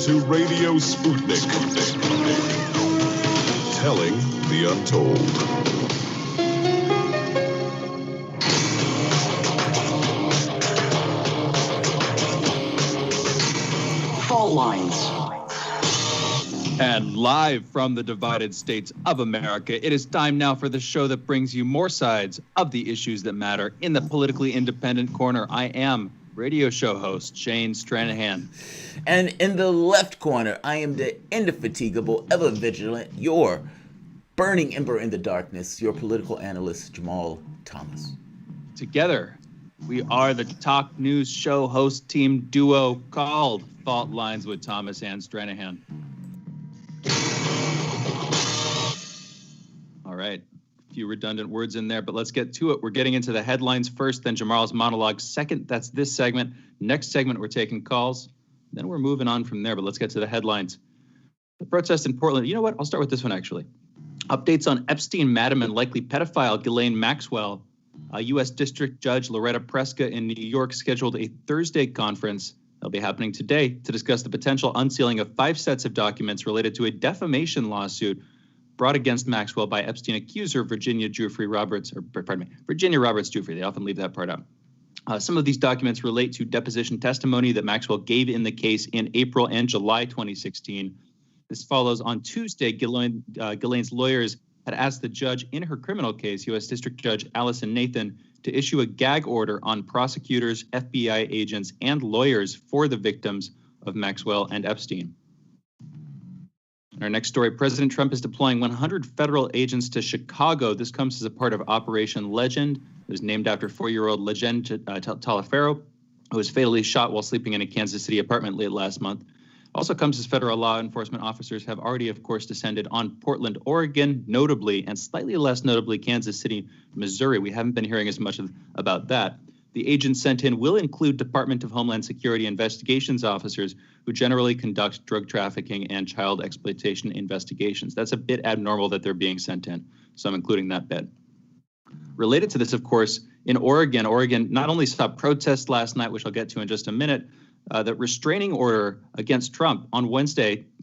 to Radio Sputnik. Telling the untold. Fault lines. And live from the divided states of America, it is time now for the show that brings you more sides of the issues that matter. In the politically independent corner, I am radio show host Shane Stranahan. And in the left corner, I am the indefatigable, ever vigilant, your burning ember in the darkness, your political analyst, Jamarl Thomas. Together, we are the talk news show host team duo called Fault Lines with Thomas and Stranahan. All right, a few redundant words in there, but let's get to it. We're getting into the headlines first, then Jamarl's monologue second. That's this segment. Next segment, we're taking calls. Then we're moving on from there, but let's get to the headlines. The protest in Portland. You know what? I'll start with this one, actually. Updates on Epstein, Madam, and likely pedophile Ghislaine Maxwell. U.S. District Judge Loretta Preska in New York scheduled a Thursday conference. That'll be happening today to discuss the potential unsealing of 5 sets of documents related to a defamation lawsuit brought against Maxwell by Epstein accuser Virginia Roberts Giuffre. They often leave that part out. Some of these documents relate to deposition testimony that Maxwell gave in the case in April and July 2016. This follows on Tuesday, Ghislaine's lawyers had asked the judge in her criminal case, U.S. District Judge Allison Nathan, to issue a gag order on prosecutors, FBI agents, and lawyers for the victims of Maxwell and Epstein. Our next story, President Trump is deploying 100 federal agents to Chicago. This comes as a part of Operation Legend. It was named after 4-year-old Legend Taliaferro, who was fatally shot while sleeping in a Kansas City apartment late last month. Also comes as federal law enforcement officers have already, of course, descended on Portland, Oregon, notably, and slightly less notably, Kansas City, Missouri. We haven't been hearing as much about that. The agents sent in will include Department of Homeland Security investigations officers who generally conduct drug trafficking and child exploitation investigations. That's a bit abnormal that they're being sent in, so I'm including that bit. Related to this, of course, in Oregon not only saw protests last night, which I'll get to in just a minute, the restraining order against Trump on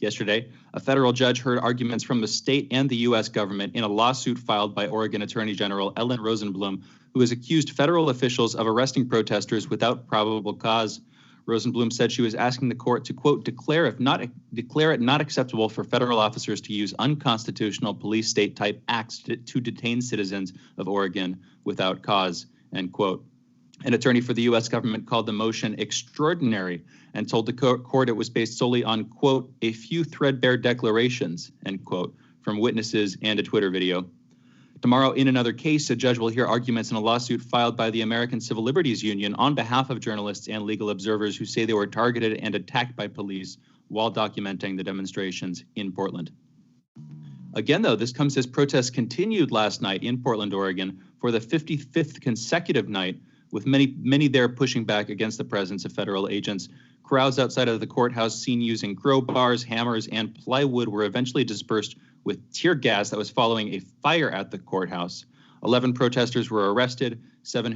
yesterday, a federal judge heard arguments from the state and the U.S. government in a lawsuit filed by Oregon Attorney General Ellen Rosenblum, who has accused federal officials of arresting protesters without probable cause. Rosenblum said she was asking the court to, quote, declare it not acceptable for federal officers to use unconstitutional police state-type acts to detain citizens of Oregon without cause, end quote. An attorney for the U.S. government called the motion extraordinary and told the court it was based solely on, quote, a few threadbare declarations, end quote, from witnesses and a Twitter video. Tomorrow, in another case, a judge will hear arguments in a lawsuit filed by the American Civil Liberties Union on behalf of journalists and legal observers who say they were targeted and attacked by police while documenting the demonstrations in Portland. Again, though, this comes as protests continued last night in Portland, Oregon, for the 55th consecutive night, with many there pushing back against the presence of federal agents. Crowds outside of the courthouse seen using crowbars, hammers, and plywood were eventually dispersed with tear gas that was following a fire at the courthouse. 11 protesters were arrested, seven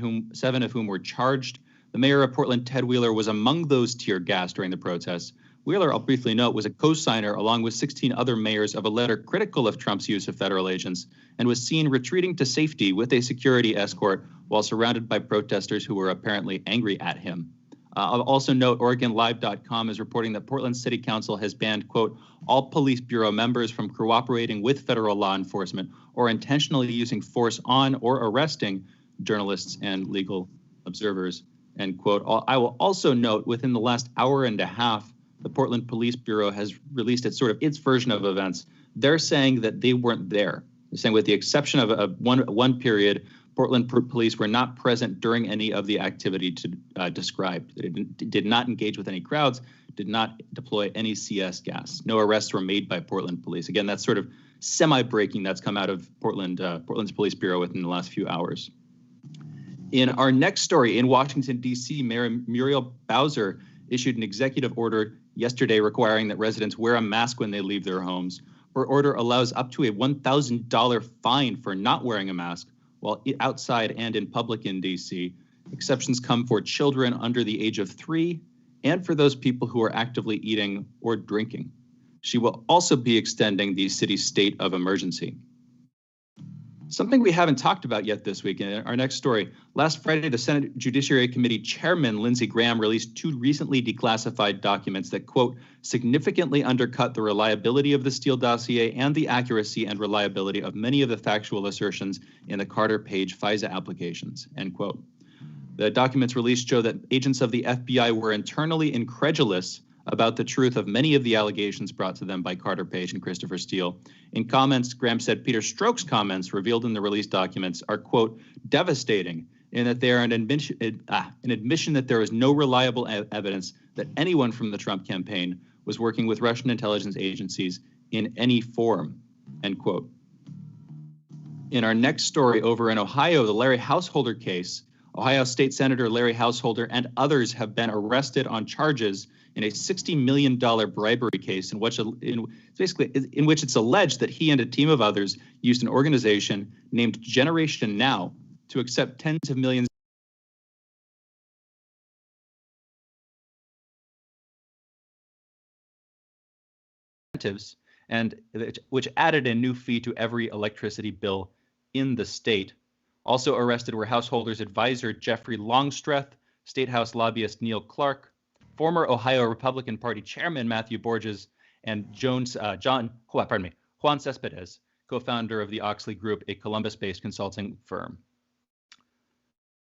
of whom were charged. The mayor of Portland, Ted Wheeler, was among those tear gas during the protests. Wheeler, I'll briefly note, was a co-signer along with 16 other mayors of a letter critical of Trump's use of federal agents and was seen retreating to safety with a security escort while surrounded by protesters who were apparently angry at him. I'll also note OregonLive.com is reporting that Portland City Council has banned, quote, all police bureau members from cooperating with federal law enforcement or intentionally using force on or arresting journalists and legal observers, end quote. I will also note within the last hour and a half, the Portland Police Bureau has released its version of events. They're saying that they weren't there. They're saying with the exception of one period, Portland police were not present during any of the activity described. They did not engage with any crowds, did not deploy any CS gas. No arrests were made by Portland police. Again, that's sort of semi-breaking that's come out of Portland's Police Bureau within the last few hours. In our next story, in Washington, D.C., Mayor Muriel Bowser issued an executive order yesterday requiring that residents wear a mask when they leave their homes. Her order allows up to a $1,000 fine for not wearing a mask while outside and in public in D.C. Exceptions come for children under the age of 3 and for those people who are actively eating or drinking. She will also be extending the city's state of emergency. Something we haven't talked about yet this week in our next story. Last Friday, the Senate Judiciary Committee Chairman Lindsey Graham released 2 recently declassified documents that, quote, significantly undercut the reliability of the Steele dossier and the accuracy and reliability of many of the factual assertions in the Carter Page FISA applications, end quote. The documents released show that agents of the FBI were internally incredulous about the truth of many of the allegations brought to them by Carter Page and Christopher Steele. In comments, Graham said Peter Strzok's comments revealed in the released documents are, quote, devastating in that they are an admission that there is no reliable evidence that anyone from the Trump campaign was working with Russian intelligence agencies in any form, end quote. In our next story over in Ohio, the Larry Householder case, Ohio State Senator Larry Householder and others have been arrested on charges in a $60 million bribery case in which it's alleged that he and a team of others used an organization named Generation Now to accept tens of millions incentives, and which added a new fee to every electricity bill in the state. Also arrested were Householder's advisor Jeffrey Longstreth, State House lobbyist Neil Clark, former Ohio Republican Party Chairman Matthew Borges, and Juan Cespedes, co-founder of the Oxley Group, a Columbus-based consulting firm.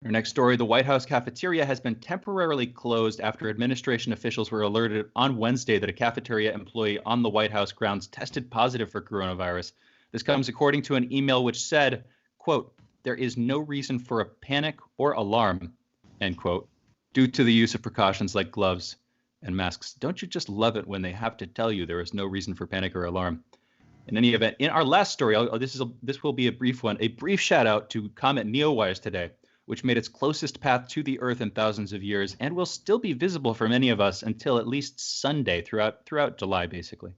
Our next story, the White House cafeteria has been temporarily closed after administration officials were alerted on Wednesday that a cafeteria employee on the White House grounds tested positive for coronavirus. This comes according to an email which said, quote, there is no reason for a panic or alarm, end quote, due to the use of precautions like gloves and masks. Don't you just love it when they have to tell you there is no reason for panic or alarm? In any event, in our last story, this will be a brief one, a brief shout out to Comet Neowise today, which made its closest path to the Earth in thousands of years and will still be visible for many of us until at least Sunday throughout July, basically.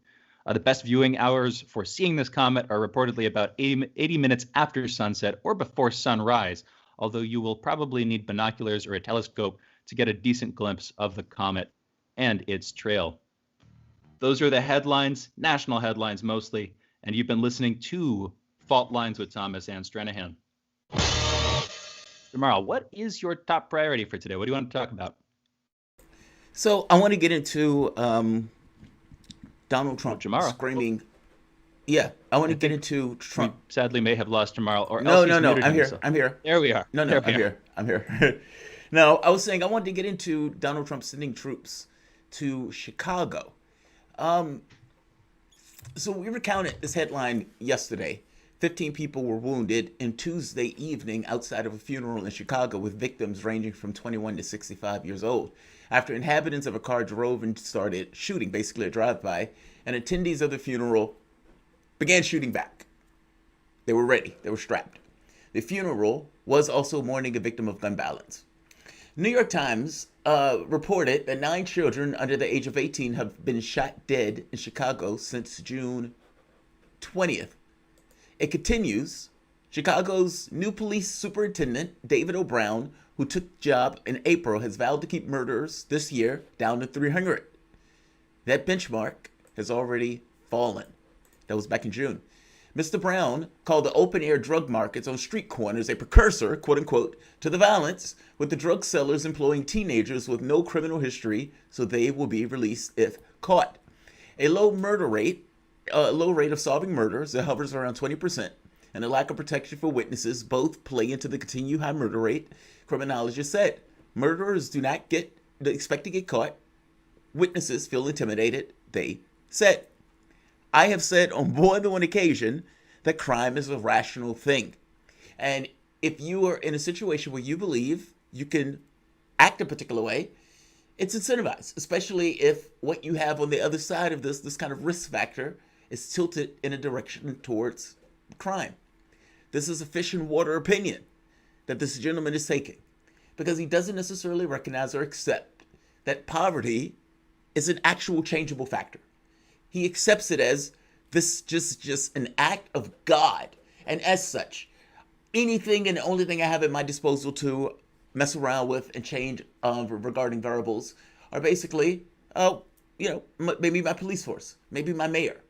The best viewing hours for seeing this comet are reportedly about 80 minutes after sunset or before sunrise, although you will probably need binoculars or a telescope to get a decent glimpse of the comet and its trail. Those are the headlines, national headlines mostly, and you've been listening to Fault Lines with Thomas and Stranahan. Jamarl, what is your top priority for today? What do you want to talk about? So I want to get into Donald Trump screaming. Yeah, I want to get into Trump. We sadly may have lost Jamarl. Or no, I'm here. I'm here. There we are. No, I'm here. No, I was saying I wanted to get into Donald Trump sending troops to Chicago. So we recounted this headline yesterday. 15 people were wounded in Tuesday evening outside of a funeral in Chicago with victims ranging from 21 to 65 years old. After inhabitants of a car drove and started shooting, basically a drive-by, and attendees of the funeral began shooting back. They were ready. They were strapped. The funeral was also mourning a victim of gun violence. New York Times reported that 9 children under the age of 18 have been shot dead in Chicago since June 20th. It continues. Chicago's new police superintendent, David O'Brown, who took job in April, has vowed to keep murders this year down to 300. That benchmark has already fallen. That was back in June. Mr. Brown called the open-air drug markets on street corners a precursor, quote-unquote, to the violence, with the drug sellers employing teenagers with no criminal history so they will be released if caught. A low rate of solving murders that hovers around 20%, and a lack of protection for witnesses both play into the continued high murder rate. Criminologists said murderers do not expect to get caught. Witnesses feel intimidated, they said. I have said on more than one occasion that crime is a rational thing. And if you are in a situation where you believe you can act a particular way, it's incentivized, especially if what you have on the other side of this kind of risk factor is tilted in a direction towards crime. This is a fish and water opinion that this gentleman is taking, because he doesn't necessarily recognize or accept that poverty is an actual changeable factor. He accepts it as this just an act of God. And as such, anything and the only thing I have at my disposal to mess around with and change regarding variables are basically, maybe my police force, maybe my mayor.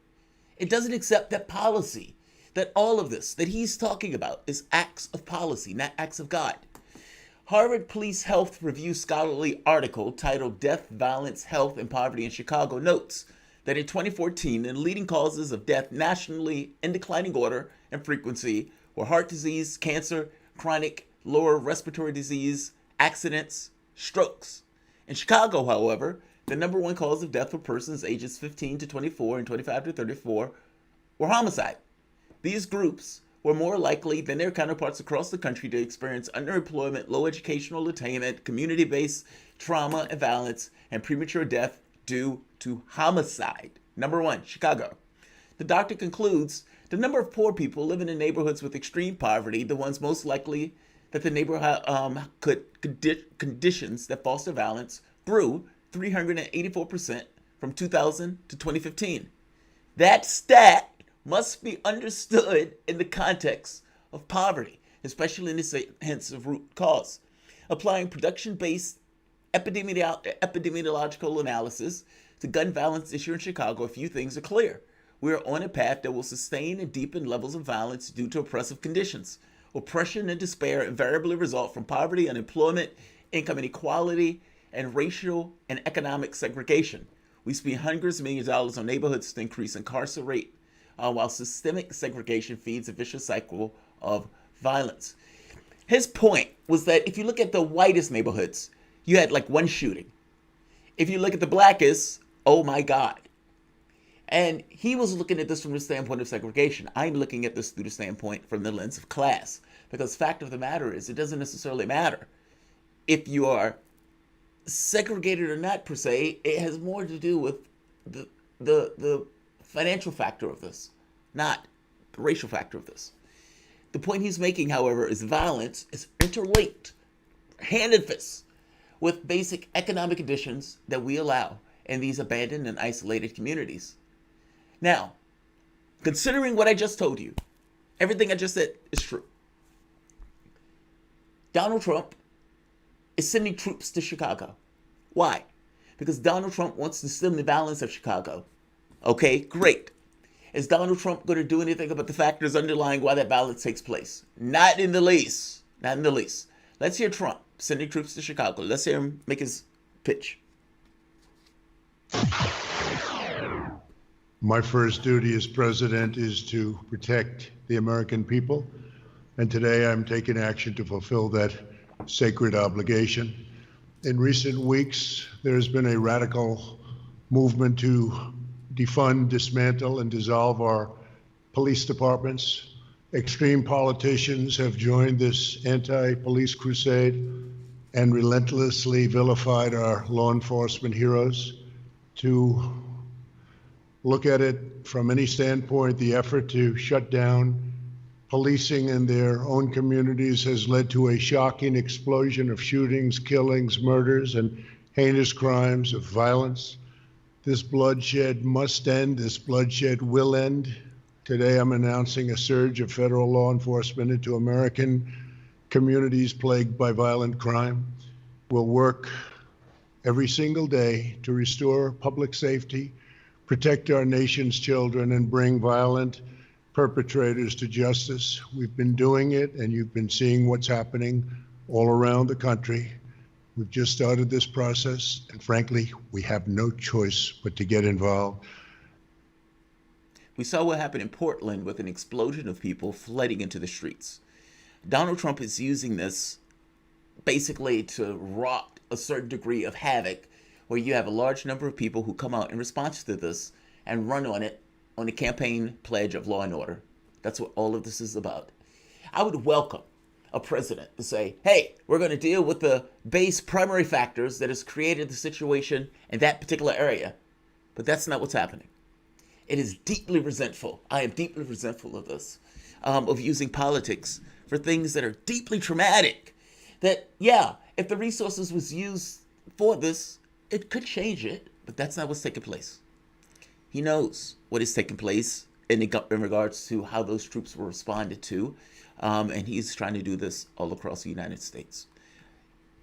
It doesn't accept that policy, that all of this that he's talking about is acts of policy, not acts of God. Harvard Police Health Review scholarly article titled Death, Violence, Health, and Poverty in Chicago notes that in 2014, the leading causes of death nationally in declining order and frequency were heart disease, cancer, chronic lower respiratory disease, accidents, strokes. In Chicago, however, the number one cause of death for persons ages 15 to 24 and 25 to 34 were homicide. These groups were more likely than their counterparts across the country to experience underemployment, low educational attainment, community-based trauma and violence, and premature death due to homicide. Number one, Chicago. The doctor concludes the number of poor people living in neighborhoods with extreme poverty, the ones most likely that the neighborhood conditions that foster violence, grew 384% from 2000 to 2015. That stat must be understood in the context of poverty, especially in the sense of root cause. Applying production-based epidemiological analysis to gun violence issue in Chicago, a few things are clear. We are on a path that will sustain and deepen levels of violence due to oppressive conditions. Oppression and despair invariably result from poverty, unemployment, income inequality, and racial and economic segregation. We spend hundreds of millions of dollars on neighborhoods to increase incarceration rate, while systemic segregation feeds a vicious cycle of violence. His point was that if you look at the whitest neighborhoods, you had like one shooting. If you look at the blackest, oh my God. And he was looking at this from the standpoint of segregation. I'm looking at this through the standpoint from the lens of class. Because fact of the matter is, it doesn't necessarily matter if you are segregated or not per se. It has more to do with the financial factor of this, not the racial factor of this. The point he's making, however, is violence is interlinked, hand in fist, with basic economic conditions that we allow in these abandoned and isolated communities. Now, considering what I just told you, everything I just said is true. Donald Trump is sending troops to Chicago. Why? Because Donald Trump wants to stem the violence of Chicago. Okay, great. Is Donald Trump going to do anything about the factors underlying why that violence takes place? Not in the least. Not in the least. Let's hear Trump sending troops to Chicago. Let's hear him make his pitch. My first duty as president is to protect the American people, and today I'm taking action to fulfill that sacred obligation. In recent weeks, there has been a radical movement to defund, dismantle, and dissolve our police departments. Extreme politicians have joined this anti-police crusade and relentlessly vilified our law enforcement heroes. To look at it from any standpoint, the effort to shut down policing in their own communities has led to a shocking explosion of shootings, killings, murders, and heinous crimes of violence. This bloodshed must end. This bloodshed will end. Today, I'm announcing a surge of federal law enforcement into American communities plagued by violent crime. We'll work every single day to restore public safety, protect our nation's children, and bring violent perpetrators to justice. We've been doing it, and you've been seeing what's happening all around the country. We've just started this process, and frankly, we have no choice but to get involved. We saw what happened in Portland with an explosion of people flooding into the streets. Donald Trump is using this basically to wrought a certain degree of havoc, where you have a large number of people who come out in response to this and run on it on the campaign pledge of law and order. That's what all of this is about. I would welcome a president to say, hey, we're going to deal with the base primary factors that has created the situation in that particular area. But that's not what's happening. It is deeply resentful. I am deeply resentful of this, of using politics for things that are deeply traumatic. That, yeah, if the resources was used for this, it could change it, but that's not what's taking place. He knows what is taking place in regards to how those troops were responded to, and he's trying to do this all across the United States.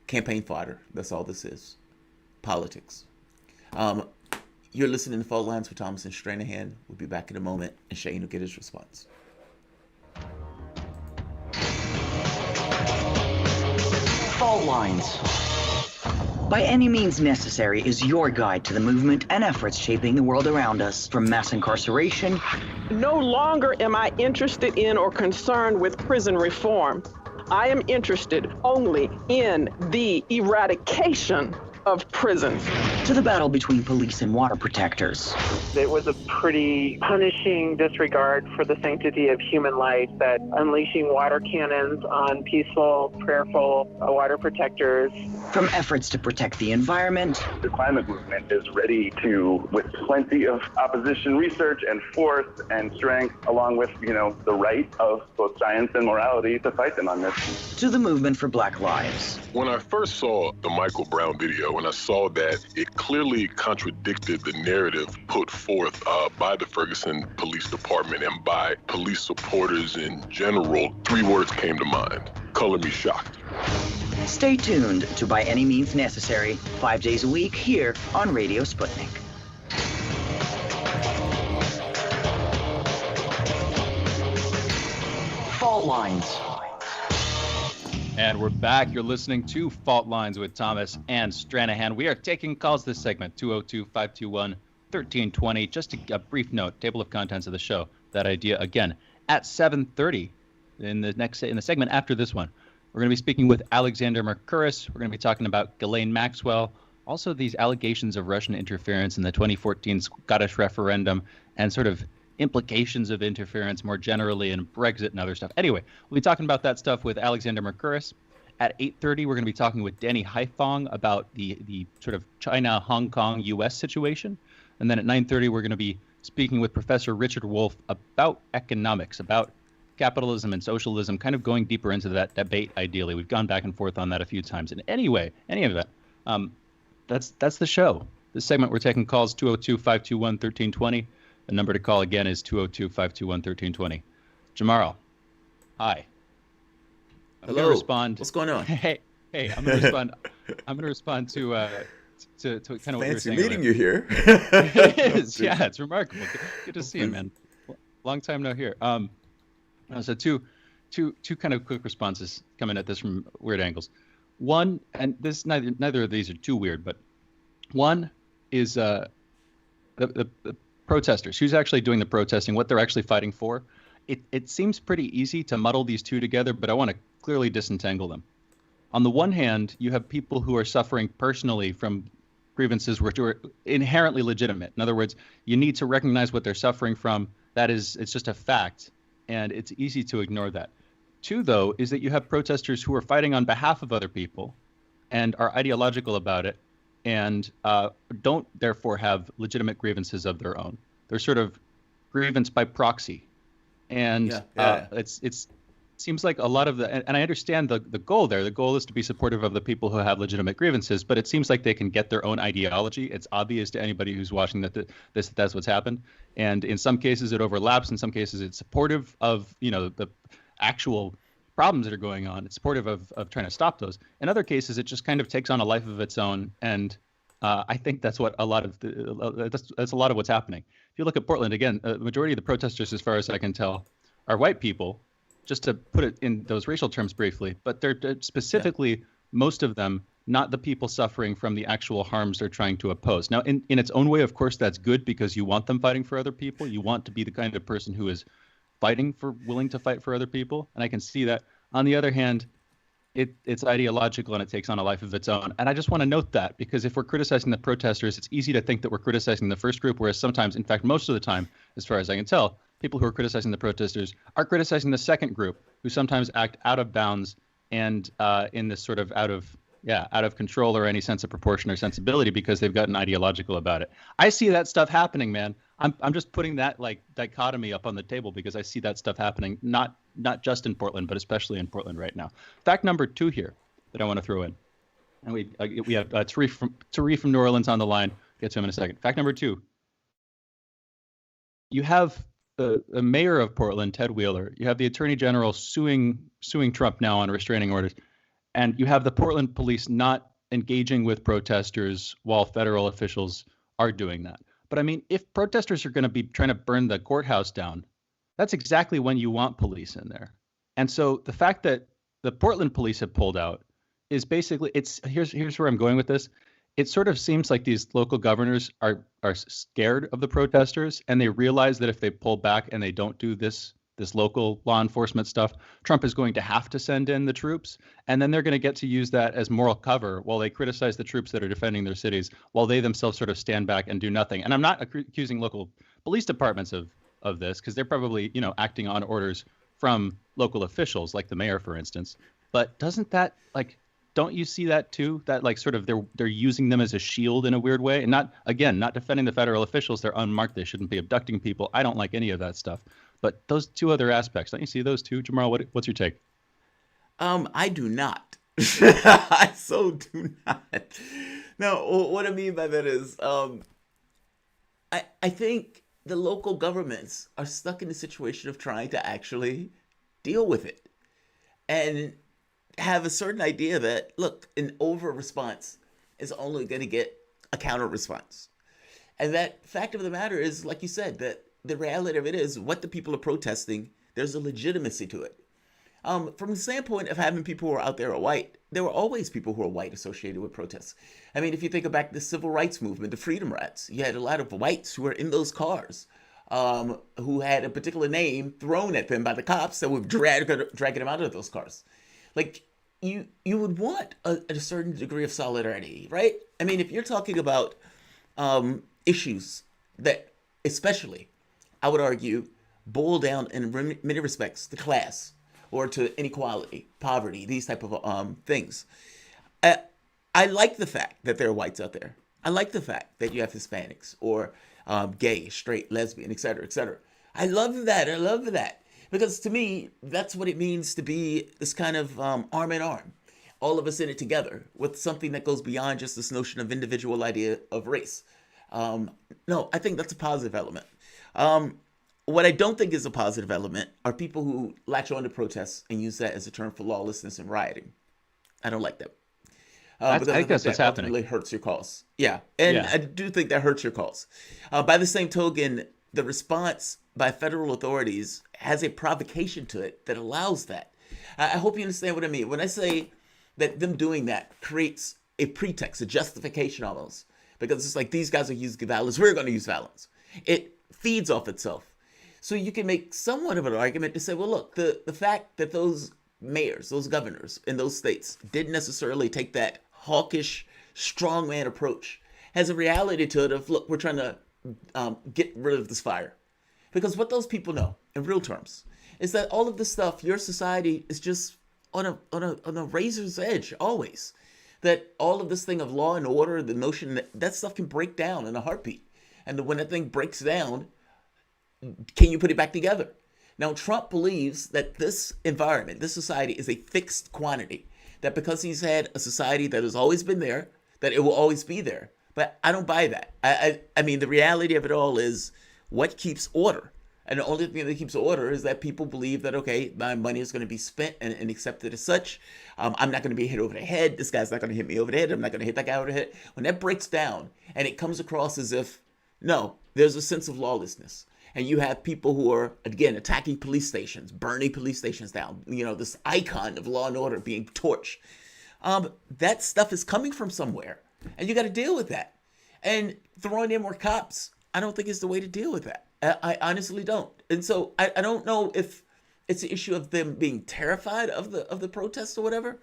Campaign fodder, that's all this is. politics. You're listening to Fault Lines with Thomas and Stranahan. We'll be back in a moment, and Shane will get his response. Fault Lines. By Any Means Necessary is your guide to the movement and efforts shaping the world around us, from mass incarceration. No longer am I interested in or concerned with prison reform. I am interested only in the eradication of prisons. To the battle between police and water protectors. It was a pretty punishing disregard for the sanctity of human life, that unleashing water cannons on peaceful, prayerful water protectors. From efforts to protect the environment. The climate movement is ready to, with plenty of opposition research and force and strength, along with, the right of both science and morality, to fight them on this. To the movement for Black Lives. When I first saw the Michael Brown video, and I saw that it clearly contradicted the narrative put forth by the Ferguson Police Department and by police supporters in general, 3 words came to mind: color me shocked. Stay tuned to By Any Means Necessary, 5 days a week here on Radio Sputnik. Fault Lines. And we're back. You're listening to Fault Lines with Thomas and Stranahan. We are taking calls this segment, 202-521-1320. Just a brief note, table of contents of the show. That idea again at 7:30 in the segment after this one. We're going to be speaking with Alexander Mercouris. We're going to be talking about Ghislaine Maxwell, also these allegations of Russian interference in the 2014 Scottish referendum, and sort of implications of interference more generally in Brexit and other stuff. Anyway, we'll be talking about that stuff with Alexander Mercouris. At 8:30, we're going to be talking with Danny Haifong about the sort of China, Hong Kong, U.S. situation. And then at 9:30, we're going to be speaking with Professor Richard Wolff about economics, about capitalism and socialism, kind of going deeper into that debate, ideally. We've gone back and forth on that a few times. And anyway, any of that, that's the show. This segment, we're taking calls 202-521-1320. The number to call again is 202-521-1320. Jamarl, hi. I'm Hello. Gonna respond. What's going on? Hey, I'm gonna respond. I'm gonna respond to kind of what you were Fancy saying. meeting you here. It is. Yeah, it's remarkable. Good to see you, man. Long time no here. So two kind of quick responses coming at this from weird angles. One, and this neither of these are too weird, but one is the protesters. Who's actually doing the protesting? What they're actually fighting for? It seems pretty easy to muddle these two together, but I want to clearly disentangle them. On the one hand, you have people who are suffering personally from grievances which are inherently legitimate. In other words, you need to recognize what they're suffering from. It's just a fact, and it's easy to ignore that. Two, though, is that you have protesters who are fighting on behalf of other people and are ideological about it and don't therefore have legitimate grievances of their own. They're sort of grievance by proxy. And it seems like a lot of and I understand the goal there. The goal is to be supportive of the people who have legitimate grievances, but it seems like they can get their own ideology. It's obvious to anybody who's watching that's what's happened. And in some cases it overlaps. In some cases it's supportive of, the actual problems that are going on. It's supportive of trying to stop those. In other cases, it just kind of takes on a life of its own. And I think that's what that's a lot of what's happening. If you look at Portland, again, the majority of the protesters, as far as I can tell, are white people, just to put it in those racial terms briefly, but they're specifically, most of them, not the people suffering from the actual harms they're trying to oppose. Now, in its own way, of course, that's good because you want them fighting for other people. You want to be the kind of person who is willing to fight for other people. And I can see that. On the other hand, it's ideological and it takes on a life of its own. And I just want to note that, because if we're criticizing the protesters, it's easy to think that we're criticizing the first group, whereas sometimes, in fact, most of the time, as far as I can tell, people who are criticizing the protesters are criticizing the second group, who sometimes act out of bounds and in this sort of out of control or any sense of proportion or sensibility because they've gotten ideological about it. I see that stuff happening, man. I'm just putting that like dichotomy up on the table because I see that stuff happening, not just in Portland, but especially in Portland right now. Fact number 2 here that I want to throw in, and we have Tariq from New Orleans on the line. Get to him in a second. Fact number 2. You have the mayor of Portland, Ted Wheeler. You have the attorney general suing Trump now on restraining orders, and you have the Portland police not engaging with protesters while federal officials are doing that. But I mean, if protesters are going to be trying to burn the courthouse down, that's exactly when you want police in there. And so the fact that the Portland police have pulled out is basically, here's where I'm going with this. It sort of seems like these local governors are scared of the protesters, and they realize that if they pull back and they don't do this local law enforcement stuff, Trump is going to have to send in the troops, and then they're going to get to use that as moral cover while they criticize the troops that are defending their cities, while they themselves sort of stand back and do nothing. And I'm not accusing local police departments of this, because they're probably, acting on orders from local officials, like the mayor, for instance. But doesn't that, don't you see that too? That sort of they're using them as a shield in a weird way, and not defending the federal officials. They're unmarked. They shouldn't be abducting people. I don't like any of that stuff. But those two other aspects, don't you see those too, Jamarl? What's your take? I do not. I so do not. No, what I mean by that is, I think the local governments are stuck in the situation of trying to actually deal with it, and have a certain idea that, look, an over response is only going to get a counter response. And that fact of the matter is, like you said, that the reality of it is what the people are protesting, there's a legitimacy to it. From the standpoint of having people who are out there are white, there were always people who are white associated with protests. I mean, if you think back to the civil rights movement, the Freedom Rats, you had a lot of whites who were in those cars, who had a particular name thrown at them by the cops that would dragging them out of those cars. You would want a certain degree of solidarity, right? I mean, if you're talking about issues that, especially, I would argue, boil down in many respects to class or to inequality, poverty, these type of things. I like the fact that there are whites out there. I like the fact that you have Hispanics or gay, straight, lesbian, et cetera, et cetera. I love that. I love that. Because to me, that's what it means to be this kind of arm in arm. All of us in it together with something that goes beyond just this notion of individual idea of race. No, I think that's a positive element. What I don't think is a positive element are people who latch on to protests and use that as a term for lawlessness and rioting. I don't like that. I think that's what's happening. Really hurts your cause. Yeah, and yeah. I do think that hurts your cause. By the same token, the response by federal authorities has a provocation to it that allows that. I hope you understand what I mean. When I say that them doing that creates a pretext, a justification almost, because it's like these guys are using violence, we're going to use violence. It feeds off itself. So you can make somewhat of an argument to say, well, look, the fact that those mayors, those governors in those states didn't necessarily take that hawkish, strongman approach has a reality to it of, look, we're trying to get rid of this fire. Because what those people know, in real terms, is that all of this stuff, your society is just on a razor's edge, always. That all of this thing of law and order, the notion that stuff can break down in a heartbeat. And when that thing breaks down, can you put it back together? Now, Trump believes that this environment, this society is a fixed quantity. That because he's had a society that has always been there, that it will always be there. But I don't buy that. I mean, the reality of it all is what keeps order. And the only thing that keeps order is that people believe that, okay, my money is going to be spent and accepted as such. I'm not going to be hit over the head. This guy's not going to hit me over the head. I'm not going to hit that guy over the head. When that breaks down and it comes across as if, no, there's a sense of lawlessness. And you have people who are, again, attacking police stations, burning police stations down, this icon of law and order being torched. That stuff is coming from somewhere. And you got to deal with that. And throwing in more cops, I don't think is the way to deal with that. I honestly don't. And so I don't know if it's an issue of them being terrified of the protests or whatever,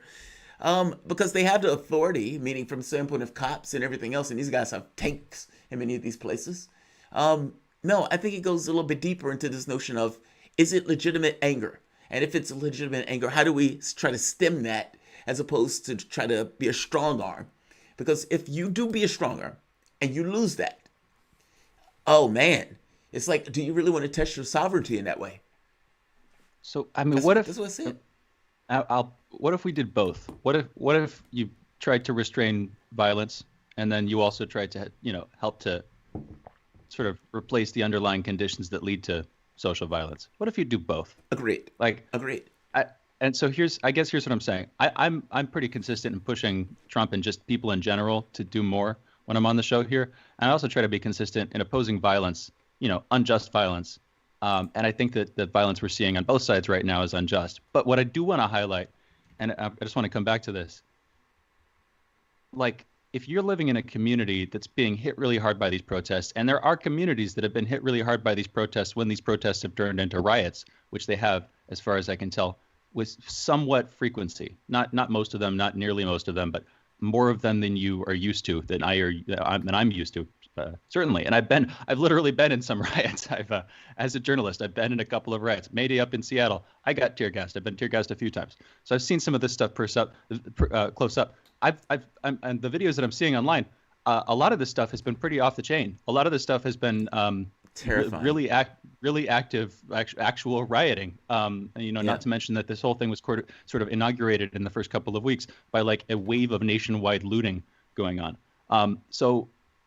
because they have the authority, meaning from the standpoint of cops and everything else, and these guys have tanks in many of these places. No, I think it goes a little bit deeper into this notion of, is it legitimate anger? And if it's a legitimate anger, how do we try to stem that as opposed to try to be a strong arm? Because if you do be a strong arm and you lose that, oh man, it's like, do you really want to test your sovereignty in that way? So, I mean, what if that's what I said. What if we did both? What if you tried to restrain violence and then you also tried to, help to sort of replace the underlying conditions that lead to social violence? What if you do both? Agreed. Agreed. And so I guess here's what I'm saying. I'm pretty consistent in pushing Trump and just people in general to do more when I'm on the show here. And I also try to be consistent in opposing violence, unjust violence. And I think that the violence we're seeing on both sides right now is unjust. But what I do want to highlight, and I just want to come back to this, like, if you're living in a community that's being hit really hard by these protests, and there are communities that have been hit really hard by these protests when these protests have turned into riots, which they have, as far as I can tell, with somewhat frequency, not most of them, not nearly most of them, but more of them than you are used to, than I'm used to, certainly. And I've literally been in some riots. As a journalist, I've been in a couple of riots. May Day up in Seattle, I got tear gassed. I've been tear gassed a few times. So I've seen some of this stuff close up. And the videos that I'm seeing online, a lot of this stuff has been pretty off the chain. A lot of this stuff has been terrifying, really active, actual rioting. Not to mention that this whole thing was sort of inaugurated in the first couple of weeks by like a wave of nationwide looting going on.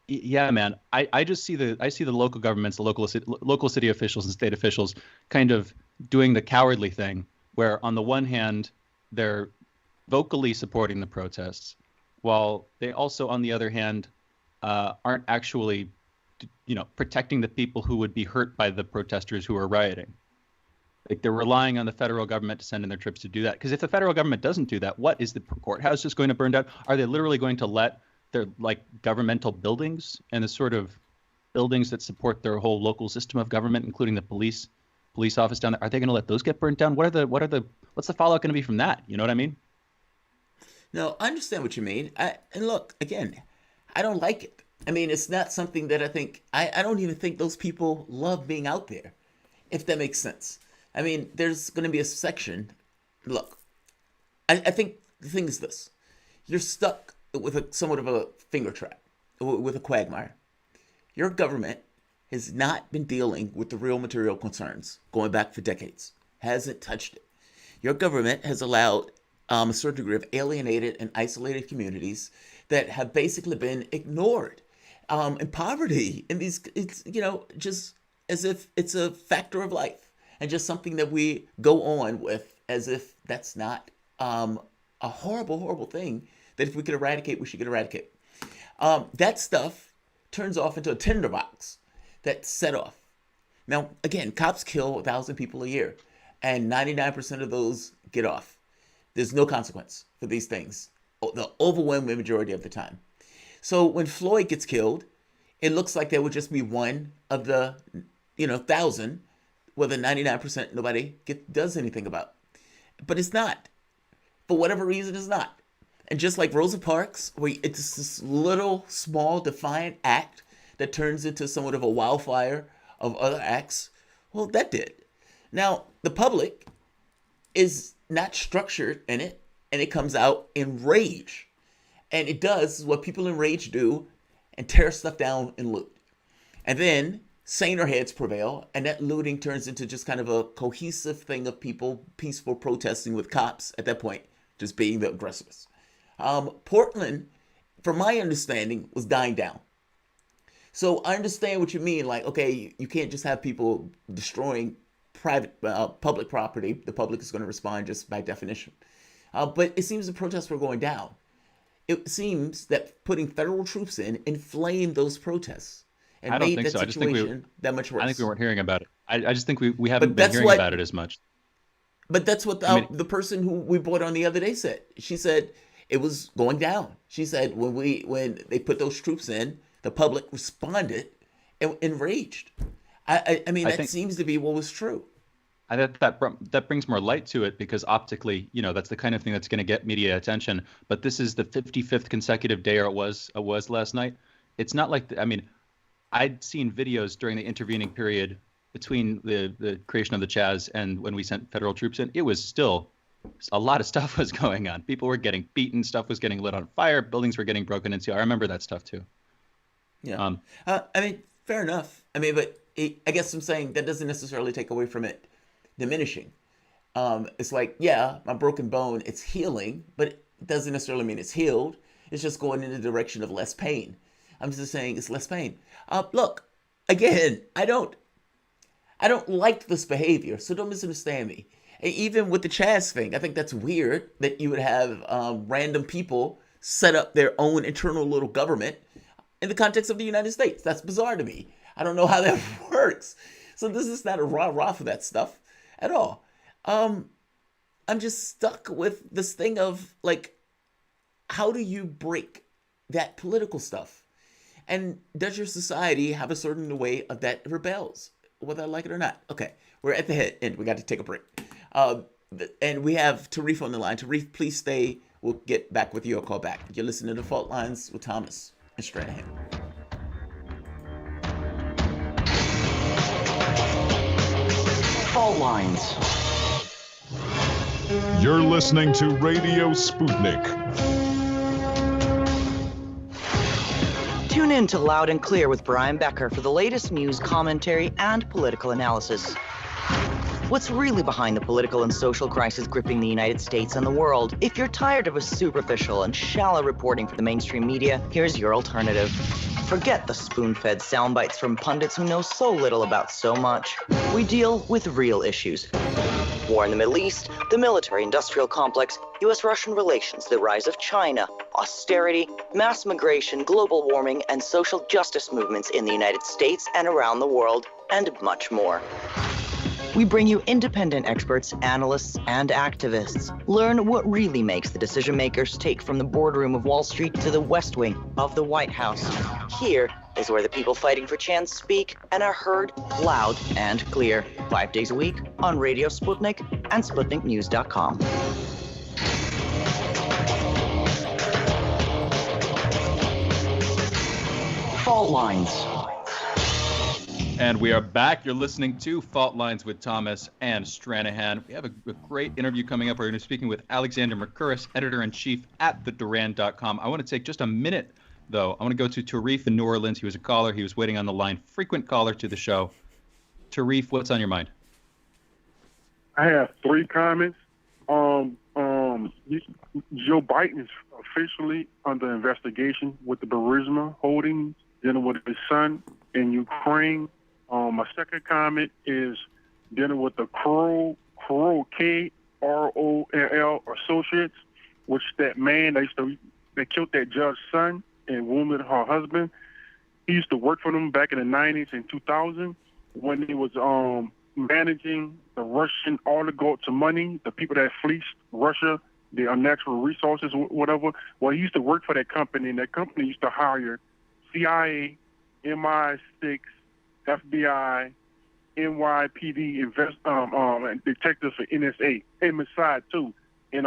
Yeah, man, I just see the local governments, the local city officials and state officials kind of doing the cowardly thing, where on the one hand they're vocally supporting the protests, while they also, on the other hand, aren't actually protecting the people who would be hurt by the protesters who are rioting. Like, they're relying on the federal government to send in their troops to do that. Because if the federal government doesn't do that, what is the courthouse just going to burn down? Are they literally going to let their governmental buildings and the sort of buildings that support their whole local system of government, including the police office down there, are they going to let those get burnt down? What's the fallout going to be from that? You know what I mean? No, I understand what you mean. And look, again, I don't like it. I mean, it's not something that I think, I don't even think those people love being out there, if that makes sense. I mean, there's going to be a section. Look, I think the thing is this. You're stuck with somewhat of a finger trap, with a quagmire. Your government has not been dealing with the real material concerns going back for decades. Hasn't touched it. Your government has allowed a certain degree of alienated and isolated communities that have basically been ignored. In poverty, and it's just as if it's a factor of life and just something that we go on with as if that's not a horrible thing that if we could eradicate, we should eradicate. That stuff turns off into a tinderbox that's set off. Now, again, cops kill 1,000 people a year, and 99% of those get off. There's no consequence for these things, the overwhelming majority of the time. So when Floyd gets killed, it looks like there would just be one of the 1,000, where the 99% nobody does anything about. But it's not. For whatever reason, it's not. And just like Rosa Parks, where it's this little, small, defiant act that turns into somewhat of a wildfire of other acts, well, that did. Now, the public is not structured in it, and it comes out in rage. And it does what people in rage do, and tear stuff down and loot. And then saner heads prevail, and that looting turns into just kind of a cohesive thing of people peaceful protesting with cops at that point just being the aggressors. Portland, from my understanding, was dying down. So I understand what you mean. Like, okay, you can't just have people destroying public property. The public is going to respond just by definition. But it seems the protests were going down. It seems that putting federal troops in inflamed those protests and made that situation that much worse. I think we weren't hearing about it. I just think we haven't been hearing about it as much. But that's what the person who we brought on the other day said. She said it was going down. She said when they put those troops in, the public responded enraged. I mean, that seems to be what was true. I think that brings more light to it, because optically, that's the kind of thing that's going to get media attention. But this is the 55th consecutive day, or it was last night. It's not like, I'd seen videos during the intervening period between the creation of the Chaz and when we sent federal troops in. It was still, a lot of stuff was going on. People were getting beaten, stuff was getting lit on fire, buildings were getting broken into. I remember that stuff too. Yeah. Fair enough. But I guess I'm saying that doesn't necessarily take away from it diminishing. It's like, yeah, my broken bone, it's healing, but it doesn't necessarily mean it's healed. It's just going in the direction of less pain. I'm just saying it's less pain. Look, again, I don't like this behavior, so don't misunderstand me. Even with the Chaz thing, I think that's weird that you would have random people set up their own internal little government in the context of the United States. That's bizarre to me. I don't know how that works. So this is not a rah-rah for that stuff at all. I'm just stuck with this thing of, like, how do you break that political stuff? And does your society have a certain way of that rebels, whether I like it or not? Okay, we're at the end. We got to take a break. And we have Tarif on the line. Tarif, please stay. We'll get back with you. I'll call back. You're listening to Fault Lines with Thomas and Stranahan. Fault Lines. You're listening to Radio Sputnik. Tune in to Loud and Clear with Brian Becker for the latest news, commentary, and political analysis. What's really behind the political and social crisis gripping the United States and the world? If you're tired of a superficial and shallow reporting for the mainstream media, here's your alternative. Forget the spoon-fed sound bites from pundits who know so little about so much. We deal with real issues. War in the Middle East, the military-industrial complex, U.S.-Russian relations, the rise of China, austerity, mass migration, global warming, and social justice movements in the United States and around the world, and much more. We bring you independent experts, analysts, and activists. Learn what really makes the decision makers take from the boardroom of Wall Street to the West Wing of the White House. Here is where the people fighting for chance speak and are heard loud and clear. 5 days a week on Radio Sputnik and SputnikNews.com. Fault Lines. And we are back. You're listening to Fault Lines with Thomas and Stranahan. We have a great interview coming up. We're going to be speaking with Alexander Mercouris, editor-in-chief at theduran.com. I want to take just a minute, though. I want to go to Tarif in New Orleans. He was a caller. He was waiting on the line. Frequent caller to the show. Tarif, what's on your mind? I have 3 comments. Joe Biden is officially under investigation with the Burisma Holdings, dealing with his son in Ukraine. My second comment is dealing with the Kroll, K-R-O-L-L Associates, which that man, they killed that judge's son and wounded her husband. He used to work for them back in the 90s and 2000 when he was managing the Russian oligarchs of money, the people that fleeced Russia, their natural resources, whatever. Well, he used to work for that company, and that company used to hire CIA, MI6, FBI, NYPD, and detectives for NSA, and Mossad too, and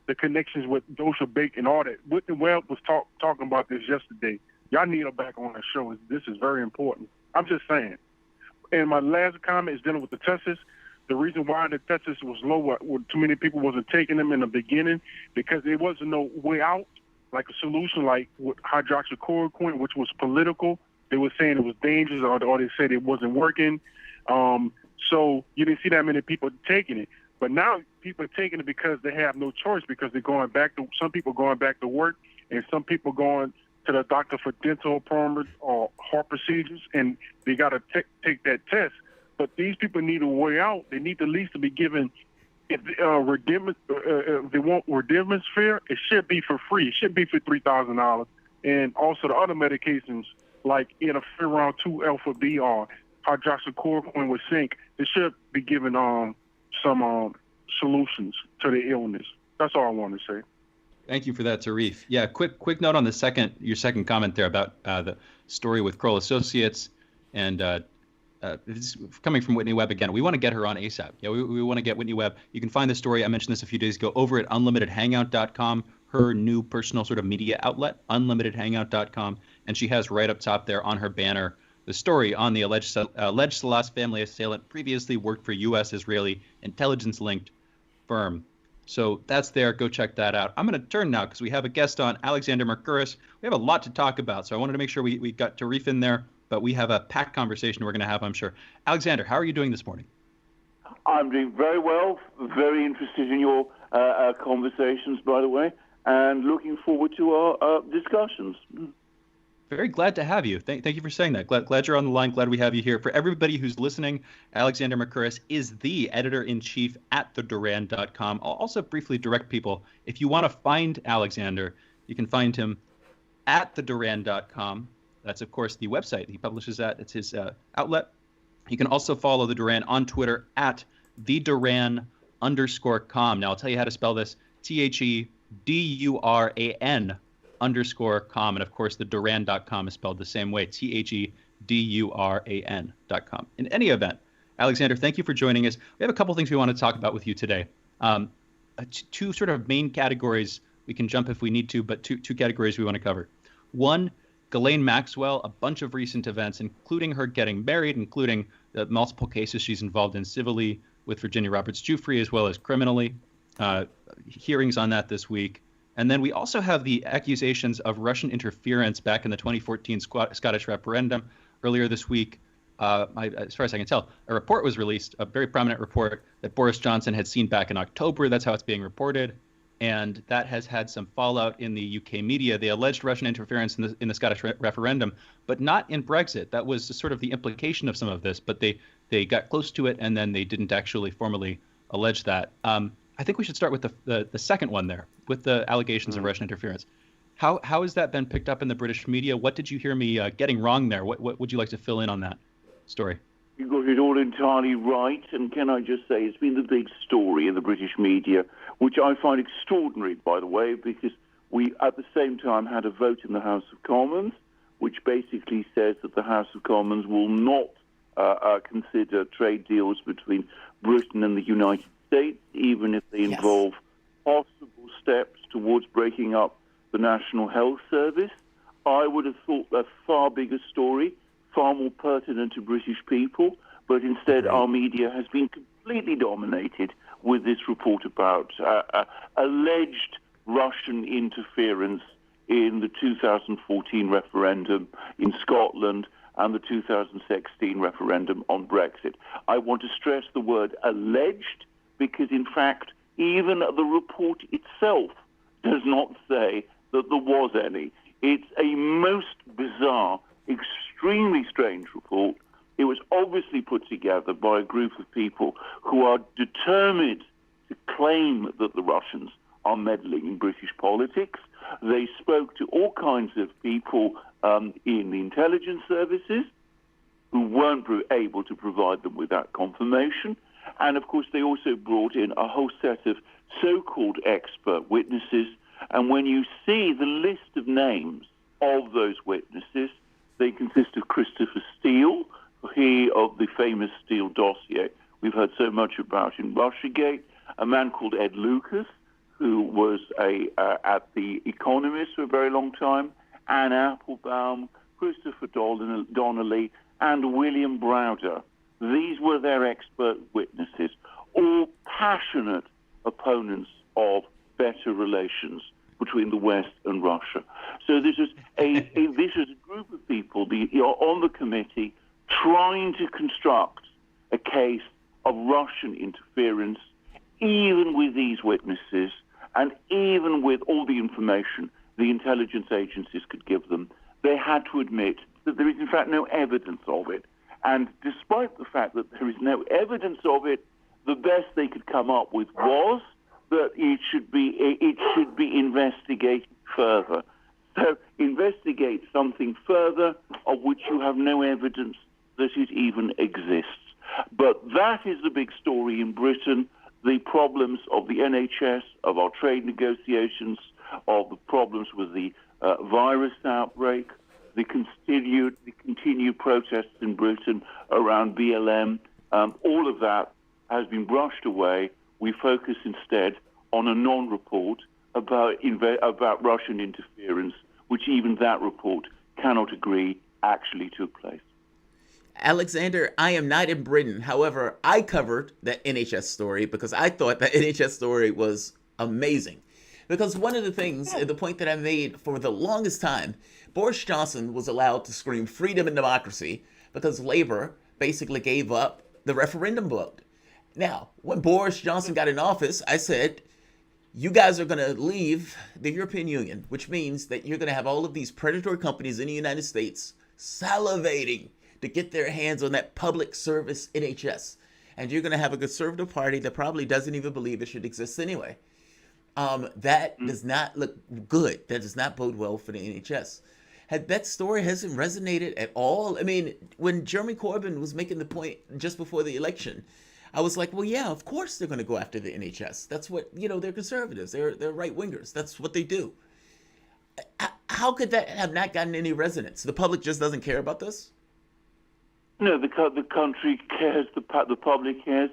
the connections with Dosha Bake and all that. Whitney Webb was talking about this yesterday. Y'all need her back on the show. This is very important. I'm just saying. And my last comment is dealing with the tests. The reason why the tests was low, too many people wasn't taking them in the beginning, because there wasn't no way out, like a solution like with hydroxychloroquine, which was political. They were saying it was dangerous, or they said it wasn't working. So you didn't see that many people taking it. But now people are taking it because they have no choice, because they're going back to, some people going back to work, and some people going to the doctor for dental appointments or heart procedures, and they got to take that test. But these people need a way out. They need at least to be given, if they want Remdesivir, it should be for free. It shouldn't be for $3,000. And also the other medications like interferon 2 alpha B or hydroxychloroquine with zinc, they should be given some solutions to the illness. That's all I want to say. Thank you for that, Tarif. Yeah, quick note on your second comment there about the story with Kroll Associates, and it's coming from Whitney Webb again. We want to get her on ASAP. Yeah, we want to get Whitney Webb. You can find the story. I mentioned this a few days ago over at unlimitedhangout.com, her new personal sort of media outlet, unlimitedhangout.com, and she has right up top there on her banner the story on the alleged Salas family assailant previously worked for U.S.-Israeli intelligence-linked firm. So that's there. Go check that out. I'm going to turn now because we have a guest on, Alexander Mercouris. We have a lot to talk about, so I wanted to make sure we got Tarif in there, but we have a packed conversation we're going to have, I'm sure. Alexander, how are you doing this morning? I'm doing very well. Very interested in your conversations, by the way, and looking forward to our discussions. Very glad to have you. Thank you for saying that. Glad you're on the line. Glad we have you here. For everybody who's listening, Alexander Mercouris is the editor-in-chief at theduran.com. I'll also briefly direct people. If you want to find Alexander, you can find him at theduran.com. That's, of course, the website he publishes at. It's his outlet. You can also follow the Duran on Twitter at theduran_com. Now, I'll tell you how to spell this. TheDuran_com. And of course, the Duran.com is spelled the same way, TheDuran.com. In any event, Alexander, thank you for joining us. We have a couple things we want to talk about with you today. Two sort of main categories. We can jump if we need to, but two categories we want to cover. One, Ghislaine Maxwell, a bunch of recent events, including her getting married, including the multiple cases she's involved in civilly with Virginia Roberts Giuffre, as well as criminally. Hearings on that this week. And then we also have the accusations of Russian interference back in the 2014 Scottish referendum. Earlier this week, as far as I can tell, a report was released, a very prominent report that Boris Johnson had seen back in October. That's how it's being reported. And that has had some fallout in the UK media. They alleged Russian interference in the Scottish referendum, but not in Brexit. That was sort of the implication of some of this, but they got close to it, and then they didn't actually formally allege that. I think we should start with the second one there, with the allegations of Russian interference. How has that been picked up in the British media? What did you hear me getting wrong there? What would you like to fill in on that story? You got it all entirely right, and can I just say it's been the big story in the British media, which I find extraordinary, by the way, because we at the same time had a vote in the House of Commons, which basically says that the House of Commons will not consider trade deals between Britain and the United States, even if they involve possible steps towards breaking up the National Health Service. I would have thought a far bigger story, far more pertinent to British people, but instead our media has been completely dominated with this report about alleged Russian interference in the 2014 referendum in Scotland and the 2016 referendum on Brexit. I want to stress the word alleged, because in fact even the report itself does not say that there was any. It's a most bizarre, extremely strange report. It was obviously put together by a group of people who are determined to claim that the Russians are meddling in British politics. They spoke to all kinds of people in the intelligence services who weren't able to provide them with that confirmation. And, of course, they also brought in a whole set of so-called expert witnesses. And when you see the list of names of those witnesses, they consist of Christopher Steele, he of the famous Steele dossier we've heard so much about in Russiagate, a man called Ed Lucas, who was at The Economist for a very long time, Anne Applebaum, Christopher Donnelly, and William Browder. These were their expert witnesses, all passionate opponents of better relations between the West and Russia. So this is a group of people on the committee trying to construct a case of Russian interference, even with these witnesses and even with all the information the intelligence agencies could give them. They had to admit that there is in fact no evidence of it. And despite the fact that there is no evidence of it, the best they could come up with was that it should be investigated further. So investigate something further of which you have no evidence that it even exists. But that is the big story in Britain, the problems of the NHS, of our trade negotiations, of the problems with the virus outbreak, the continued protests in Britain around BLM. All of that has been brushed away. We focus instead on a non-report about Russian interference, which even that report cannot agree actually took place. Alexander, I am not in Britain. However, I covered that NHS story because I thought that NHS story was amazing. Because one of the things, the point that I made for the longest time, Boris Johnson was allowed to scream freedom and democracy because Labour basically gave up the referendum vote. Now, when Boris Johnson got in office, I said, you guys are going to leave the European Union, which means that you're going to have all of these predatory companies in the United States salivating to get their hands on that public service NHS. And you're going to have a conservative party that probably doesn't even believe it should exist anyway. That does not look good. That does not bode well for the NHS. That story hasn't resonated at all. I mean, when Jeremy Corbyn was making the point just before the election, I was like, well, yeah, of course they're going to go after the NHS. That's what, they're conservatives. They're right-wingers. That's what they do. How could that have not gotten any resonance? The public just doesn't care about this? No, the country cares, the public cares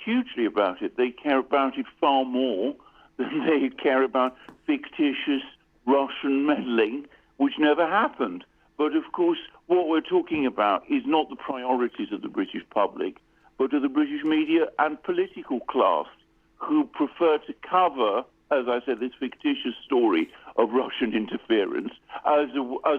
hugely about it. They care about it far more than they care about fictitious Russian meddling, which never happened. But, of course, what we're talking about is not the priorities of the British public, but of the British media and political class, who prefer to cover, as I said, this fictitious story of Russian interference, as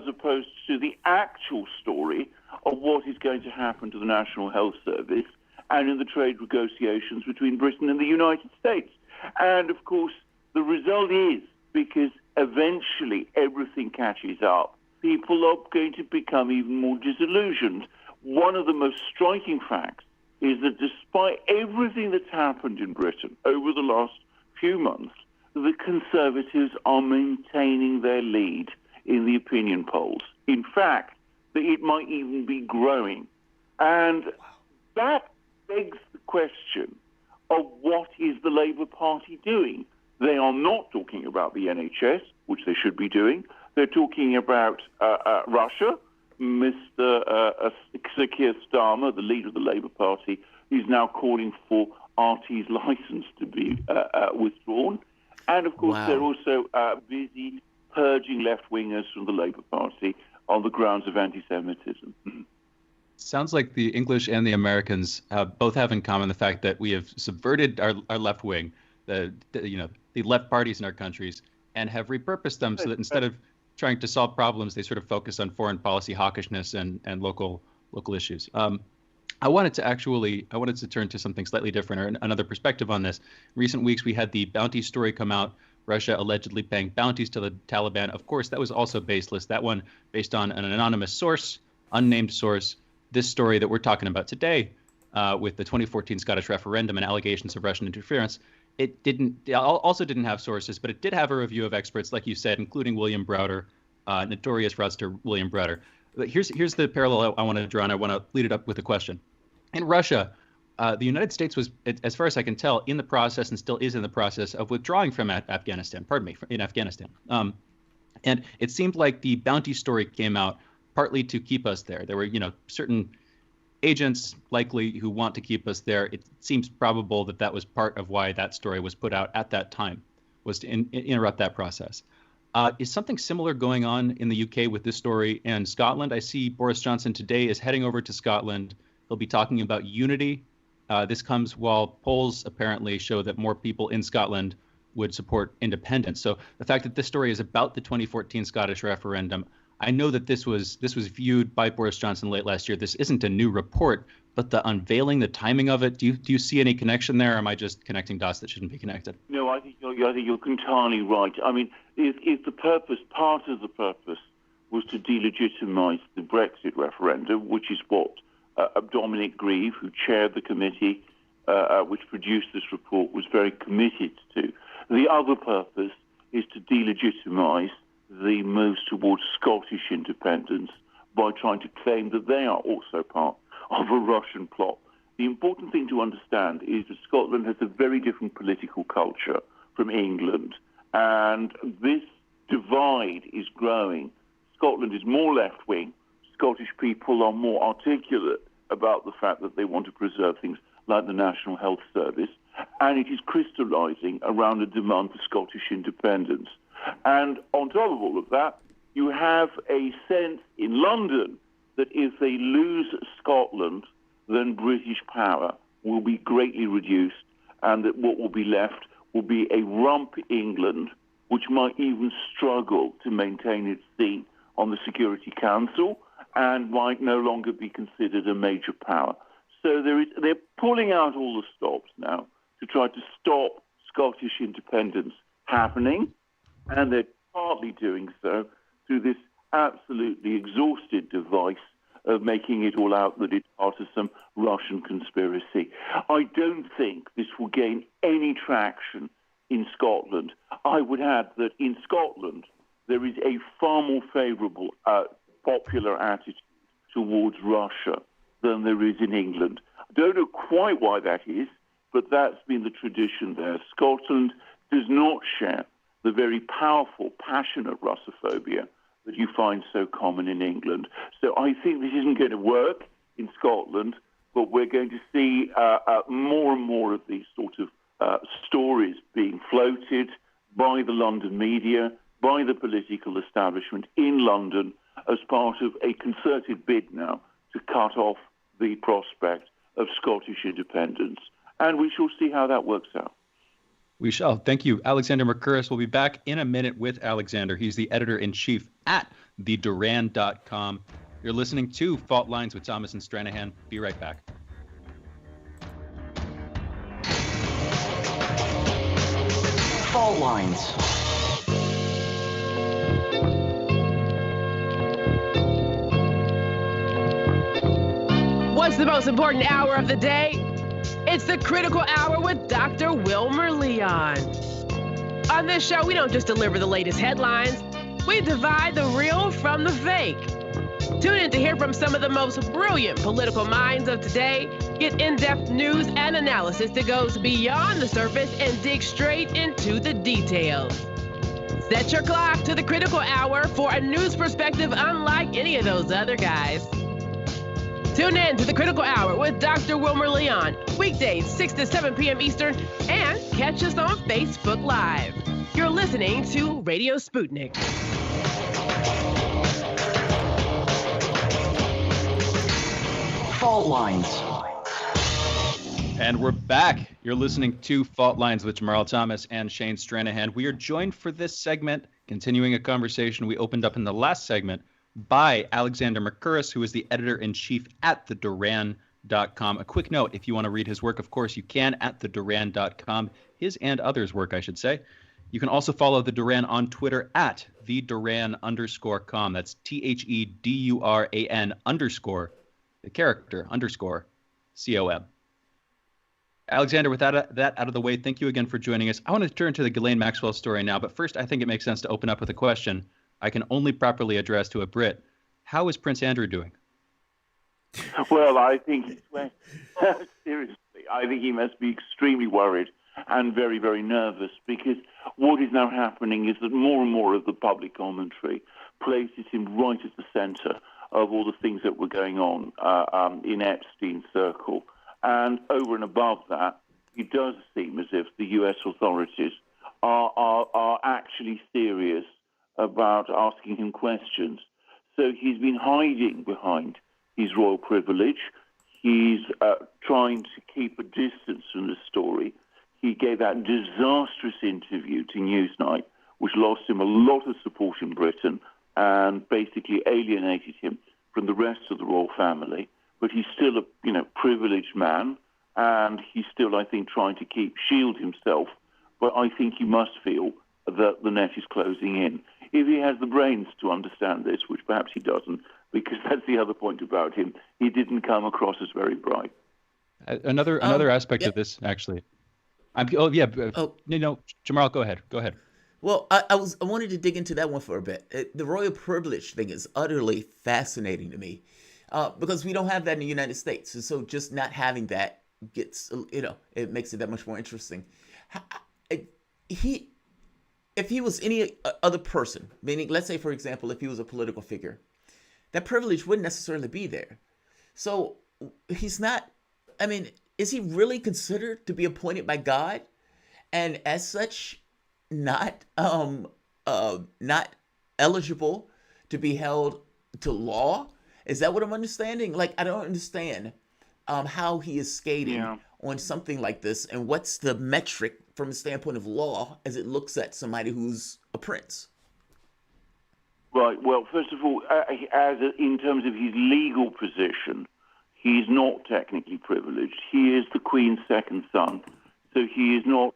opposed to the actual story of what is going to happen to the National Health Service and in the trade negotiations between Britain and the United States. And, of course, the result is, because eventually everything catches up, people are going to become even more disillusioned. One of the most striking facts is that despite everything that's happened in Britain over the last few months, the Conservatives are maintaining their lead in the opinion polls. In fact, it might even be growing. And that begs the question of what is the Labour Party doing? They are not talking about the NHS, which they should be doing. They're talking about Russia. Mr. Sir Keir Starmer, the leader of the Labour Party, is now calling for RT's licence to be withdrawn. And, of course, they're also busy purging left-wingers from the Labour Party on the grounds of anti-Semitism. Sounds like the English and the Americans both have in common the fact that we have subverted our left wing, the left parties in our countries, and have repurposed them so that instead of trying to solve problems, they sort of focus on foreign policy hawkishness and local issues. I wanted to turn to something slightly different, or another perspective on this. In recent weeks, we had the bounty story come out, Russia allegedly paying bounties to the Taliban. Of course, that was also baseless. That one based on an anonymous source, unnamed source. This story that we're talking about today, with the 2014 Scottish referendum and allegations of Russian interference, it also didn't have sources, but it did have a review of experts, like you said, including William Browder, notorious fraudster William Browder. But here's the parallel I want to draw, and I want to lead it up with a question. In Russia, the United States was, as far as I can tell, in the process and still is in the process of withdrawing from Afghanistan. In Afghanistan. And it seemed like the bounty story came out partly to keep us there. There were, certain agents likely who want to keep us there. It seems probable that that was part of why that story was put out at that time, was to interrupt that process. Is something similar going on in the UK with this story and Scotland? I see Boris Johnson today is heading over to Scotland. He'll be talking about unity. This comes while polls apparently show that more people in Scotland would support independence. So the fact that this story is about the 2014 Scottish referendum, I know that this was viewed by Boris Johnson late last year. This isn't a new report, but the unveiling, the timing of it, do you see any connection there, or am I just connecting dots that shouldn't be connected? No, I think you're entirely right. I mean, if the purpose, part of the purpose, was to delegitimize the Brexit referendum, which is what Dominic Grieve, who chaired the committee which produced this report, was very committed to. The other purpose is to delegitimize the moves towards Scottish independence by trying to claim that they are also part of a Russian plot. The important thing to understand is that Scotland has a very different political culture from England, and this divide is growing. Scotland is more left-wing. Scottish people are more articulate about the fact that they want to preserve things like the National Health Service, and it is crystallising around a demand for Scottish independence. And on top of all of that, you have a sense in London that if they lose Scotland, then British power will be greatly reduced, and that what will be left will be a rump England, which might even struggle to maintain its seat on the Security Council and might no longer be considered a major power. So they're pulling out all the stops now to try to stop Scottish independence happening, and they're partly doing so through this absolutely exhausted device of making it all out that it's part of some Russian conspiracy. I don't think this will gain any traction in Scotland. I would add that in Scotland, there is a far more favourable popular attitude towards Russia than there is in England. I don't know quite why that is, but that's been the tradition there. Scotland does not share the very powerful, passionate Russophobia that you find so common in England. So I think this isn't going to work in Scotland, but we're going to see more and more of these sort of stories being floated by the London media, by the political establishment in London as part of a concerted bid now to cut off the prospect of Scottish independence. And we shall see how that works out. We shall. Thank you, Alexander Mercouris. We'll be back in a minute with Alexander. He's the editor-in-chief at theduran.com. You're listening to Fault Lines with Thomas and Stranahan. Be right back. Fault Lines. What's the most important hour of the day? It's the Critical Hour with Dr. Wilmer Leon. On this show, we don't just deliver the latest headlines. We divide the real from the fake. Tune in to hear from some of the most brilliant political minds of today. Get in-depth news and analysis that goes beyond the surface and dig straight into the details. Set your clock to the Critical Hour for a news perspective unlike any of those other guys. Tune in to the Critical Hour with Dr. Wilmer Leon, weekdays 6 to 7 p.m. Eastern, and catch us on Facebook Live. You're listening to Radio Sputnik. Fault Lines. And we're back. You're listening to Fault Lines with Jamarl Thomas and Shane Stranahan. We are joined for this segment, continuing a conversation we opened up in the last segment, by Alexander Mercouris, who is the editor-in-chief at theduran.com. A quick note, if you want to read his work, of course, you can at theduran.com. His and others' work, I should say. You can also follow The Duran on Twitter at theduran_com. That's THEDURAN _ the character _COM. Alexander, with that out of the way, thank you again for joining us. I want to turn to the Ghislaine Maxwell story now, but first I think it makes sense to open up with a question I can only properly address to a Brit. How is Prince Andrew doing? Well, I think seriously, I think he must be extremely worried and very, very nervous, because what is now happening is that more and more of the public commentary places him right at the center of all the things that were going on in Epstein's circle. And over and above that, it does seem as if the U.S. authorities are actually serious about asking him questions. So he's been hiding behind his royal privilege. He's trying to keep a distance from the story. He gave that disastrous interview to Newsnight, which lost him a lot of support in Britain and basically alienated him from the rest of the royal family. But he's still a privileged man, and he's still, I think, trying to shield himself. But I think he must feel that the net is closing in. If he has the brains to understand this, which perhaps he doesn't, because that's the other point about him, he didn't come across as very bright. Another aspect of this, actually. Jamarl, go ahead. Well, I wanted to dig into that one for a bit. The royal privilege thing is utterly fascinating to me, because we don't have that in the United States, and so just not having that gets, it makes it that much more interesting. If he was any other person, meaning, let's say, for example, if he was a political figure, that privilege wouldn't necessarily be there. So he's not, is he really considered to be appointed by God? And as such, not eligible to be held to law? Is that what I'm understanding? Like, I don't understand how he is skating on something like this, and what's the metric from the standpoint of law as it looks at somebody who's a prince? Right. Well, first of all, in terms of his legal position, he's not technically privileged. He is the Queen's second son, so he is not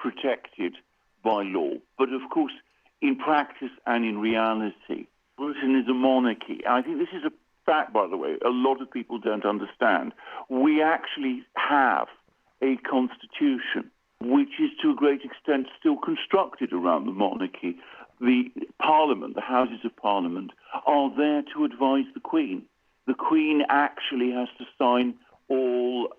protected by law. But of course, in practice and in reality, Britain is a monarchy. I think this is a fact, by the way, a lot of people don't understand. We actually have a constitution which is to a great extent still constructed around the monarchy. The Parliament, the Houses of Parliament, are there to advise the Queen. The Queen actually has to sign all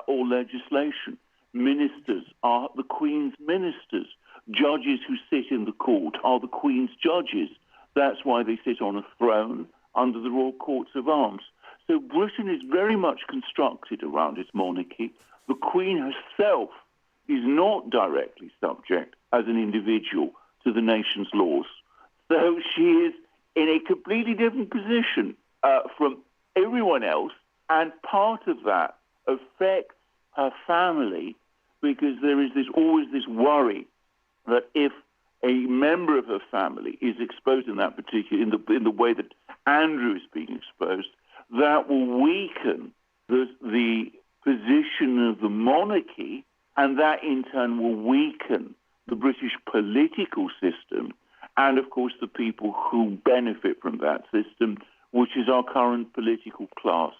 legislation. Ministers are the Queen's ministers. Judges who sit in the court are the Queen's judges. That's why they sit on a throne under the Royal Courts of Arms. So Britain is very much constructed around its monarchy. The Queen herself is not directly subject as an individual to the nation's laws. So she is in a completely different position from everyone else, and part of that affects her family because there is always this worry that if a member of her family is exposed in that particular, in the way that Andrew is being exposed, that will weaken the position of the monarchy, and that in turn will weaken the British political system, and of course the people who benefit from that system, which is our current political class.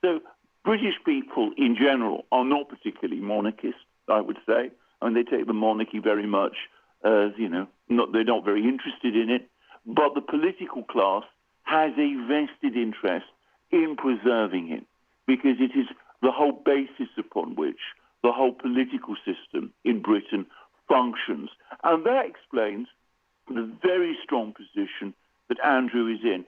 So British people in general are not particularly monarchists, I would say. I mean, they take the monarchy very much as, they're not very interested in it, but the political class has a vested interest in preserving it, because it is the whole basis upon which the whole political system in Britain functions. And that explains the very strong position that Andrew is in.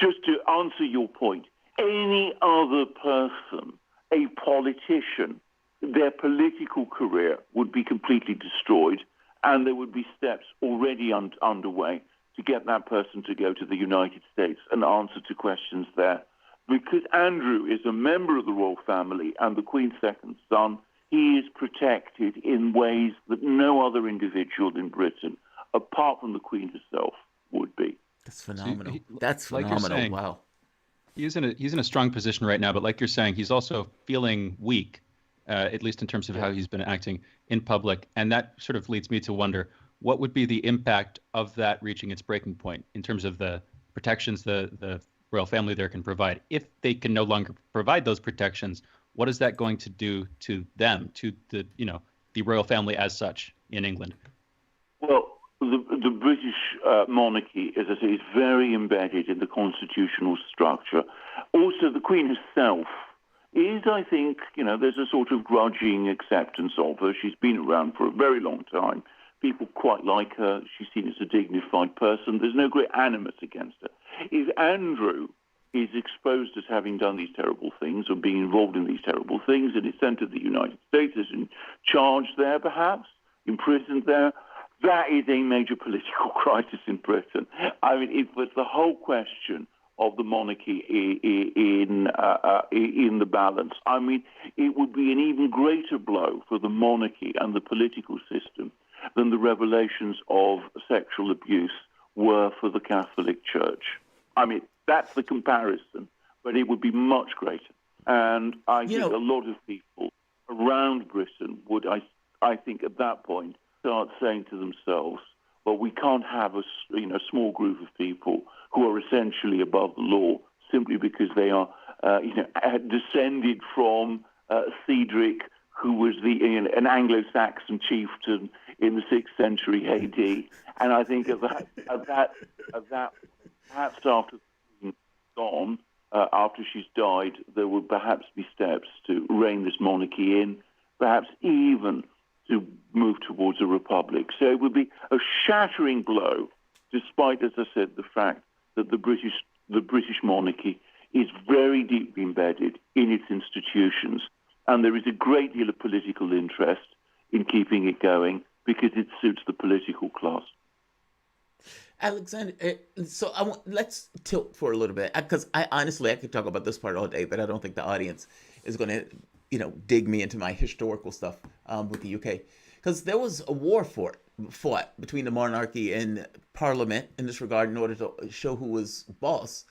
Just to answer your point, any other person, a politician, their political career would be completely destroyed, and there would be steps already underway to get that person to go to the United States and answer to questions there. Because Andrew is a member of the royal family and the Queen's second son, he is protected in ways that no other individual in Britain, apart from the Queen herself, would be. That's phenomenal. That's phenomenal. Like saying, wow. He's in a strong position right now, but like you're saying, he's also feeling weak, at least in terms of how he's been acting in public. And that sort of leads me to wonder, what would be the impact of that reaching its breaking point in terms of the protections the royal family there can provide? If they can no longer provide those protections, what is that going to do to them, to the royal family as such in England? Well, the British monarchy, as I say, is very embedded in the constitutional structure. Also, the Queen herself is, I think, there's a sort of grudging acceptance of her. She's been around for a very long time. People quite like her. She's seen as a dignified person. There's no great animus against her. If Andrew is exposed as having done these terrible things or being involved in these terrible things and is sent to the United States, is in charge there perhaps, imprisoned there, that is a major political crisis in Britain. I mean, it was the whole question of the monarchy in the balance. I mean, it would be an even greater blow for the monarchy and the political system than the revelations of sexual abuse were for the Catholic Church. I mean, that's the comparison, but it would be much greater. And I think a lot of people around Britain would, I think, at that point, start saying to themselves, well, we can't have a small group of people who are essentially above the law simply because they are descended from Cedric, who was an Anglo-Saxon chieftain in the 6th century AD. And I think of that, perhaps after she's gone, after she's died, there will perhaps be steps to rein this monarchy in, perhaps even to move towards a republic. So it would be a shattering blow, despite, as I said, the fact that the British monarchy is very deeply embedded in its institutions, and there is a great deal of political interest in keeping it going because it suits the political class. Alexander, so let's tilt for a little bit, because I could talk about this part all day, but I don't think the audience is going to, dig me into my historical stuff with the UK, because there was a war fought between the monarchy and Parliament in this regard in order to show who was boss.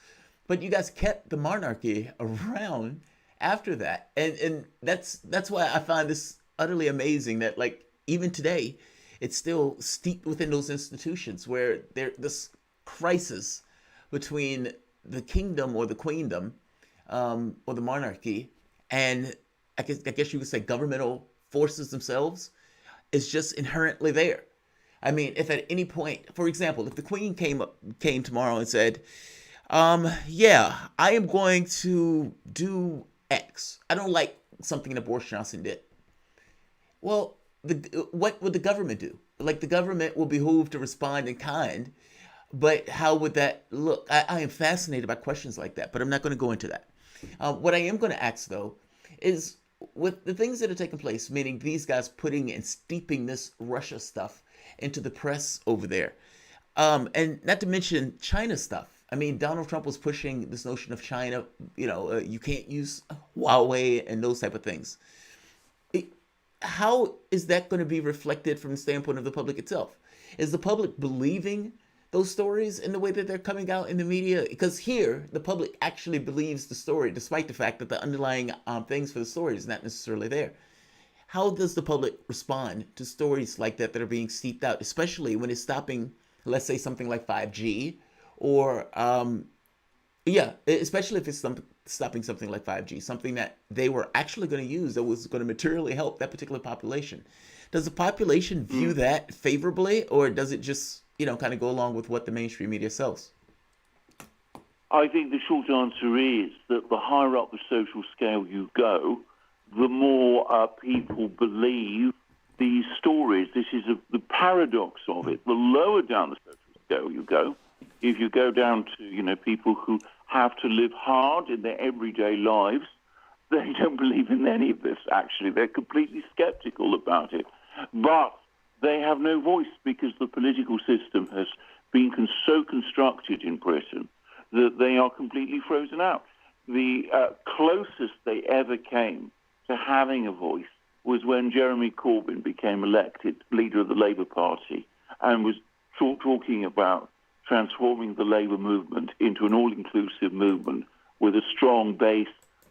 But you guys kept the monarchy around after that, and that's why I find this utterly amazing that, like, even today, it's still steeped within those institutions where this crisis between the kingdom or the queendom or the monarchy and I guess you could say governmental forces themselves is just inherently there. I mean, if at any point, for example, if the queen came tomorrow and said, yeah, I am going to do X. I don't like something that Boris Johnson did. Well, what would the government do? Like, the government will behoove to respond in kind, but how would that look? I am fascinated by questions like that, but I'm not going to go into that. What I am going to ask, though, is with the things that are taking place, meaning these guys putting and steeping this Russia stuff into the press over there, and not to mention China stuff. I mean, Donald Trump was pushing this notion of China, you can't use Huawei and those type of things. How is that going to be reflected from the standpoint of the public itself? Is the public believing those stories in the way that they're coming out in the media? Because here, the public actually believes the story, despite the fact that the underlying things for the story is not necessarily there. How does the public respond to stories like that are being steeped out, especially when it's stopping, let's say, something like 5G, or, especially if it's stopping something like 5G, something that they were actually going to use that was going to materially help that particular population. Does the population view that favorably, or does it just, kind of go along with what the mainstream media sells? I think the short answer is that the higher up the social scale you go, the more people believe these stories. This is the paradox of it. The lower down the social scale you go, if you go down to, people who have to live hard in their everyday lives, they don't believe in any of this, actually. They're completely skeptical about it. But they have no voice because the political system has been so constructed in Britain that they are completely frozen out. The closest they ever came to having a voice was when Jeremy Corbyn became elected leader of the Labour Party and was talking about transforming the Labour movement into an all-inclusive movement with a strong base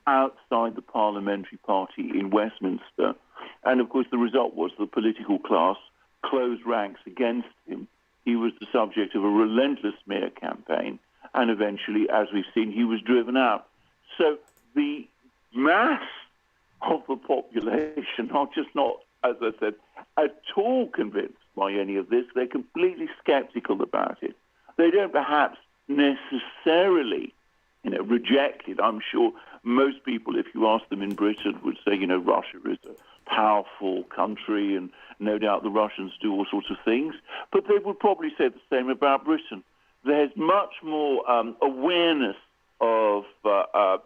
outside the parliamentary party in Westminster. And, of course, the result was the political class closed ranks against him. He was the subject of a relentless smear campaign, and eventually, as we've seen, he was driven out. So the mass of the population are just not, as I said, at all convinced by any of this. They're completely skeptical about it. They don't perhaps necessarily, reject it. I'm sure most people, if you ask them in Britain, would say, Russia is a powerful country, and no doubt the Russians do all sorts of things. But they would probably say the same about Britain. There's much more awareness of,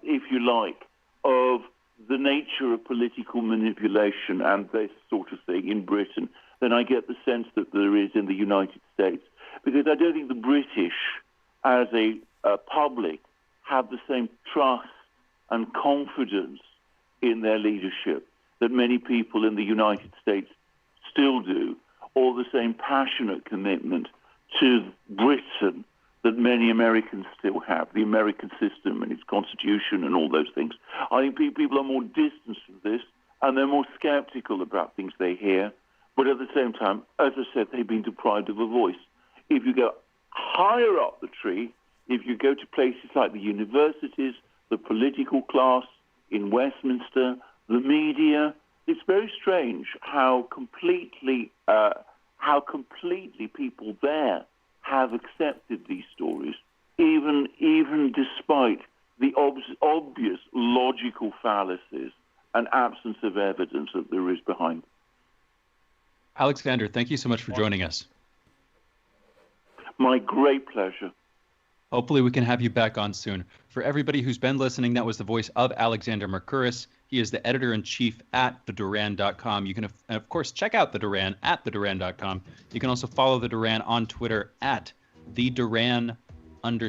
if you like, of the nature of political manipulation and this sort of thing in Britain than I get the sense that there is in the United States. Because I don't think the British, as a public, have the same trust and confidence in their leadership that many people in the United States still do, or the same passionate commitment to Britain that many Americans still have, the American system and its constitution and all those things. I think people are more distant from this, and they're more skeptical about things they hear. But at the same time, as I said, they've been deprived of a voice. If you go higher up the tree, if you go to places like the universities, the political class in Westminster, the media, it's very strange how completely people there have accepted these stories, even despite the obvious logical fallacies and absence of evidence that there is behind them. Alexander, thank you so much for joining us. My great pleasure. Hopefully we can have you back on soon. For everybody who's been listening, that was the voice of Alexander Mercouris. He is the editor-in-chief at theduran.com. You can, of course, check out The Duran at theduran.com. You can also follow The Duran on Twitter at theduran_com, at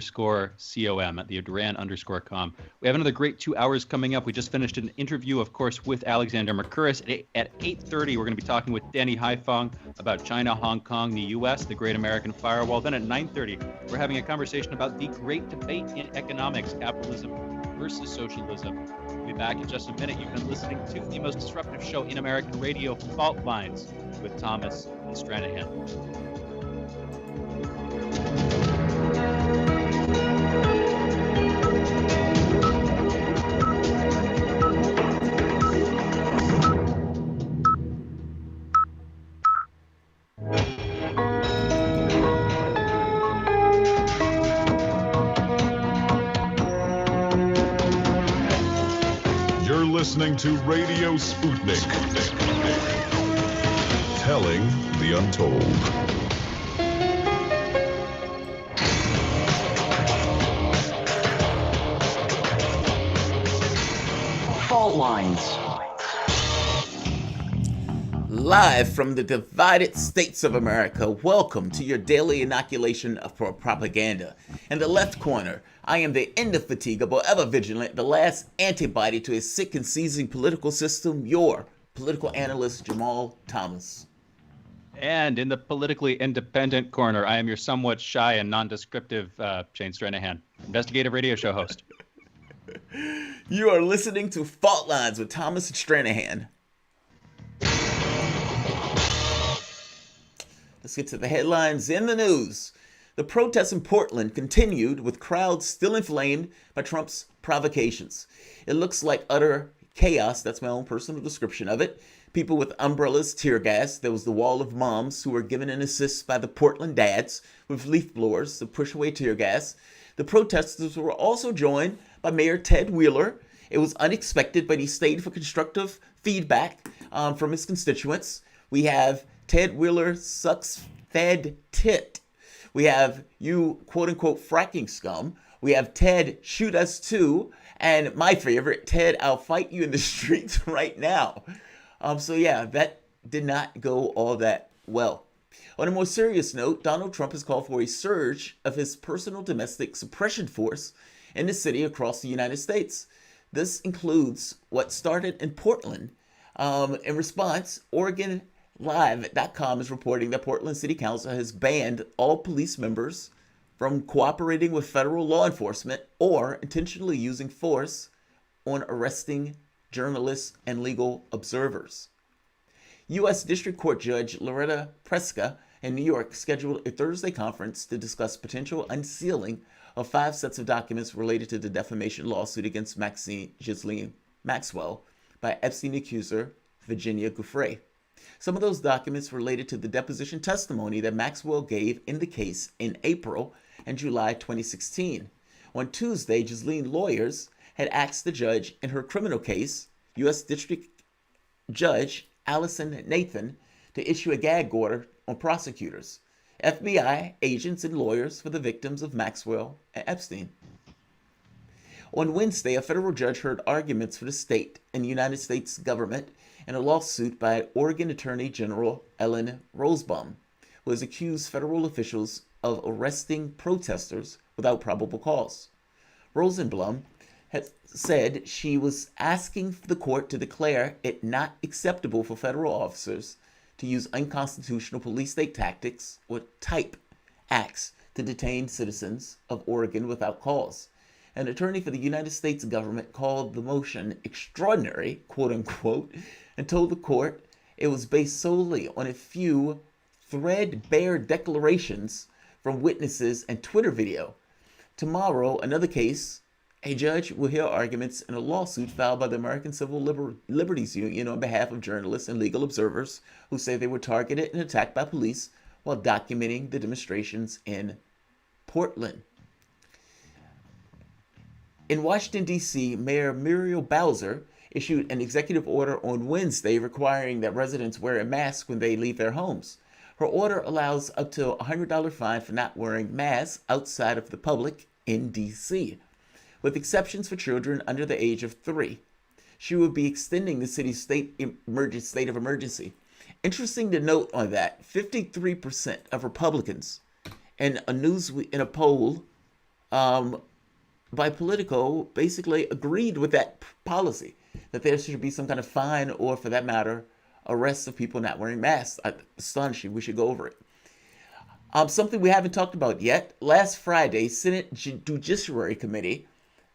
theduran_com. We have another great 2 hours coming up. We just finished an interview, of course, with Alexander Mercouris. At 8:30, we're going to be talking with Danny Haifong about China, Hong Kong, the U.S., the Great American Firewall. Then at 9:30, we're having a conversation about the great debate in economics, capitalism versus socialism. We back in just a minute. You've been listening to the most disruptive show in American radio, Fault Lines, with Thomas and Stranahan. Listening to Radio Sputnik. Telling the untold. Fault lines. Live from the divided states of America, welcome to your daily inoculation for propaganda. In the left corner, I am the indefatigable, ever vigilant, the last antibody to a sick and seizing political system, your political analyst, Jamarl Thomas. And in the politically independent corner, I am your somewhat shy and non-descriptive Shane Stranahan, investigative radio show host. You are listening to Fault Lines with Thomas and Stranahan. Let's get to the headlines in the news. The protests in Portland continued with crowds still inflamed by Trump's provocations. It looks like utter chaos. That's my own personal description of it. People with umbrellas, tear gas. There was the wall of moms who were given an assist by the Portland dads with leaf blowers to push away tear gas. The protesters were also joined by Mayor Ted Wheeler. It was unexpected, but he stayed for constructive feedback from his constituents. We have Ted Wheeler sucks fed tit. We have you, quote-unquote, fracking scum. We have Ted, shoot us too. And my favorite, Ted, I'll fight you in the streets right now. So yeah, that did not go all that well. On a more serious note, Donald Trump has called for a surge of his personal domestic suppression force in the city across the United States. This includes what started in Portland. In response, OregonLive.com is reporting that Portland City Council has banned all police members from cooperating with federal law enforcement or intentionally using force on arresting journalists and legal observers. U.S. District Court Judge Loretta Preska in New York scheduled a Thursday conference to discuss potential unsealing of 5 sets of documents related to the defamation lawsuit against Ghislaine Maxwell by Epstein accuser Virginia Giuffre. Some of those documents related to the deposition testimony that Maxwell gave in the case in April and July 2016. On Tuesday, Ghislaine's lawyers had asked the judge in her criminal case, U.S. District Judge Allison Nathan, to issue a gag order on prosecutors, FBI agents, and lawyers for the victims of Maxwell and Epstein. On Wednesday, a federal judge heard arguments for the state and the United States government in a lawsuit by Oregon Attorney General Ellen Rosenbaum, who has accused federal officials of arresting protesters without probable cause. Rosenbaum has said she was asking the court to declare it not acceptable for federal officers to use unconstitutional police state tactics or type acts to detain citizens of Oregon without cause. An attorney for the United States government called the motion extraordinary, quote unquote, and told the court it was based solely on a few threadbare declarations from witnesses and Twitter video. Tomorrow, another case, a judge will hear arguments in a lawsuit filed by the American Civil Liberties Union on behalf of journalists and legal observers who say they were targeted and attacked by police while documenting the demonstrations in Portland. In Washington, D.C., Mayor Muriel Bowser issued an executive order on Wednesday requiring that residents wear a mask when they leave their homes. Her order allows up to a $100 fine for not wearing masks outside of the public in D.C., with exceptions for children under the age of 3. She will be extending the city's state of emergency. Interesting to note on that, 53% of Republicans in a poll by Politico basically agreed with that policy, that there should be some kind of fine or, for that matter, arrest of people not wearing masks. Astonishing. We should go over it. Something we haven't talked about yet. Last Friday, Senate Judiciary Committee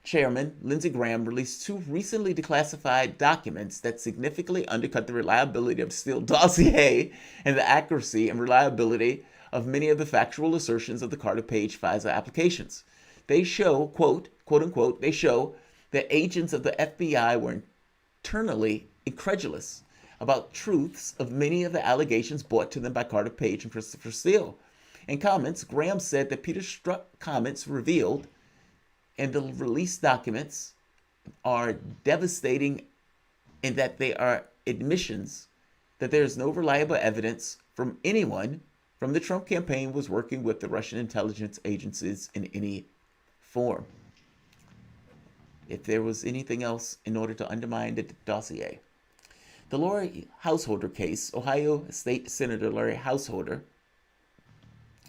Chairman Lindsey Graham released 2 recently declassified documents that significantly undercut the reliability of the Steele dossier and the accuracy and reliability of many of the factual assertions of the Carter Page FISA applications. They show, quote unquote, they show that agents of the FBI were internally incredulous about truths of many of the allegations brought to them by Carter Page and Christopher Steele. In comments, Graham said that Peter Strzok comments revealed in the released documents are devastating in that they are admissions that there is no reliable evidence from anyone from the Trump campaign was working with the Russian intelligence agencies in any form. If there was anything else in order to undermine the dossier. The Lori Householder case, Ohio State Senator Larry Householder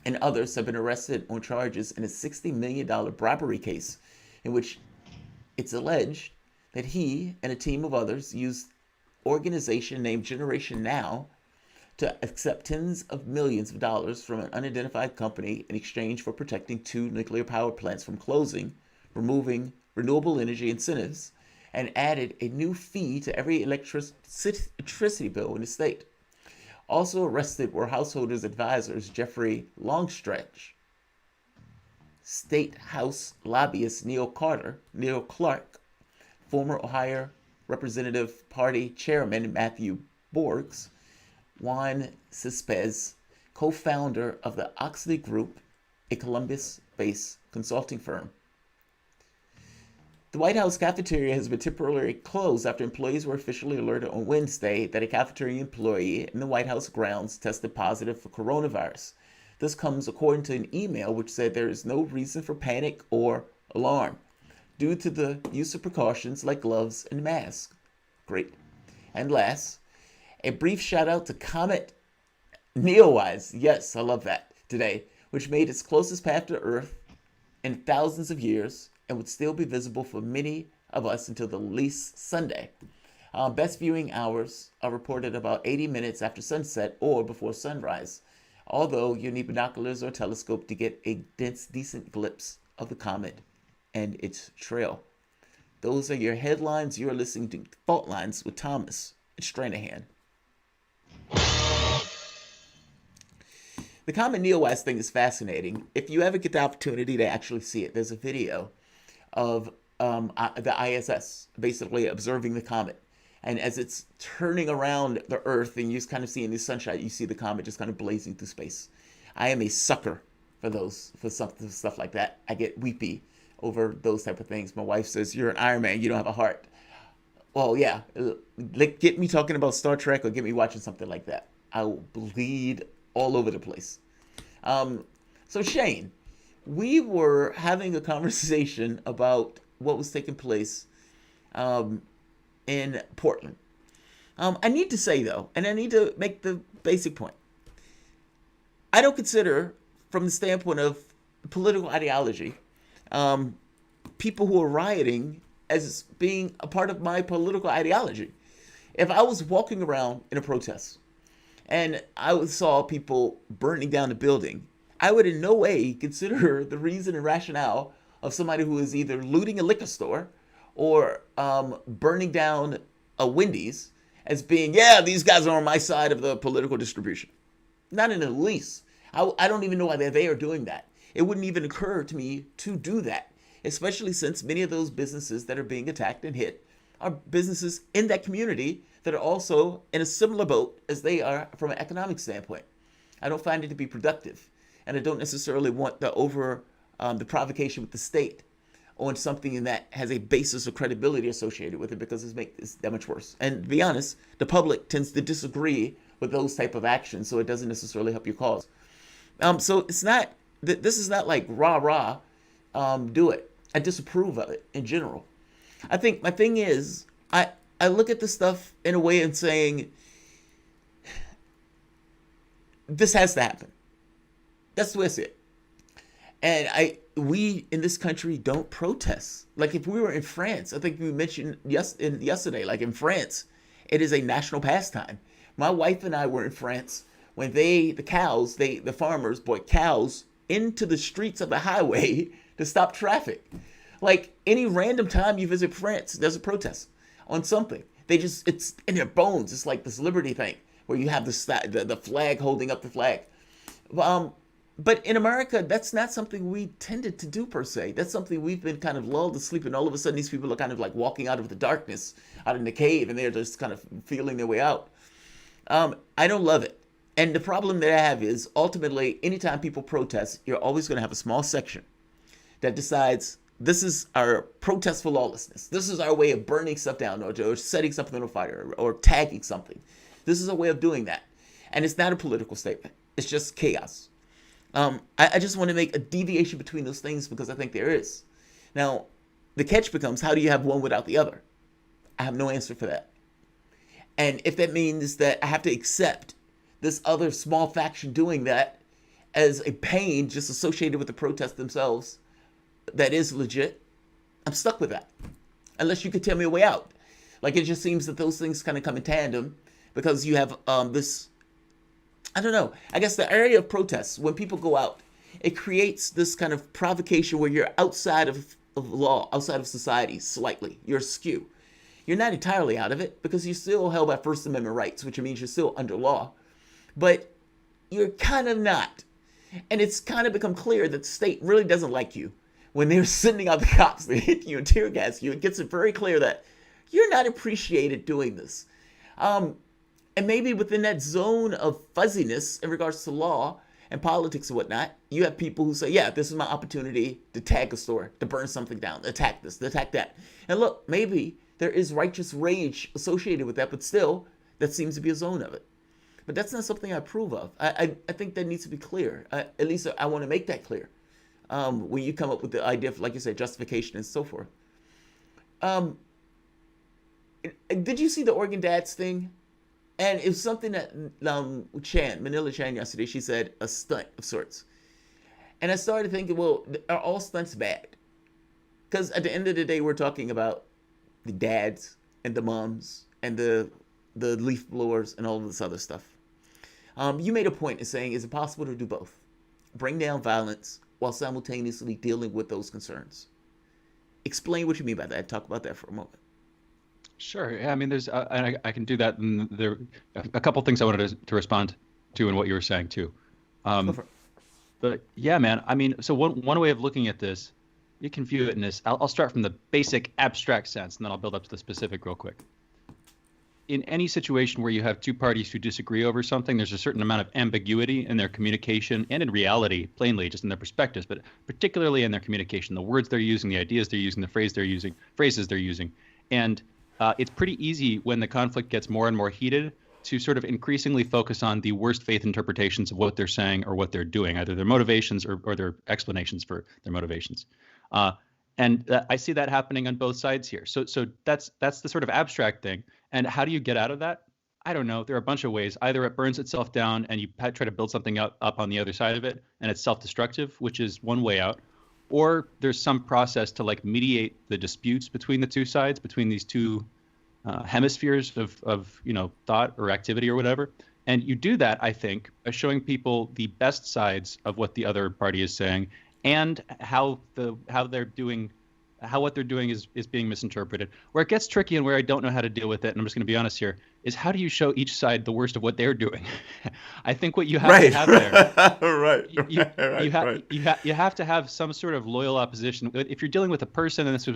and others have been arrested on charges in a $60 million bribery case in which it's alleged that he and a team of others used organization named Generation Now to accept tens of millions of dollars from an unidentified company in exchange for protecting 2 nuclear power plants from closing, removing renewable energy incentives, and added a new fee to every electricity bill in the state. Also arrested were Householder's advisors Jeffrey Longstretch, State House lobbyist Neil Clark, former Ohio Representative Party Chairman Matthew Borges, Juan Cespedes, co-founder of the Oxley Group, a Columbus-based consulting firm. The White House cafeteria has been temporarily closed after employees were officially alerted on Wednesday that a cafeteria employee in the White House grounds tested positive for coronavirus. This comes according to an email which said there is no reason for panic or alarm due to the use of precautions like gloves and masks. Great. And last, a brief shout out to Comet Neowise. Yes, I love that today, which made its closest path to Earth in thousands of years and would still be visible for many of us until the least Sunday. Best viewing hours are reported about 80 minutes after sunset or before sunrise, although you need binoculars or a telescope to get a decent glimpse of the comet and its trail. Those are your headlines. You're listening to Fault Lines with Thomas Stranahan. The Comet Neowise thing is fascinating. If you ever get the opportunity to actually see it, there's a video of the ISS basically observing the comet. And as it's turning around the Earth and you just kind of see in the sunshine, you see the comet just kind of blazing through space. I am a sucker for stuff like that. I get weepy over those type of things. My wife says, "You're an Iron Man, you don't have a heart." Well, yeah, get me talking about Star Trek or get me watching something like that. I will bleed all over the place. So Shane, we were having a conversation about what was taking place in Portland. I need to say, though, and I need to make the basic point. I don't consider, from the standpoint of political ideology, people who are rioting as being a part of my political ideology. If I was walking around in a protest and I saw people burning down the building, I would in no way consider the reason and rationale of somebody who is either looting a liquor store or burning down a Wendy's as being, yeah, these guys are on my side of the political distribution. Not in the least. I don't even know why they are doing that. It wouldn't even occur to me to do that, especially since many of those businesses that are being attacked and hit are businesses in that community that are also in a similar boat as they are from an economic standpoint. I don't find it to be productive, and I don't necessarily want the provocation with the state on something that has a basis of credibility associated with it, because it makes it that much worse. And to be honest, the public tends to disagree with those type of actions, so it doesn't necessarily help your cause. So it's not, this is not like rah, do it. I disapprove of it in general. I think my thing is, I look at this stuff in a way and saying, this has to happen. That's the way I see it. And we in this country don't protest. Like if we were in France, I think we mentioned yesterday, like in France, it is a national pastime. My wife and I were in France when the farmers brought cows into the streets of the highway to stop traffic. Like any random time you visit France, there's a protest on something. It's in their bones. It's like this liberty thing where you have the flag holding up the flag. But in America, that's not something we tended to do per se. That's something we've been kind of lulled to sleep, and all of a sudden these people are kind of like walking out of the darkness, out in the cave, and they're just kind of feeling their way out. I don't love it. And the problem that I have is ultimately, anytime people protest, you're always going to have a small section that decides this is our protest for lawlessness. This is our way of burning stuff down or setting something on fire or tagging something. This is a way of doing that. And it's not a political statement. It's just chaos. I just want to make a deviation between those things because I think there is. Now, the catch becomes, how do you have one without the other? I have no answer for that. And if that means that I have to accept this other small faction doing that as a pain just associated with the protests themselves that is legit, I'm stuck with that. Unless you could tell me a way out. Like, it just seems that those things kind of come in tandem because you have this, I don't know, I guess the area of protests, when people go out, it creates this kind of provocation where you're outside of law, outside of society slightly. You're askew. You're not entirely out of it because you're still held by First Amendment rights, which means you're still under law. But you're kind of not. And it's kind of become clear that the state really doesn't like you. When they're sending out the cops, they hit you and tear gas you, it gets it very clear that you're not appreciated doing this. And maybe within that zone of fuzziness in regards to law and politics and whatnot, you have people who say, yeah, this is my opportunity to tag a store, to burn something down, attack this, to attack that. And look, maybe there is righteous rage associated with that, but still, that seems to be a zone of it. But that's not something I approve of. I think that needs to be clear. At least I want to make that clear. When you come up with the idea of, like you said, justification and so forth. Did you see the Oregon Dads thing? And it was something that Manila Chan yesterday, she said a stunt of sorts. And I started thinking, well, are all stunts bad? Because at the end of the day, we're talking about the dads and the moms and the leaf blowers and all of this other stuff. You made a point in saying, is it possible to do both? Bring down violence while simultaneously dealing with those concerns. Explain what you mean by that. Talk about that for a moment. Sure. Yeah, I mean, there's I can do that. And there a couple things I wanted to respond to in what you were saying too. But yeah, man. I mean, so one way of looking at this, you can view it in this. I'll start from the basic abstract sense, and then I'll build up to the specific real quick. In any situation where you have two parties who disagree over something, there's a certain amount of ambiguity in their communication and in reality, plainly, just in their perspectives, but particularly in their communication, the words they're using, the ideas they're using, the phrases they're using. And it's pretty easy when the conflict gets more and more heated to sort of increasingly focus on the worst faith interpretations of what they're saying or what they're doing, either their motivations or their explanations for their motivations. And I see that happening on both sides here. So that's the sort of abstract thing. And how do you get out of that? I don't know. There are a bunch of ways. Either it burns itself down and you try to build something up on the other side of it, and it's self-destructive, which is one way out. Or there's some process to like mediate the disputes between the two sides, between these two hemispheres of thought or activity or whatever. And you do that, I think, by showing people the best sides of what the other party is saying and how what they're doing is being misinterpreted. Where it gets tricky and where I don't know how to deal with it, and I'm just going to be honest here, is how do you show each side the worst of what they're doing? I think what you have to have there, you have to have some sort of loyal opposition. If you're dealing with a person, and this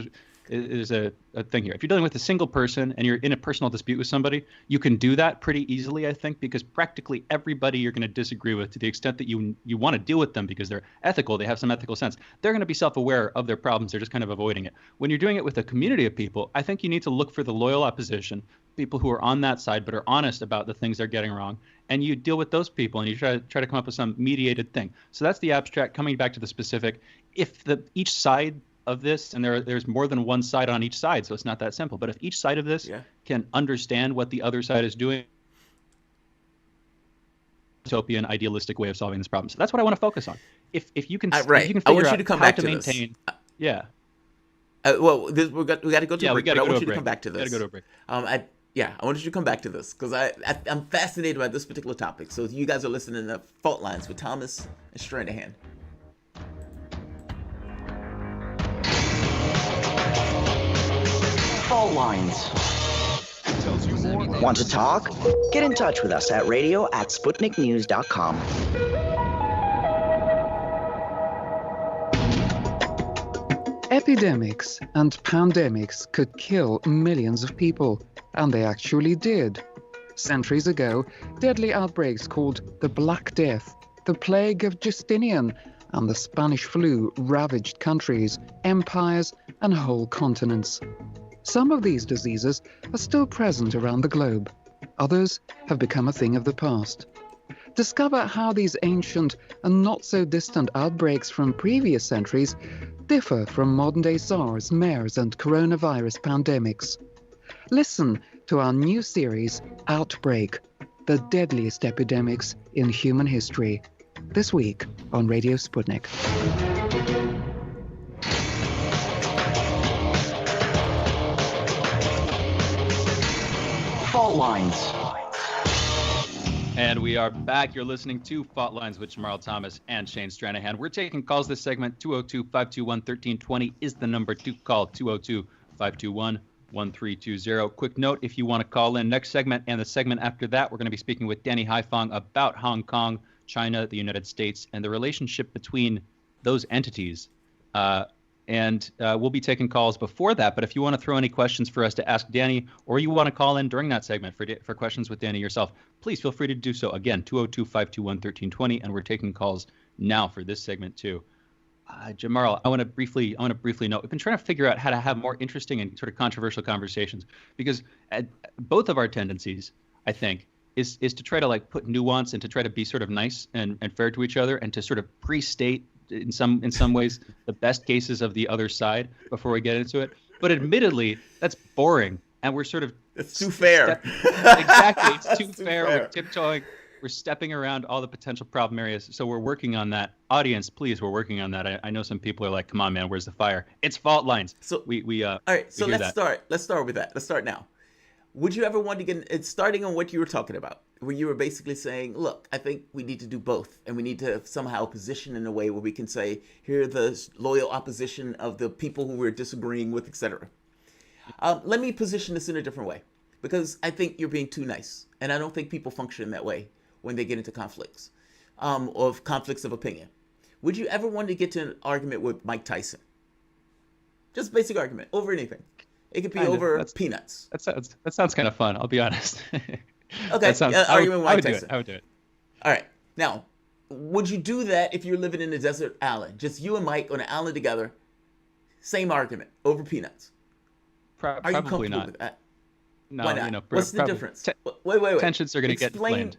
is a thing here. If you're dealing with a single person and you're in a personal dispute with somebody, you can do that pretty easily, I think, because practically everybody you're going to disagree with, to the extent that you want to deal with them because they're ethical, they have some ethical sense, they're going to be self-aware of their problems. They're just kind of avoiding it. When you're doing it with a community of people, I think you need to look for the loyal opposition, people who are on that side but are honest about the things they're getting wrong, and you deal with those people and you try to come up with some mediated thing. So that's the abstract. Coming back to the specific, if each side of this, and there's more than one side on each side, so it's not that simple, but if each side of this can understand what the other side is doing, utopian, idealistic way of solving this problem. So that's what I want to focus on. If you can, if you can figure out how to maintain, well, we got to go to a break. I want you to come back to this. Got to go to a break. I wanted you to come back to this because I'm fascinated by this particular topic. So you guys are listening to Fault Lines with Thomas and Stranahan. Fault lines. Tells you more. Want to talk? Get in touch with us at radio@sputniknews.com. Epidemics and pandemics could kill millions of people, and they actually did. Centuries ago, deadly outbreaks called the Black Death, the Plague of Justinian, and the Spanish flu ravaged countries, empires, and whole continents. Some of these diseases are still present around the globe. Others have become a thing of the past. Discover how these ancient and not-so-distant outbreaks from previous centuries differ from modern-day SARS, MERS, and coronavirus pandemics. Listen to our new series, Outbreak, the deadliest epidemics in human history, this week on Radio Sputnik. Fault lines. And we are back. You're listening to Fault Lines with Jamarl Thomas and Shane Stranahan. We're taking calls this segment. 202-521-1320 is the number to call. 202-521-1320. Quick note, if you want to call in next segment and the segment after that, we're going to be speaking with Danny Haifong about Hong Kong, China, the United States, and the relationship between those entities. And we'll be taking calls before that. But if you want to throw any questions for us to ask Danny, or you want to call in during that segment for questions with Danny yourself, please feel free to do so. Again, 202-521-1320, and we're taking calls now for this segment too. Jamarl, I want to briefly note, we've been trying to figure out how to have more interesting and sort of controversial conversations, because both of our tendencies, I think, is to try to like put nuance and to try to be sort of nice and fair to each other, and to sort of pre-state in some ways the best cases of the other side before we get into it. But admittedly, that's boring, and we're sort of it's too fair. Exactly, it's too fair. We're tiptoeing, we're stepping around all the potential problem areas. So we're working on that. Audience, please, we're working on that. I know some people are like, "Come on, man, where's the fire?" It's fault lines. So we all right. So let's start. Let's start with that. Let's start now. Would you ever want to get? It's starting on what you were talking about, where you were basically saying, "Look, I think we need to do both, and we need to somehow position in a way where we can say, here are the loyal opposition of the people who we're disagreeing with, etc." Let me position this in a different way, because I think you're being too nice, and I don't think people function that way when they get into conflicts, of conflicts of opinion. Would you ever want to get to an argument with Mike Tyson? Just basic argument over anything. It could be over peanuts. That sounds kind of fun. I'll be honest. Okay. I would do it. I would do it. All right. Now, would you do that if you're living in a desert island, just you and Mike on an island together? Same argument over peanuts. Are you comfortable not. with that? No. Why not? What's the difference? Wait. Tensions are going to get inflamed.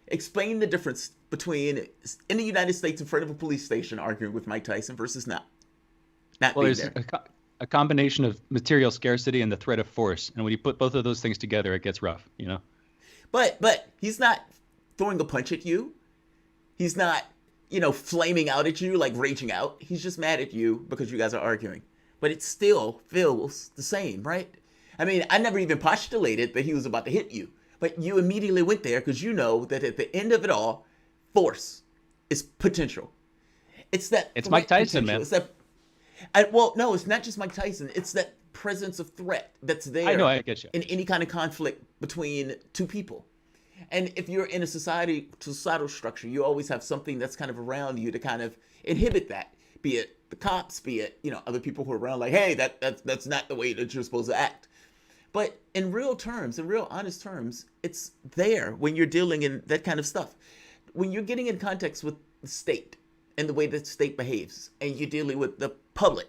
Explain the difference between in the United States in front of a police station arguing with Mike Tyson versus not being there. A combination of material scarcity and the threat of force, and when you put both of those things together, it gets rough, you know. But he's not throwing a punch at you. He's not, flaming out at you, like raging out. He's just mad at you because you guys are arguing. But it still feels the same, right? I mean, I never even postulated that he was about to hit you, but you immediately went there because you know that at the end of it all, force is potential. It's Mike Tyson, man. No, it's not just Mike Tyson. It's that presence of threat that's there. I know, I get you. In any kind of conflict between two people. And if you're in a societal structure, you always have something that's kind of around you to kind of inhibit that. Be it the cops, be it, other people who are around like, hey, that's not the way that you're supposed to act. But in real terms, in real honest terms, it's there when you're dealing in that kind of stuff. When you're getting in context with the state and the way the state behaves, and you're dealing with the public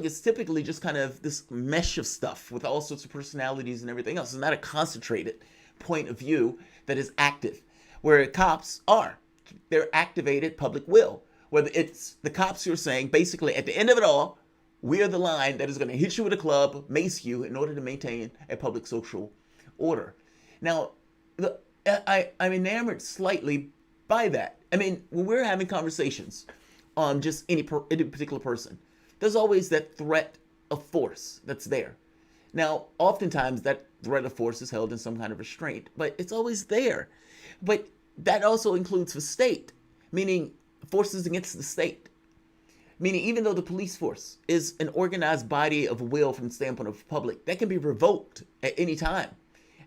is typically just kind of this mesh of stuff with all sorts of personalities and everything else. It's not a concentrated point of view that is active, where cops are. They're activated public will. Whether it's the cops who are saying, basically, at the end of it all, we are the line that is going to hit you with a club, mace you, in order to maintain a public social order. Now, I'm enamored slightly by that. I mean, when we're having conversations on just any particular person, there's always that threat of force that's there. Now, oftentimes that threat of force is held in some kind of restraint, but it's always there. But that also includes the state, meaning forces against the state. Meaning, even though the police force is an organized body of will from the standpoint of the public, that can be revoked at any time.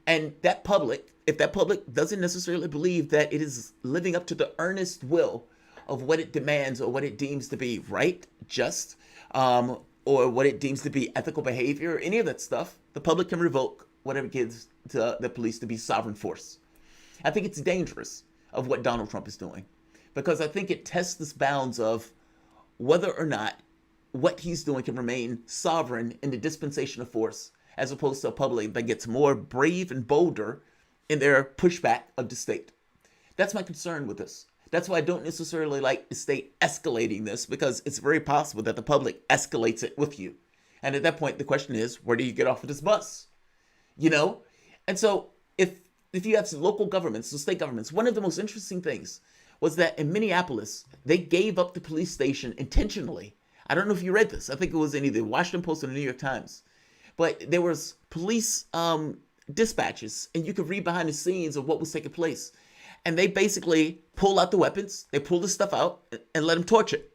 And that public, if that public doesn't necessarily believe that it is living up to the earnest will of what it demands or what it deems to be right, just, or what it deems to be ethical behavior, or any of that stuff, the public can revoke whatever gives to the police to be sovereign force. I think it's dangerous of what Donald Trump is doing, because I think it tests the bounds of whether or not what he's doing can remain sovereign in the dispensation of force, as opposed to a public that gets more brave and bolder in their pushback of the state. That's my concern with this. That's why I don't necessarily like the state escalating this, because it's very possible that the public escalates it with you. And at that point, the question is, where do you get off of this bus? You know? And so if you have local governments, so state governments, one of the most interesting things was that in Minneapolis, they gave up the police station intentionally. I don't know if you read this. I think it was in either the Washington Post or the New York Times. But there was police dispatches, and you could read behind the scenes of what was taking place. And they basically pull out the weapons, they pull the stuff out, and let them torch it.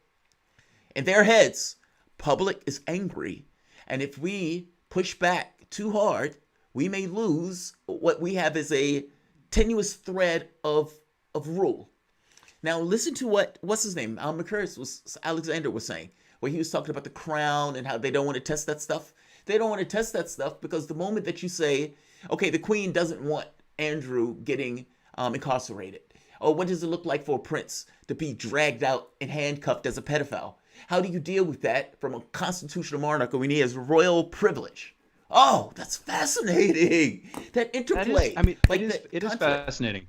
In their heads, public is angry. And if we push back too hard, we may lose what we have as a tenuous thread of rule. Now, listen to what's his name? Alexander was saying, where he was talking about the crown and how they don't want to test that stuff. They don't want to test that stuff because the moment that you say, okay, the queen doesn't want Andrew getting incarcerated. Or what does it look like for a prince to be dragged out and handcuffed as a pedophile? How do you deal with that from a constitutional monarch when he has royal privilege? Oh, that's fascinating. That interplay. It is fascinating.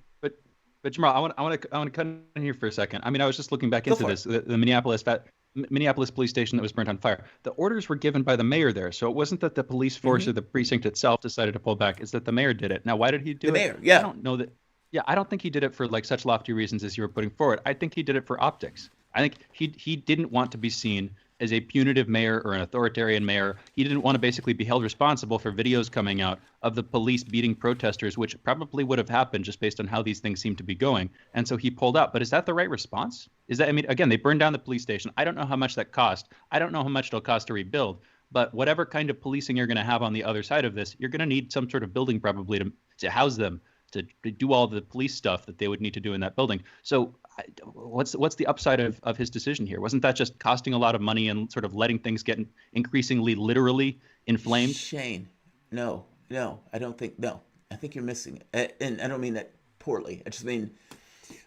But Jamarl, I want to cut in here for a second. I mean, I was just looking back into this. The Minneapolis police station that was burnt on fire. The orders were given by the mayor there, so it wasn't that the police force or the precinct itself decided to pull back. It's that the mayor did it. Now, why did he do it? The mayor, yeah. I don't know that. Yeah, I don't think he did it for like such lofty reasons as you were putting forward. I think he did it for optics. I think he didn't want to be seen as a punitive mayor or an authoritarian mayor. He didn't want to basically be held responsible for videos coming out of the police beating protesters, which probably would have happened just based on how these things seem to be going. And so he pulled out. But is that the right response? Is that, I mean, again, they burned down the police station. I don't know how much that cost. I don't know how much it'll cost to rebuild. But whatever kind of policing you're going to have on the other side of this, you're going to need some sort of building probably to house them, to do all the police stuff that they would need to do in that building. So what's the upside of his decision here? Wasn't that just costing a lot of money and sort of letting things get increasingly literally inflamed? Shane, no, I don't think, no. I think you're missing it. And I don't mean that poorly. I just mean,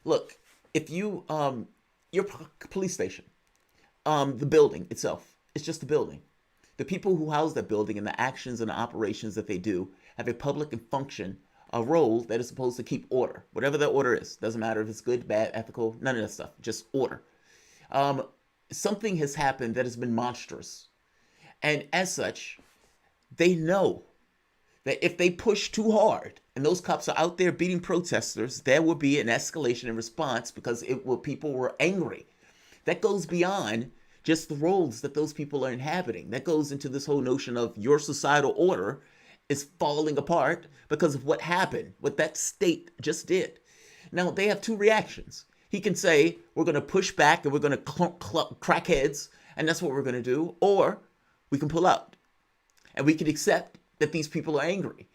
look, if you, your police station, the building itself, it's just a building. The people who house that building and the actions and the operations that they do have a public and function, a role that is supposed to keep order, whatever that order is. Doesn't matter if it's good, bad, ethical, none of that stuff, just order. Something has happened that has been monstrous. And as such, they know that if they push too hard and those cops are out there beating protesters, there will be an escalation in response because people were angry. That goes beyond just the roles that those people are inhabiting. That goes into this whole notion of your societal order is falling apart because of what happened, what that state just did. Now, they have two reactions. He can say, we're going to push back and we're going to crack heads, and that's what we're going to do. Or we can pull out. And we can accept that these people are angry.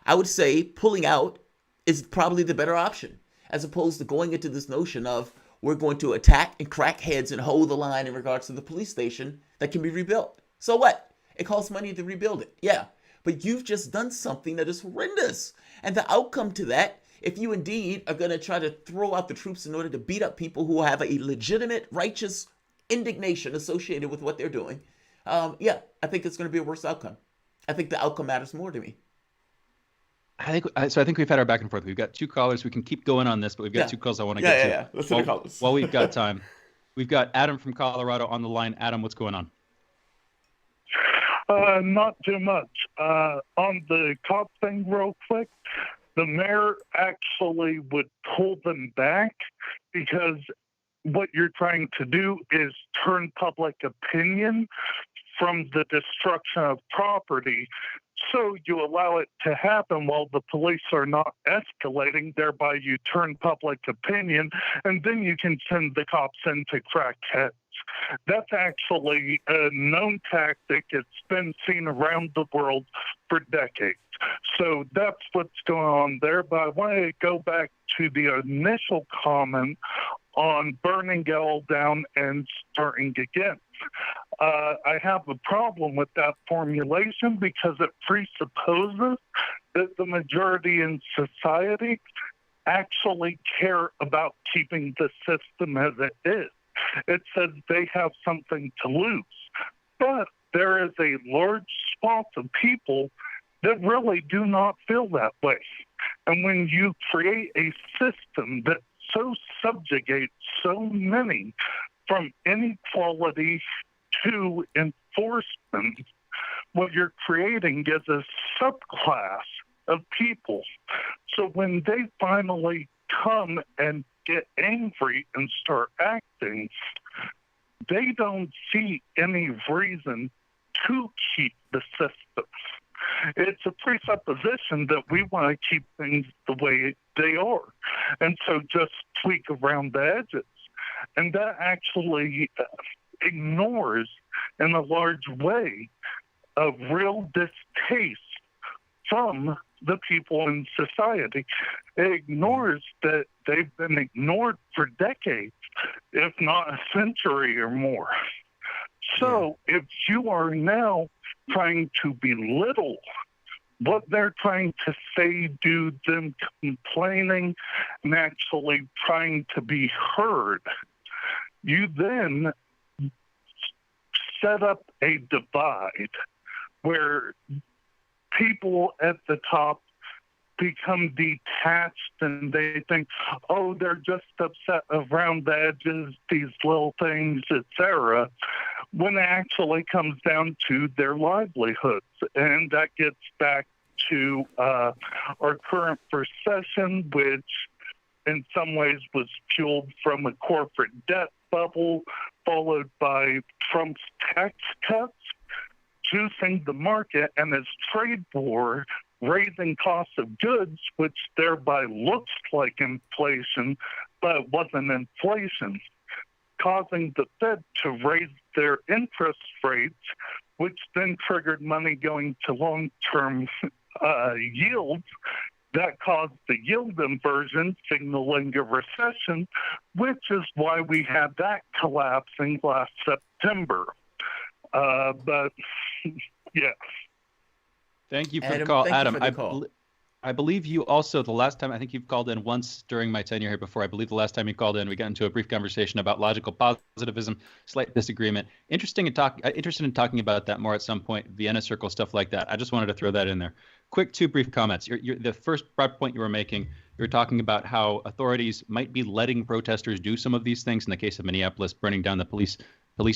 I would say pulling out is probably the better option, as opposed to going into this notion of we're going to attack and crack heads and hold the line in regards to the police station that can be rebuilt. So what? It costs money to rebuild it. Yeah. But you've just done something that is horrendous. And the outcome to that, if you indeed are going to try to throw out the troops in order to beat up people who have a legitimate, righteous indignation associated with what they're doing, I think it's going to be a worse outcome. I think the outcome matters more to me. I think we've had our back and forth. We've got two callers. We can keep going on this, but we've got two calls I want to get to. Yeah. Let's do the callers. While we've got time. We've got Adam from Colorado on the line. Adam, what's going on? Not too much. On the cop thing real quick, the mayor actually would pull them back because what you're trying to do is turn public opinion from the destruction of property. So you allow it to happen while the police are not escalating, thereby you turn public opinion, and then you can send the cops in to crack heads. That's actually a known tactic. It's been seen around the world for decades. So that's what's going on there. But I want to go back to the initial comment on burning it all down and starting again. I have a problem with that formulation because it presupposes that the majority in society actually care about keeping the system as it is. It says they have something to lose. But there is a large swath of people that really do not feel that way. And when you create a system that so subjugates so many from inequality to enforcement, what you're creating is a subclass of people. So when they finally come and get angry and start acting, they don't see any reason to keep the system. It's a presupposition that we want to keep things the way they are, and so just tweak around the edges. And that actually ignores, in a large way, a real distaste from the people in society. It ignores that they've been ignored for decades, if not a century or more. So if you are now trying to belittle what they're trying to say, do them complaining, and actually trying to be heard, you then set up a divide where people at the top become detached and they think, oh, they're just upset around the edges, these little things, etc., when it actually comes down to their livelihoods. And that gets back to our current recession, which in some ways was fueled from a corporate debt bubble, followed by Trump's tax cuts, juicing the market, and his trade war, raising costs of goods, which thereby looks like inflation, but wasn't inflation, causing the Fed to raise their interest rates, which then triggered money going to long-term yields. That caused the yield inversion, signaling a recession, which is why we had that collapsing last September. But, yeah. Thank you for Adam, the call, thank you Adam. for the call. I believe you also, the last time, I think you've called in once during my tenure here before. I believe the last time you called in, we got into a brief conversation about logical positivism, slight disagreement. Interested in talking about that more at some point, Vienna Circle, stuff like that. I just wanted to throw that in there. Quick, two brief comments. The first broad point you were making, you were talking about how authorities might be letting protesters do some of these things, in the case of Minneapolis, burning down the police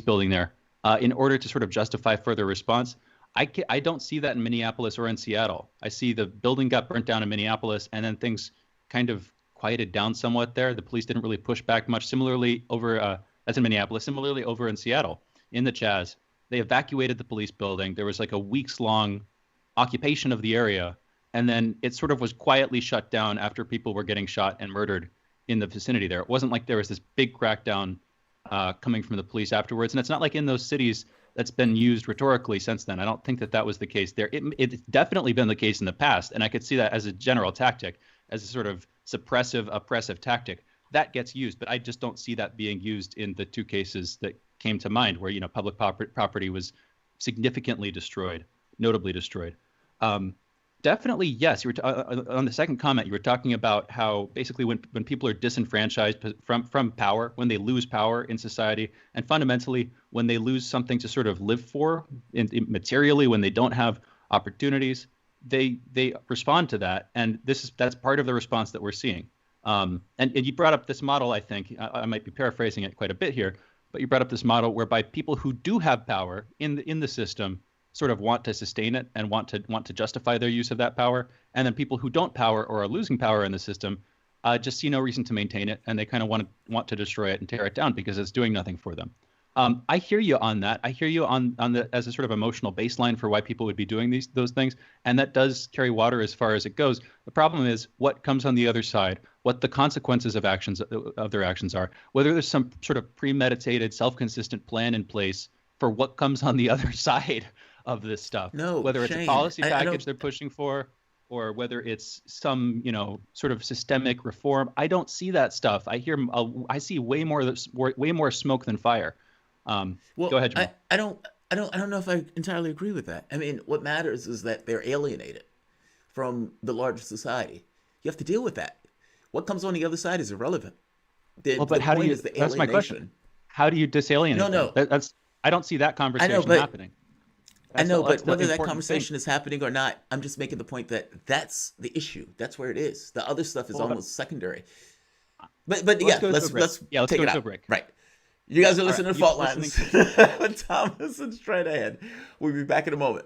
building there, in order to sort of justify further response. I don't see that in Minneapolis or in Seattle. I see the building got burnt down in Minneapolis, and then things kind of quieted down somewhat there. The police didn't really push back much. Similarly, that's in Minneapolis. Similarly, over in Seattle, in the Chaz, they evacuated the police building. There was like a weeks-long occupation of the area, and then it sort of was quietly shut down after people were getting shot and murdered in the vicinity there. It wasn't like there was this big crackdown coming from the police afterwards, and it's not like in those cities that's been used rhetorically since then. I don't think that was the case there. It's definitely been the case in the past, and I could see that as a general tactic, as a sort of suppressive, oppressive tactic. That gets used, but I just don't see that being used in the two cases that came to mind where, public property was significantly destroyed, notably destroyed. Definitely, yes. You were on the second comment, you were talking about how basically when people are disenfranchised from power, when they lose power in society, and fundamentally when they lose something to sort of live for materially, when they don't have opportunities, they respond to that, and that's part of the response that we're seeing. And you brought up this model. I think I might be paraphrasing it quite a bit here, but you brought up this model whereby people who do have power in the system sort of want to sustain it and want to justify their use of that power, and then people who don't power or are losing power in the system just see no reason to maintain it, and they kind of want to destroy it and tear it down because it's doing nothing for them. I hear you on that. I hear you on the as a sort of emotional baseline for why people would be doing those things, and that does carry water as far as it goes. The problem is what comes on the other side, what the consequences of their actions are, whether there's some sort of premeditated, self-consistent plan in place for what comes on the other side of this stuff. No, whether it's Shane, a policy I package don't. they're pushing for, or whether it's some, sort of systemic reform. I don't see that stuff. I see way more smoke than fire. Well, Go ahead, Jamal. I don't know if I entirely agree with that. I mean, what matters is that they're alienated from the larger society. You have to deal with that. What comes on the other side is irrelevant. But how do you? That's my question. How do you disalienate? No. That's I don't see that conversation happening. I know, but whether that conversation is happening or not, I'm just making the point that that's the issue. That's where it is. The other stuff is almost secondary. But let's take it out. Right. You guys are listening to Fault Lines with Thomas and Stranahan. We'll be back in a moment.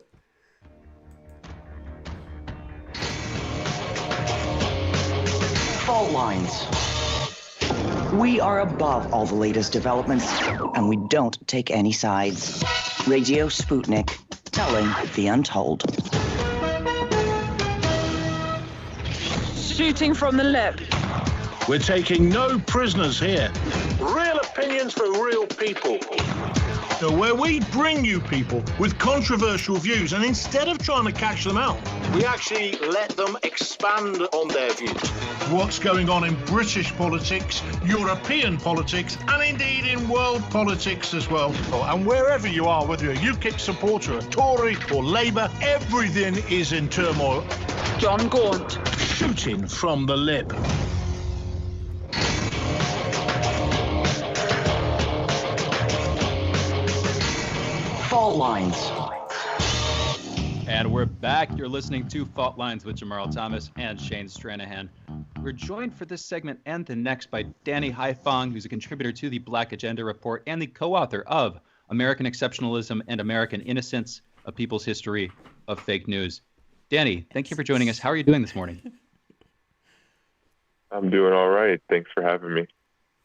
Fault Lines. We are above all the latest developments, and we don't take any sides. Radio Sputnik, telling the untold. Shooting from the lip. We're taking no prisoners here. Real opinions for real people. So where we bring you people with controversial views, and instead of trying to catch them out, we actually let them expand on their views. What's going on in British politics, European politics, and indeed in world politics as well. And wherever you are, whether you're a UKIP supporter, a Tory or Labour, everything is in turmoil. John Gaunt. Shooting from the lip. Fault Lines. And we're back. You're listening to Fault Lines with Jamarl Thomas and Shane Stranahan. We're joined for this segment and the next by Danny Haifong, who's a contributor to the Black Agenda Report and the co-author of American Exceptionalism and American Innocence, A People's History of Fake News. Danny, thank you for joining us. How are you doing this morning? I'm doing all right. Thanks for having me.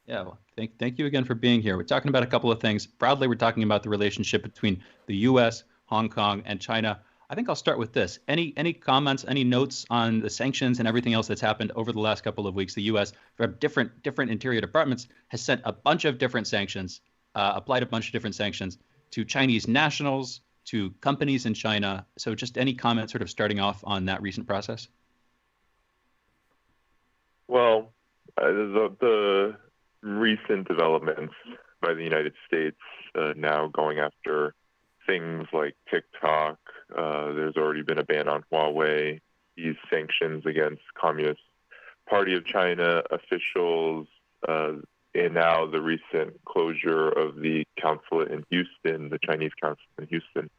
Yeah, well, thank you again for being here. We're talking about a couple of things. Broadly, we're talking about the relationship between the U.S., Hong Kong, and China. I think I'll start with this. Any comments, any notes on the sanctions and everything else that's happened over the last couple of weeks? The U.S., from different interior departments, has sent a bunch of different sanctions, applied a bunch of different sanctions to Chinese nationals, to companies in China. So just any comments sort of starting off on that recent process? Well, the recent developments by the United States now going after things like TikTok. There's already been a ban on Huawei. These sanctions against Communist Party of China officials, and now the recent closure of the consulate in Houston, the Chinese consulate in Houston.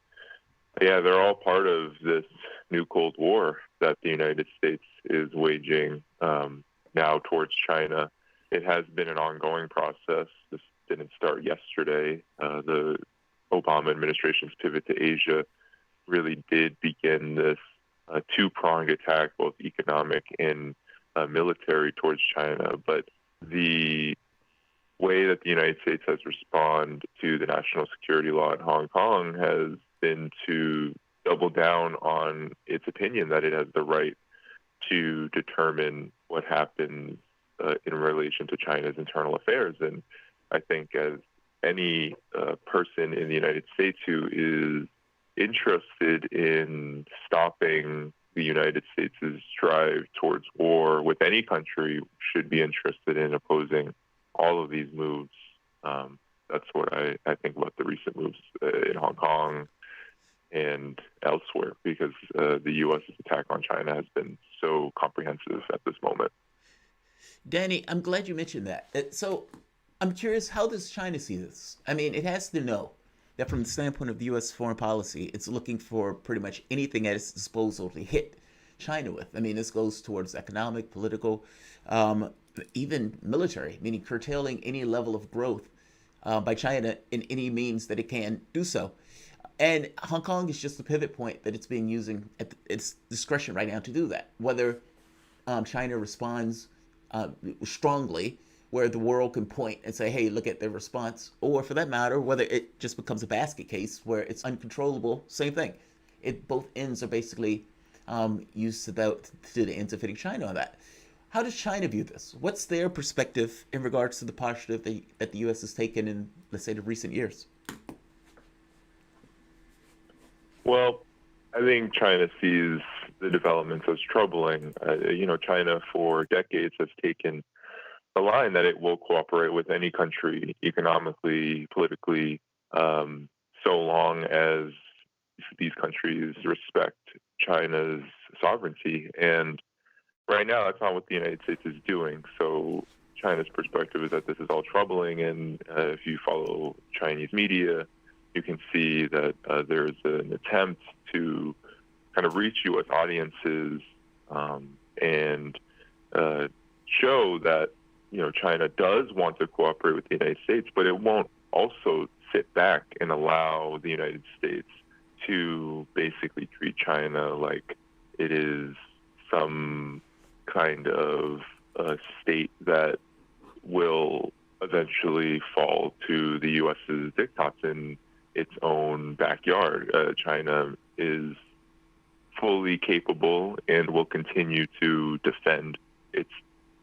Yeah, they're all part of this new Cold War that the United States is waging now towards China. It has been an ongoing process. This didn't start yesterday. The Obama administration's pivot to Asia really did begin this two-pronged attack, both economic and military, towards China. But the way that the United States has responded to the national security law in Hong Kong has been to double down on its opinion that it has the right to determine what happens in relation to China's internal affairs. And I think as any person in the United States who is interested in stopping the United States' drive towards war with any country should be interested in opposing all of these moves. That's what I think about the recent moves in Hong Kong and elsewhere, because the U.S.'s attack on China has been so comprehensive at this moment. Danny, I'm glad you mentioned that. So I'm curious, how does China see this? I mean, it has to know that from the standpoint of the U.S. foreign policy, it's looking for pretty much anything at its disposal to hit China with. I mean, this goes towards economic, political, even military, meaning curtailing any level of growth by China in any means that it can do so. And Hong Kong is just the pivot point that it's being using at its discretion right now to do that. Whether China responds strongly where the world can point and say, hey, look at their response, or for that matter, whether it just becomes a basket case where it's uncontrollable, same thing. Both ends are basically used to the ends of hitting China on that. How does China view this? What's their perspective in regards to the posture that the U.S. has taken in, let's say, the recent years? Well, I think China sees the developments as troubling. China for decades has taken a line that it will cooperate with any country economically, politically, so long as these countries respect China's sovereignty. And right now, that's not what the United States is doing. So China's perspective is that this is all troubling. And if you follow Chinese media, you can see that there's an attempt to kind of reach U.S. audiences and show that China does want to cooperate with the United States, but it won't also sit back and allow the United States to basically treat China like it is some kind of a state that will eventually fall to the U.S.'s diktats in its own backyard. China is fully capable and will continue to defend its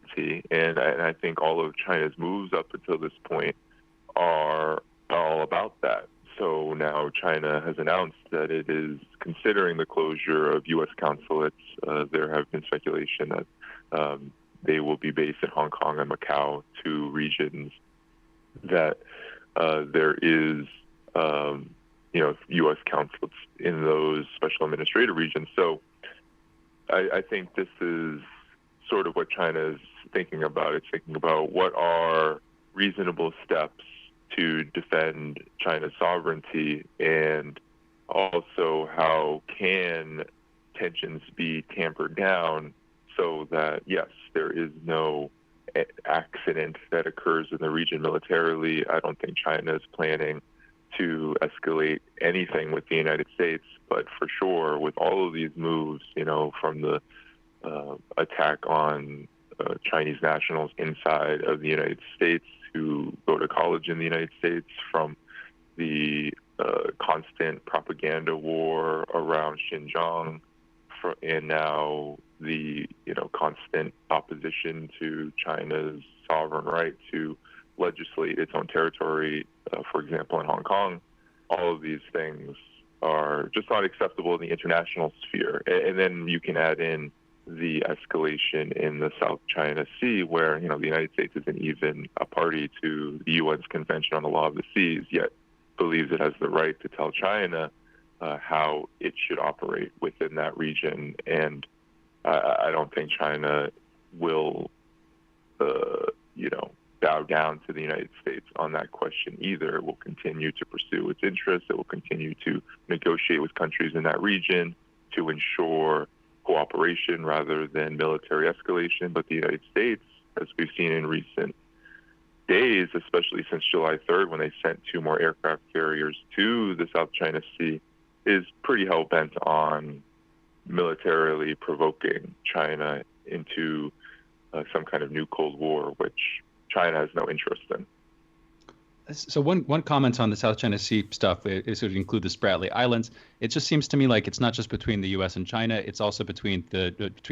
sovereignty. And I think all of China's moves up until this point are all about that. So now China has announced that it is considering the closure of U.S. consulates. There have been speculation that they will be based in Hong Kong and Macau, two regions that there is, U.S. consulates in those special administrative regions. So I think this is sort of what China is thinking about. It's thinking about what are reasonable steps to defend China's sovereignty, and also how can tensions be tampered down so that, yes, there is no accident that occurs in the region militarily. I don't think China is planning to escalate anything with the United States, but for sure, with all of these moves, from the attack on Chinese nationals inside of the United States who go to college in the United States, from the constant propaganda war around Xinjiang, and now the constant opposition to China's sovereign right to legislate its own territory, for example, in Hong Kong. All of these things are just not acceptable in the international sphere. And then you can add in the escalation in the South China Sea, where the United States isn't even a party to the UN's Convention on the Law of the Seas, yet believes it has the right to tell China how it should operate within that region. And I don't think China will, bow down to the United States on that question either. It will continue to pursue its interests. It will continue to negotiate with countries in that region to ensure cooperation rather than military escalation. But the United States, as we've seen in recent days, especially since July 3rd, when they sent 2 more aircraft carriers to the South China Sea, is pretty hell-bent on militarily provoking China into some kind of new Cold War, which China has no interest in. So one comment on the South China Sea stuff is to include the Spratly Islands. It just seems to me like it's not just between the U.S. and China; it's also between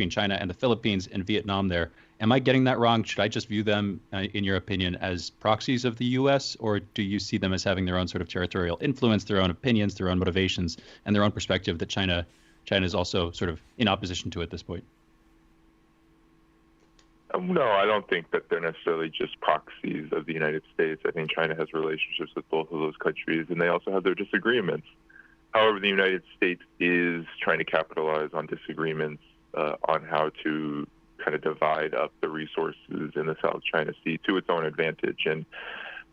China and the Philippines and Vietnam. There, am I getting that wrong? Should I just view them, in your opinion, as proxies of the U.S., or do you see them as having their own sort of territorial influence, their own opinions, their own motivations, and their own perspective that China is also sort of in opposition to at this point? No, I don't think that they're necessarily just proxies of the United States. I think China has relationships with both of those countries, and they also have their disagreements. However, the United States is trying to capitalize on disagreements on how to kind of divide up the resources in the South China Sea to its own advantage. And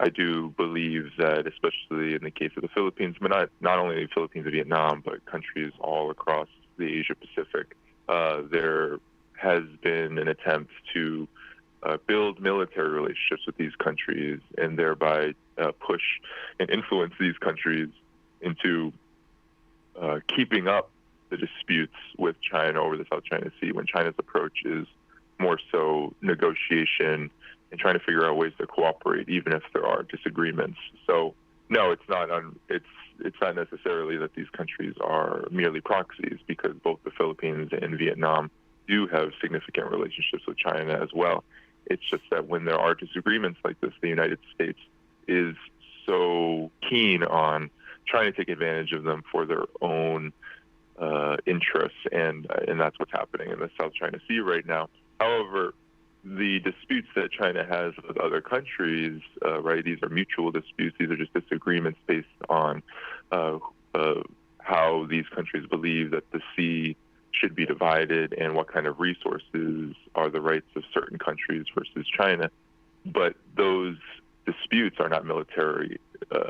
I do believe that, especially in the case of the Philippines, but not only the Philippines and Vietnam, but countries all across the Asia Pacific, there has been an attempt to build military relationships with these countries and thereby push and influence these countries into keeping up the disputes with China over the South China Sea, when China's approach is more so negotiation and trying to figure out ways to cooperate, even if there are disagreements. So, no, it's not necessarily that these countries are merely proxies, because both the Philippines and Vietnam do have significant relationships with China as well. It's just that when there are disagreements like this, the United States is so keen on trying to take advantage of them for their own interests, and that's what's happening in the South China Sea right now. However, the disputes that China has with other countries, right, these are mutual disputes. These are just disagreements based on how these countries believe that the sea should be divided and what kind of resources are the rights of certain countries versus China. But those disputes are not military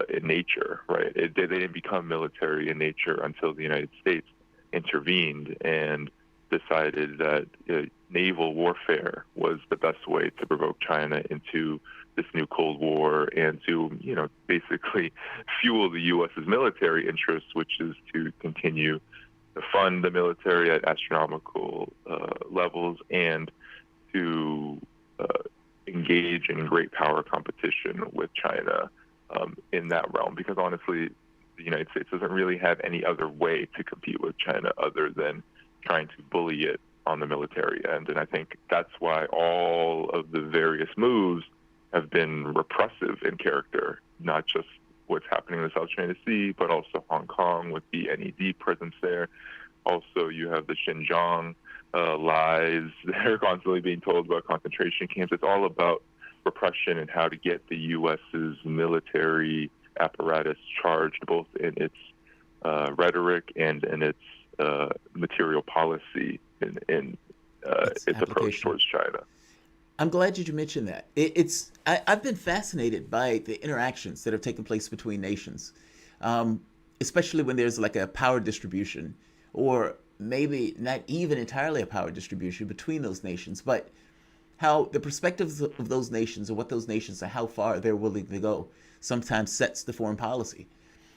in nature, right? They didn't become military in nature until the United States intervened and decided that naval warfare was the best way to provoke China into this new Cold War and to, basically fuel the U.S.'s military interests, which is to continue to fund the military at astronomical levels and to engage in great power competition with China in that realm. Because honestly, the United States doesn't really have any other way to compete with China other than trying to bully it on the military end. And I think that's why all of the various moves have been repressive in character, not just what's happening in the South China Sea, but also Hong Kong with the NED presence there. Also, you have the Xinjiang lies that are constantly being told about concentration camps. It's all about repression and how to get the U.S.'s military apparatus charged, both in its rhetoric and in its material policy in its approach towards China. I'm glad you mentioned that. I've been fascinated by the interactions that have taken place between nations, especially when there's like a power distribution, or maybe not even entirely a power distribution between those nations, but how the perspectives of those nations and what those nations and how far they're willing to go sometimes sets the foreign policy.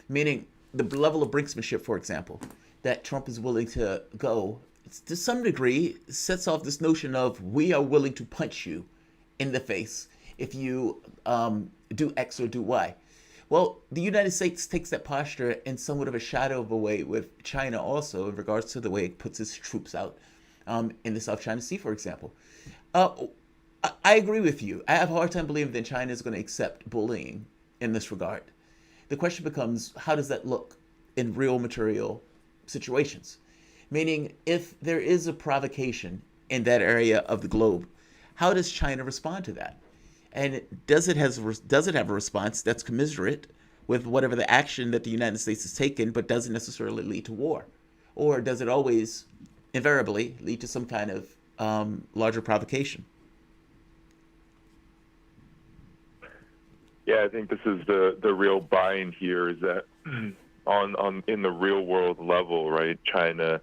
Meaning the level of brinksmanship, for example, that Trump is willing to go, to some degree, sets off this notion of we are willing to punch you in the face if you do X or do Y. Well, the United States takes that posture in somewhat of a shadow of a way with China also in regards to the way it puts its troops out in the South China Sea, for example. I agree with you. I have a hard time believing that China is going to accept bullying in this regard. The question becomes, how does that look in real material situations? Meaning, if there is a provocation in that area of the globe, how does China respond to that? And does it have a response that's commensurate with whatever the action that the United States has taken, but doesn't necessarily lead to war? Or does it always, invariably, lead to some kind of larger provocation? Yeah, I think this is the real bind here, is that on in the real world level, right? China,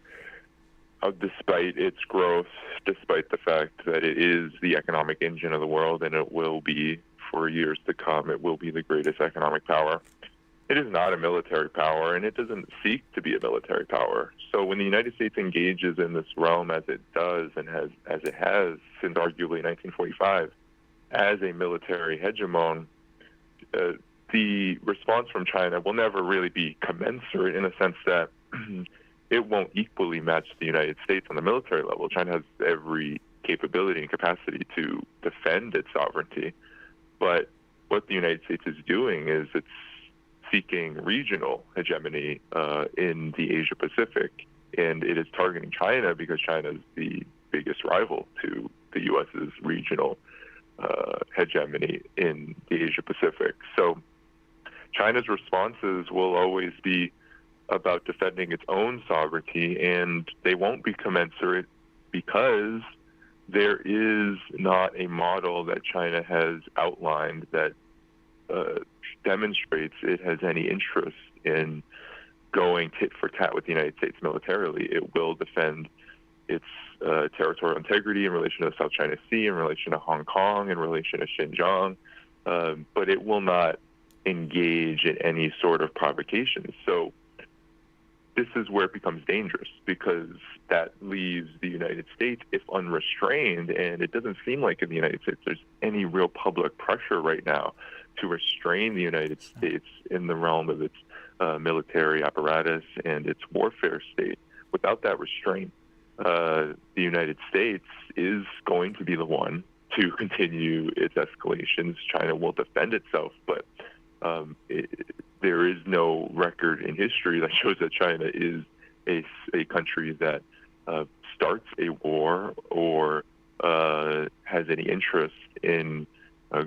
despite its growth, despite the fact that it is the economic engine of the world, and it will be for years to come, it will be the greatest economic power. It is not a military power, and it doesn't seek to be a military power. So when the United States engages in this realm as it does, and as it has since arguably 1945, as a military hegemon, the response from China will never really be commensurate, in a sense that it won't equally match the United States on the military level. China has every capability and capacity to defend its sovereignty. But what the United States is doing is it's seeking regional hegemony in the Asia Pacific. And it is targeting China because China is the biggest rival to the U.S.'s regional hegemony in the Asia Pacific. So China's responses will always be about defending its own sovereignty, and they won't be commensurate because there is not a model that China has outlined that demonstrates it has any interest in going tit for tat with the United States militarily. It will defend its territorial integrity in relation to the South China Sea, in relation to Hong Kong, in relation to Xinjiang, but it will not engage in any sort of provocation. So this is where it becomes dangerous, because that leaves the United States, if unrestrained, and it doesn't seem like in the United States there's any real public pressure right now to restrain the United States in the realm of its military apparatus and its warfare state. Without that restraint, the United States is going to be the one to continue its escalations. China will defend itself, but there is no record in history that shows that China is a country that starts a war or has any interest in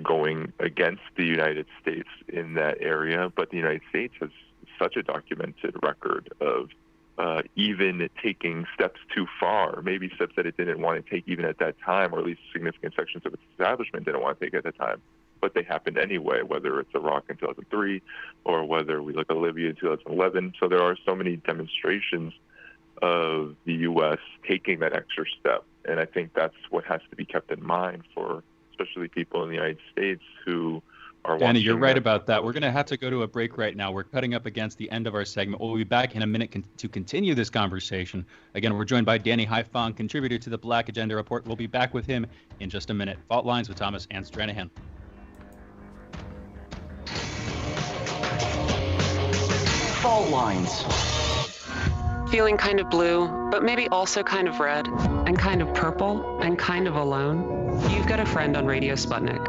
going against the United States in that area. But the United States has such a documented record of even taking steps too far, maybe steps that it didn't want to take even at that time, or at least significant sections of its establishment didn't want to take at the time. But they happened anyway, whether it's Iraq in 2003 or whether we look at Libya in 2011. So there are so many demonstrations of the U.S. taking that extra step. And I think that's what has to be kept in mind for especially people in the United States who are watching. Danny, you're right about that. We're going to have to go to a break right now. We're cutting up against the end of our segment. We'll be back in a minute to continue this conversation. Again, we're joined by Danny Haifong, contributor to the Black Agenda Report. We'll be back with him in just a minute. Fault Lines with Thomas and Stranahan. Fault Lines. Feeling kind of blue, but maybe also kind of red, and kind of purple, and kind of alone? You've got a friend on Radio Sputnik.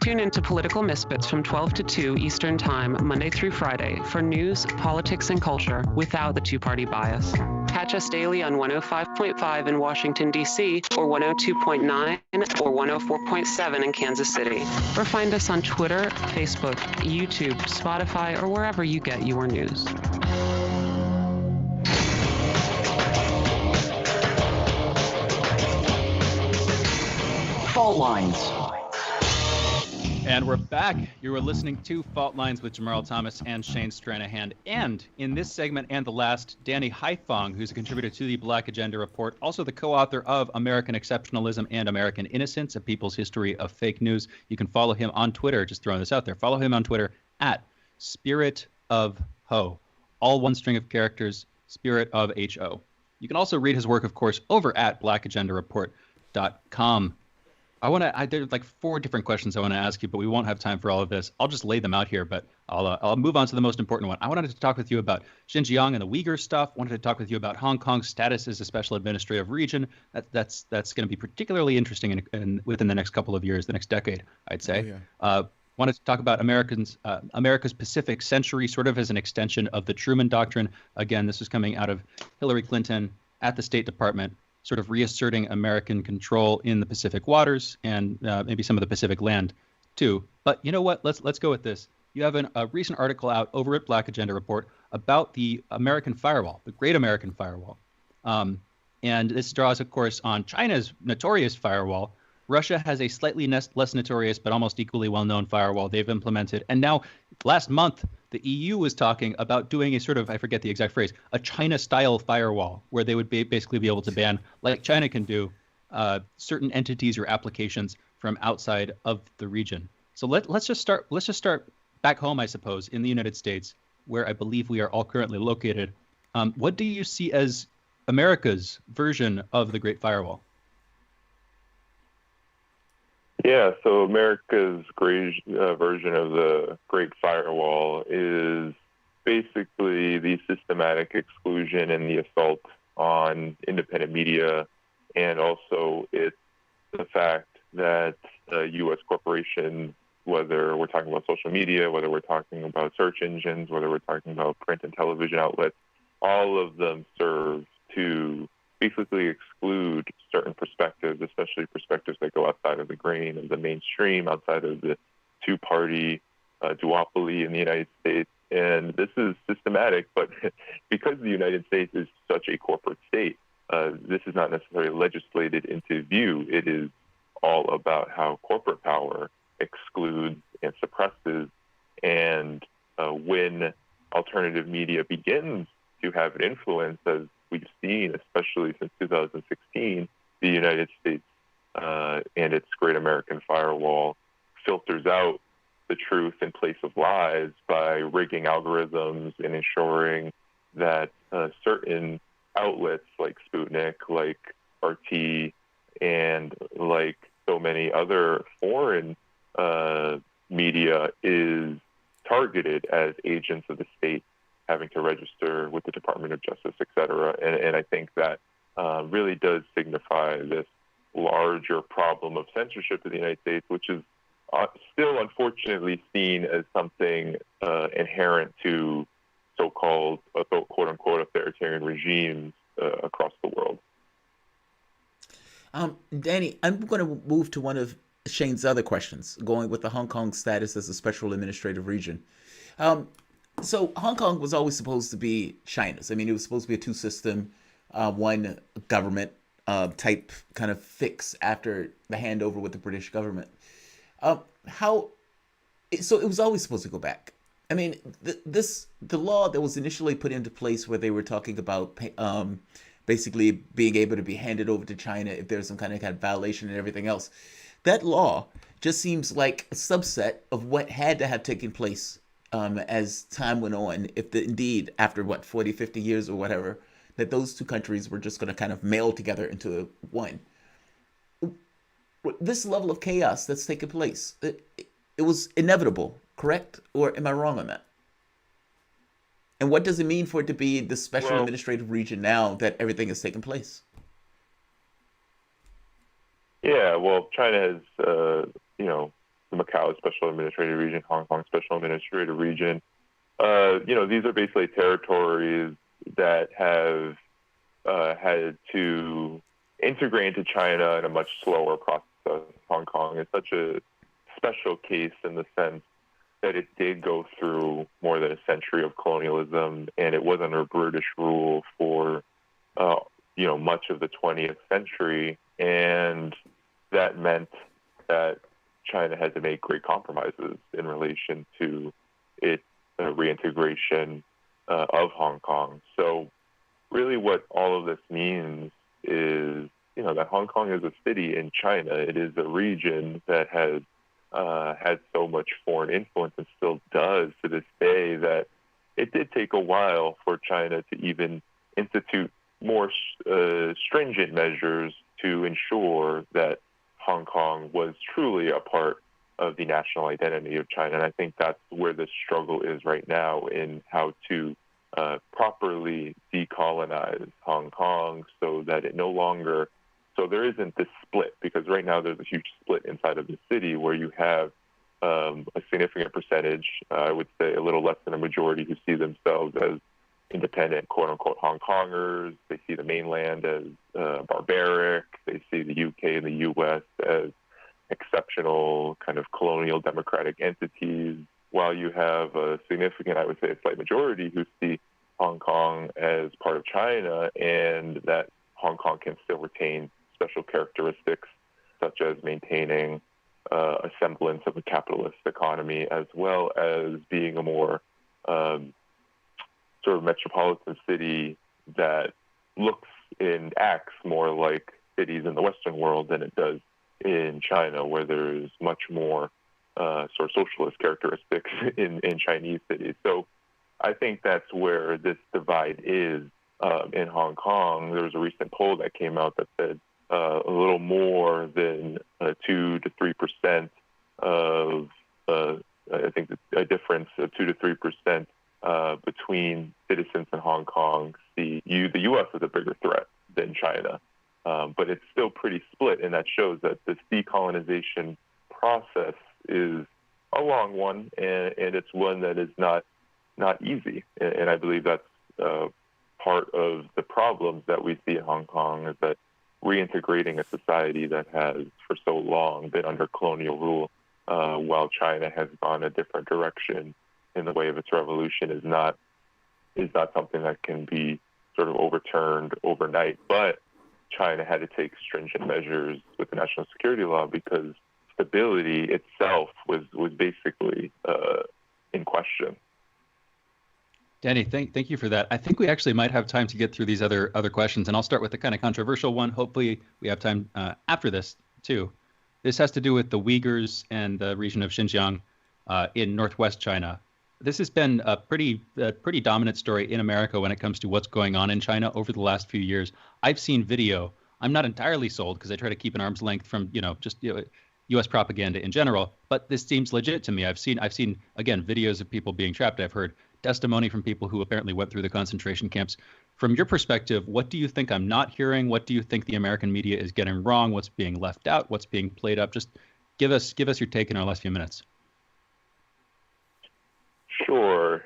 Tune into Political Misfits from 12 to 2 Eastern Time, Monday through Friday, for news, politics, and culture without the two-party bias. Catch us daily on 105.5 in Washington, D.C., or 102.9 or 104.7 in Kansas City. Or find us on Twitter, Facebook, YouTube, Spotify, or wherever you get your news. Fault Lines. And we're back. You are listening to Fault Lines with Jamarl Thomas and Shane Stranahan. And in this segment and the last, Danny Haifong, who's a contributor to the Black Agenda Report, also the co-author of American Exceptionalism and American Innocence, A People's History of Fake News. You can follow him on Twitter, just throwing this out there. Follow him on Twitter at Spirit of Ho. All one string of characters, Spirit of H-O. You can also read his work, of course, over at blackagendareport.com. There's like 4 different questions I want to ask you, but we won't have time for all of this. I'll just lay them out here, but I'll move on to the most important one. I wanted to talk with you about Xinjiang and the Uyghur stuff. Wanted to talk with you about Hong Kong's status as a special administrative region. That's going to be particularly interesting within the next couple of years, the next decade, I'd say. Oh, yeah. Wanted to talk about America's Pacific Century, sort of as an extension of the Truman Doctrine. Again, this was coming out of Hillary Clinton at the State Department, sort of reasserting American control in the Pacific waters and maybe some of the Pacific land too. But you know what? Let's go with this. You have a recent article out over at Black Agenda Report about the American firewall, the Great American Firewall. And this draws, of course, on China's notorious firewall. Russia has a slightly less notorious but almost equally well-known firewall they've implemented. And now, last month, the EU was talking about doing a sort of, I forget the exact phrase, a China-style firewall, where they would basically be able to ban, like China can do, certain entities or applications from outside of the region. So let's just start back home, I suppose, in the United States, where I believe we are all currently located. What do you see as America's version of the Great Firewall? Yeah, so America's great version of the Great Firewall is basically the systematic exclusion and the assault on independent media, and also it's the fact that U.S. corporations, whether we're talking about social media, whether we're talking about search engines, whether we're talking about print and television outlets, all of them serve to basically exclude certain perspectives, especially perspectives that go outside of the grain of the mainstream, outside of the two-party duopoly in the United States. And this is systematic, but because the United States is such a corporate state, this is not necessarily legislated into view. It is all about how corporate power excludes and suppresses. And when alternative media begins to have an influence, as we've seen, especially since 2016, the United States and its Great American Firewall filters out the truth in place of lies by rigging algorithms and ensuring that certain outlets like Sputnik, like RT, and like so many other foreign media is targeted as agents of the state, having to register with the Department of Justice, et cetera. And I think that really does signify this larger problem of censorship in the United States, which is still unfortunately seen as something inherent to so-called, quote-unquote, authoritarian regimes across the world. Danny, I'm going to move to one of Shane's other questions, going with the Hong Kong status as a special administrative region. So Hong Kong was always supposed to be China's. I mean, it was supposed to be a two-system, one government type kind of fix after the handover with the British government. So it was always supposed to go back. I mean, the law that was initially put into place where they were talking about basically being able to be handed over to China if there's some kind of violation and everything else, that law just seems like a subset of what had to have taken place as time went on, if indeed after 40, 50 years or whatever, that those two countries were just going to kind of meld together into one. This level of chaos that's taken place, it was inevitable, correct? Or am I wrong on that? And what does it mean for it to be the special administrative region now that everything has taken place? Yeah, well, China has, the Macau Special Administrative Region, Hong Kong Special Administrative Region. These are basically territories that have had to integrate into China in a much slower process. Hong Kong is such a special case in the sense that it did go through more than a century of colonialism, and it was under British rule for, much of the 20th century. And that meant that China had to make great compromises in relation to its reintegration of Hong Kong. So really what all of this means is, that Hong Kong is a city in China. It is a region that has had so much foreign influence and still does to this day that it did take a while for China to even institute more stringent measures to ensure that Hong Kong was truly a part of the national identity of China. And I think that's where the struggle is right now in how to properly decolonize Hong Kong so that it no longer, so there isn't this split, because right now there's a huge split inside of the city where you have a significant percentage, I would say a little less than a majority, who see themselves as independent, quote-unquote, Hong Kongers. They see the mainland as barbaric. They see the UK and the US as exceptional kind of colonial democratic entities, while you have a significant, I would say a slight majority, who see Hong Kong as part of China and that Hong Kong can still retain special characteristics such as maintaining a semblance of a capitalist economy, as well as being a more sort of metropolitan city that looks and acts more like cities in the Western world than it does in China, where there's much more sort of socialist characteristics in Chinese cities. So I think that's where this divide is in Hong Kong. There was a recent poll that came out that said a little more than 2 to 3% of, I think a difference of 2 to 3% between citizens in Hong Kong see the U.S. as a bigger threat than China. But it's still pretty split, and that shows that this decolonization process is a long one, and it's one that is not easy. And I believe that's part of the problems that we see in Hong Kong, is that reintegrating a society that has for so long been under colonial rule, while China has gone a different direction in the way of its revolution, is not something that can be sort of overturned overnight. But China had to take stringent measures with the national security law because stability itself was basically in question. Danny, thank you for that. I think we actually might have time to get through these other questions, and I'll start with the kind of controversial one. Hopefully we have time after this too. This has to do with the Uyghurs and the region of Xinjiang in northwest China. This has been a pretty dominant story in America when it comes to what's going on in China over the last few years. I've seen video. I'm not entirely sold because I try to keep an arm's length from U.S. propaganda in general, but this seems legit to me. I've seen again videos of people being trapped. I've heard testimony from people who apparently went through the concentration camps. From your perspective, what do you think I'm not hearing? What do you think the American media is getting wrong? What's being left out? What's being played up? Just give us your take in our last few minutes. Sure.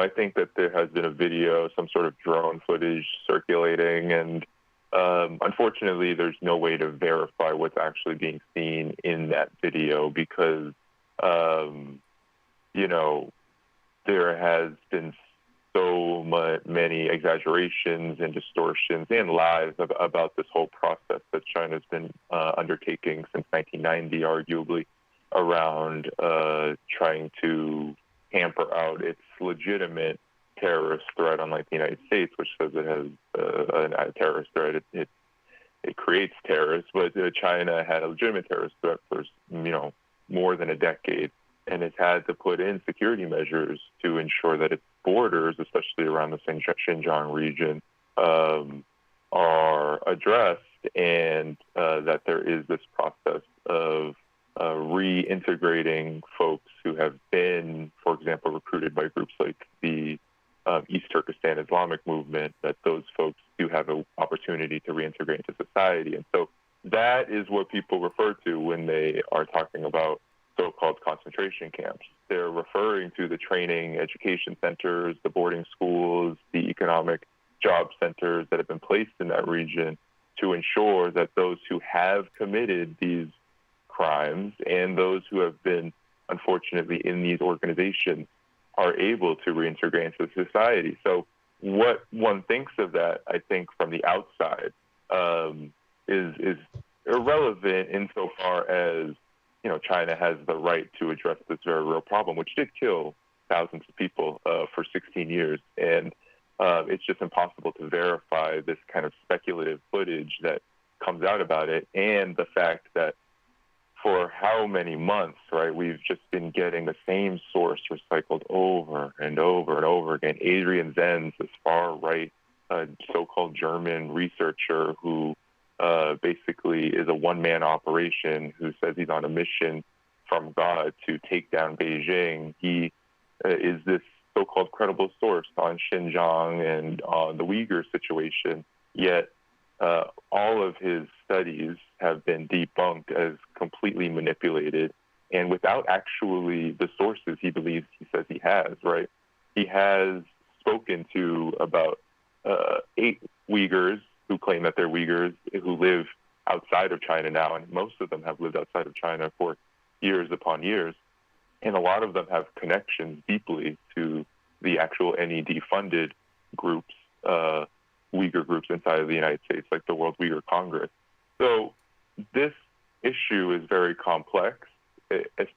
I think that there has been a video, some sort of drone footage circulating, and unfortunately, there's no way to verify what's actually being seen in that video because, there has been so many exaggerations and distortions and lies about this whole process that China's been undertaking since 1990, arguably, around trying to hamper out its legitimate terrorist threat, unlike the United States, which says it has a terrorist threat. It creates terrorists, but China had a legitimate terrorist threat for more than a decade, and it's had to put in security measures to ensure that its borders, especially around the Xinjiang region, are addressed, and that there is this process of reintegrating folks who have been, for example, recruited by groups like the East Turkestan Islamic movement, that those folks do have an opportunity to reintegrate into society. And so that is what people refer to when they are talking about so-called concentration camps. They're referring to the training education centers, the boarding schools, the economic job centers that have been placed in that region to ensure that those who have committed these crimes and those who have been, unfortunately, in these organizations are able to reintegrate into society. So what one thinks of that, I think, from the outside is irrelevant insofar as, China has the right to address this very real problem, which did kill thousands of people for 16 years. And it's just impossible to verify this kind of speculative footage that comes out about it, and the fact that for how many months, right, we've just been getting the same source recycled over and over and over again. Adrian Zenz, this far-right so-called German researcher who basically is a one-man operation who says he's on a mission from God to take down Beijing. He is this so-called credible source on Xinjiang and on the Uyghur situation, yet all of his studies have been debunked as completely manipulated and without actually the sources he believes he says he has, right? He has spoken to about 8 Uyghurs who claim that they're Uyghurs who live outside of China now, and most of them have lived outside of China for years upon years. And a lot of them have connections deeply to the actual NED-funded groups, Uyghur groups inside of the United States, like the World Uyghur Congress. So this issue is very complex,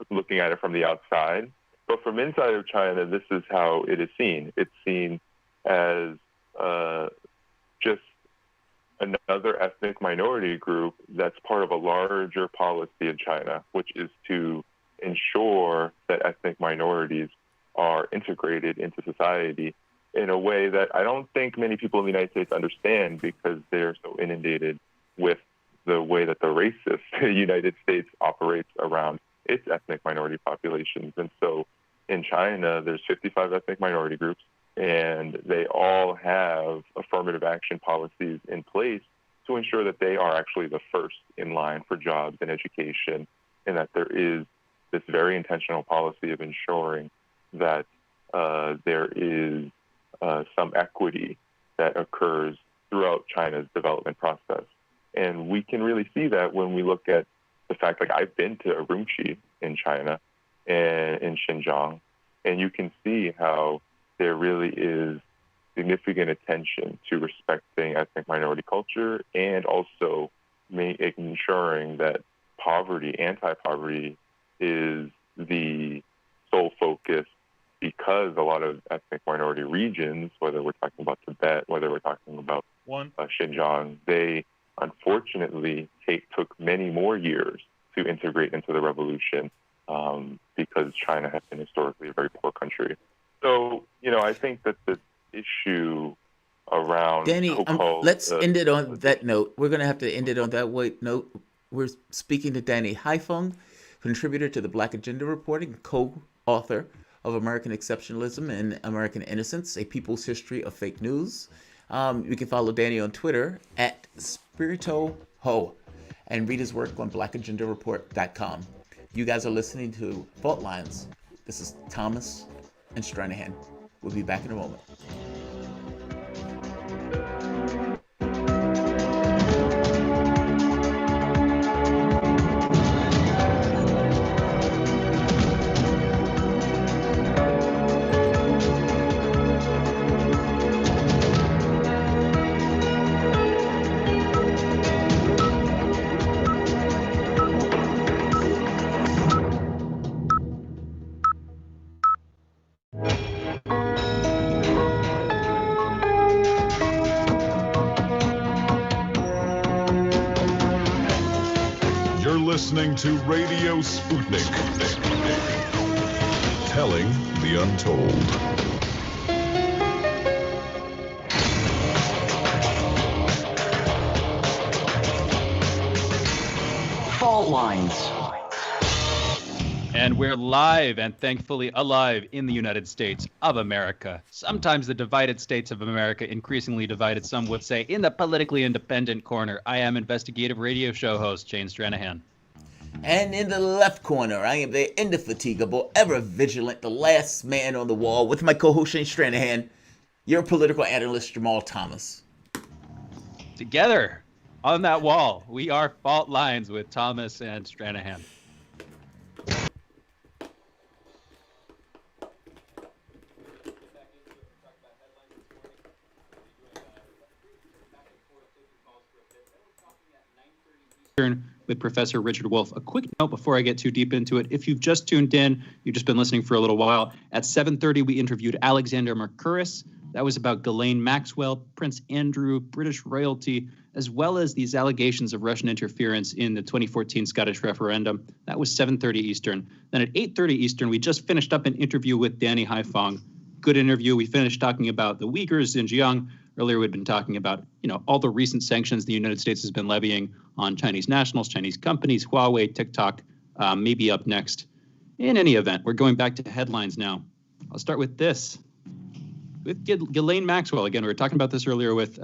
looking at it from the outside. But from inside of China, this is how it is seen. It's seen as just another ethnic minority group that's part of a larger policy in China, which is to ensure that ethnic minorities are integrated into society in a way that I don't think many people in the United States understand, because they're so inundated with the way that the racist United States operates around its ethnic minority populations. And so in China, there's 55 ethnic minority groups, and they all have affirmative action policies in place to ensure that they are actually the first in line for jobs and education, and that there is this very intentional policy of ensuring that there is some equity that occurs throughout China's development process. And we can really see that when we look at the fact, like, I've been to Urumqi in China and in Xinjiang, and you can see how there really is significant attention to respecting ethnic minority culture, and also ensuring that poverty, anti-poverty, is the sole focus, because a lot of ethnic minority regions, whether we're talking about Tibet, whether we're talking about Xinjiang, they unfortunately took many more years to integrate into the revolution, because China has been historically a very poor country. I think that the issue around Danny, so-called, let's end it on that note. We're going to have to end it on that note. We're speaking to Danny Haifeng, contributor to the Black Agenda Report and co-author of American Exceptionalism and American Innocence, A People's History of Fake News. You can follow Danny on Twitter at SpiritoHo and read his work on blackagendareport.com. You guys are listening to Fault Lines. This is Thomas and Stranahan. We'll be back in a moment. Listening to Radio Sputnik, telling the untold. Fault Lines. And we're live and thankfully alive in the United States of America. Sometimes the divided states of America, increasingly divided, some would say, in the politically independent corner. I am investigative radio show host Shane Stranahan. And in the left corner, I am the indefatigable, ever vigilant, the last man on the wall with my co-host Shane Stranahan, your political analyst Jamarl Thomas. Together on that wall, we are Fault Lines with Thomas and Stranahan. With Professor Richard Wolff. A quick note before I get too deep into it. If you've just tuned in, you've just been listening for a little while. At 7:30, we interviewed Alexander Mercouris. That was about Ghislaine Maxwell, Prince Andrew, British royalty, as well as these allegations of Russian interference in the 2014 Scottish referendum. That was 7:30 Eastern. Then at 8:30 Eastern, we just finished up an interview with Danny Haifeng. Good interview. We finished talking about the Uyghurs in Xinjiang. Earlier, we'd been talking about, all the recent sanctions the United States has been levying on Chinese nationals, Chinese companies, Huawei, TikTok, maybe up next. In any event, we're going back to headlines now. I'll start with this. With Ghislaine Maxwell, again, we were talking about this earlier with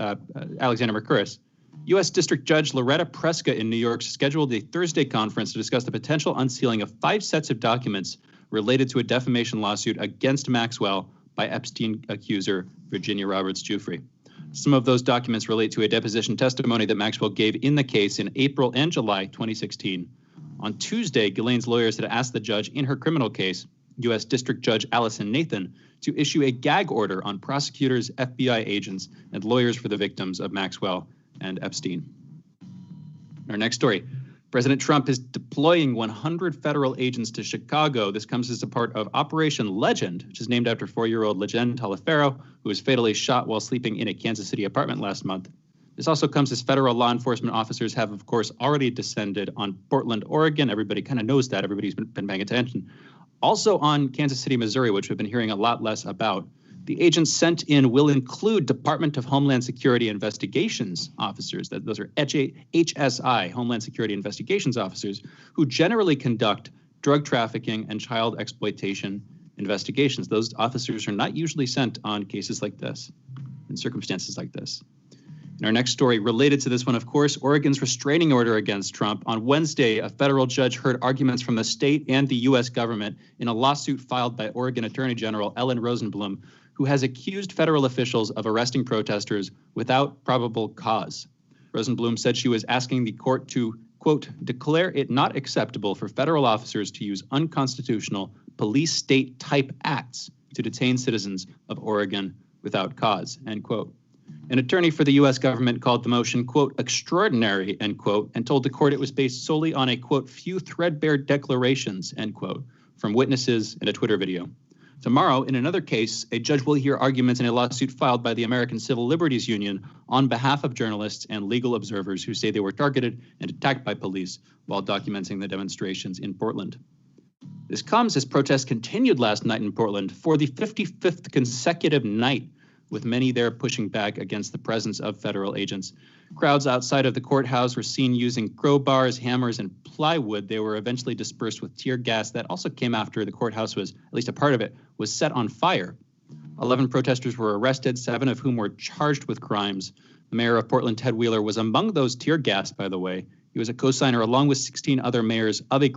Alexander Mercouris. U.S. District Judge Loretta Preska in New York scheduled a Thursday conference to discuss the potential unsealing of 5 sets of documents related to a defamation lawsuit against Maxwell by Epstein accuser Virginia Roberts Giuffre. Some of those documents relate to a deposition testimony that Maxwell gave in the case in April and July 2016. On Tuesday, Ghislaine's lawyers had asked the judge in her criminal case, U.S. District Judge Allison Nathan, to issue a gag order on prosecutors, FBI agents, and lawyers for the victims of Maxwell and Epstein. Our next story. President Trump is deploying 100 federal agents to Chicago. This comes as a part of Operation Legend, which is named after 4-year-old Legend Taliaferro, who was fatally shot while sleeping in a Kansas City apartment last month. This also comes as federal law enforcement officers have, of course, already descended on Portland, Oregon. Everybody kind of knows that. Everybody's been paying attention. Also on Kansas City, Missouri, which we've been hearing a lot less about. The agents sent in will include Department of Homeland Security Investigations officers. Those are HSI, Homeland Security Investigations officers, who generally conduct drug trafficking and child exploitation investigations. Those officers are not usually sent on cases like this, in circumstances like this. In our next story, related to this one, of course, Oregon's restraining order against Trump. On Wednesday, a federal judge heard arguments from the state and the U.S. government in a lawsuit filed by Oregon Attorney General Ellen Rosenblum, who has accused federal officials of arresting protesters without probable cause. Rosenblum said she was asking the court to, quote, declare it not acceptable for federal officers to use unconstitutional police state type acts to detain citizens of Oregon without cause, end quote. An attorney for the U.S. government called the motion, quote, extraordinary, end quote, and told the court it was based solely on a, quote, few threadbare declarations, end quote, from witnesses and a Twitter video. Tomorrow, in another case, a judge will hear arguments in a lawsuit filed by the American Civil Liberties Union on behalf of journalists and legal observers who say they were targeted and attacked by police while documenting the demonstrations in Portland. This comes as protests continued last night in Portland for the 55th consecutive night, with many there pushing back against the presence of federal agents. Crowds outside of the courthouse were seen using crowbars, hammers, and plywood. They were eventually dispersed with tear gas that also came after the courthouse was, at least a part of it, was set on fire. 11 protesters were arrested, 7 of whom were charged with crimes. The mayor of Portland, Ted Wheeler, was among those tear gassed, by the way. He was a co-signer, along with 16 other mayors, of a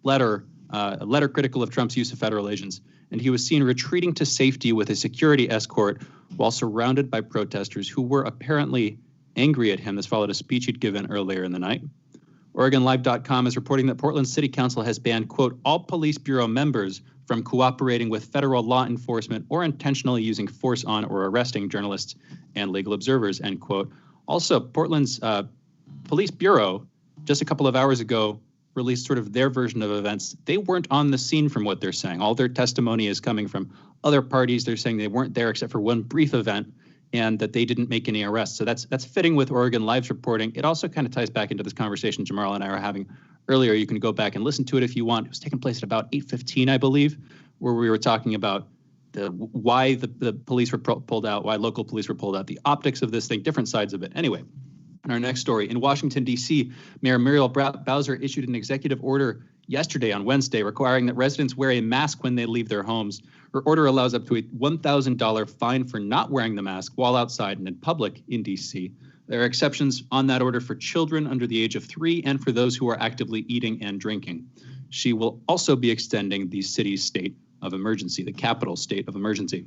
letter critical of Trump's use of federal agents, and he was seen retreating to safety with a security escort while surrounded by protesters who were apparently angry at him. This followed a speech he'd given earlier in the night. OregonLive.com is reporting that Portland City Council has banned, quote, all police bureau members from cooperating with federal law enforcement or intentionally using force on or arresting journalists and legal observers, end quote. Also, Portland's police bureau, just a couple of hours ago, released sort of their version of events. They weren't on the scene from what they're saying. All their testimony is coming from other parties. They're saying they weren't there except for one brief event and that they didn't make any arrests. So that's fitting with Oregon Live's reporting. It also kind of ties back into this conversation Jamarl and I were having earlier. You can go back and listen to it if you want. It was taking place at about 8:15, I believe, where we were talking about why the police were pulled out, why local police were pulled out, the optics of this thing, different sides of it. Anyway, in our next story, in Washington, D.C., Mayor Muriel Bowser issued an executive order yesterday on Wednesday requiring that residents wear a mask when they leave their homes. Her order allows up to a $1,000 fine for not wearing the mask while outside and in public in D.C. There are exceptions on that order for children under the age of 3 and for those who are actively eating and drinking. She will also be extending the city's state of emergency, the capital state of emergency.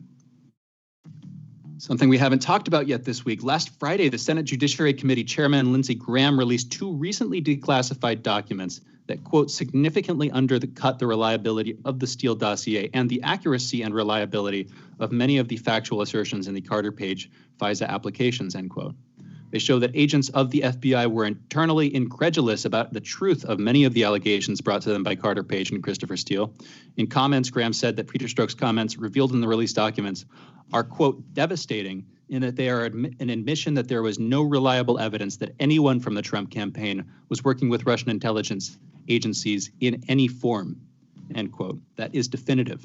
Something we haven't talked about yet this week. Last Friday, the Senate Judiciary Committee Chairman Lindsey Graham released 2 recently declassified documents that, quote, significantly undercut the reliability of the Steele dossier and the accuracy and reliability of many of the factual assertions in the Carter Page FISA applications, end quote. They show that agents of the FBI were internally incredulous about the truth of many of the allegations brought to them by Carter Page and Christopher Steele. In comments, Graham said that Peter Strzok's comments revealed in the released documents are, quote, devastating in that they are an admission that there was no reliable evidence that anyone from the Trump campaign was working with Russian intelligence agencies in any form, end quote. That is definitive.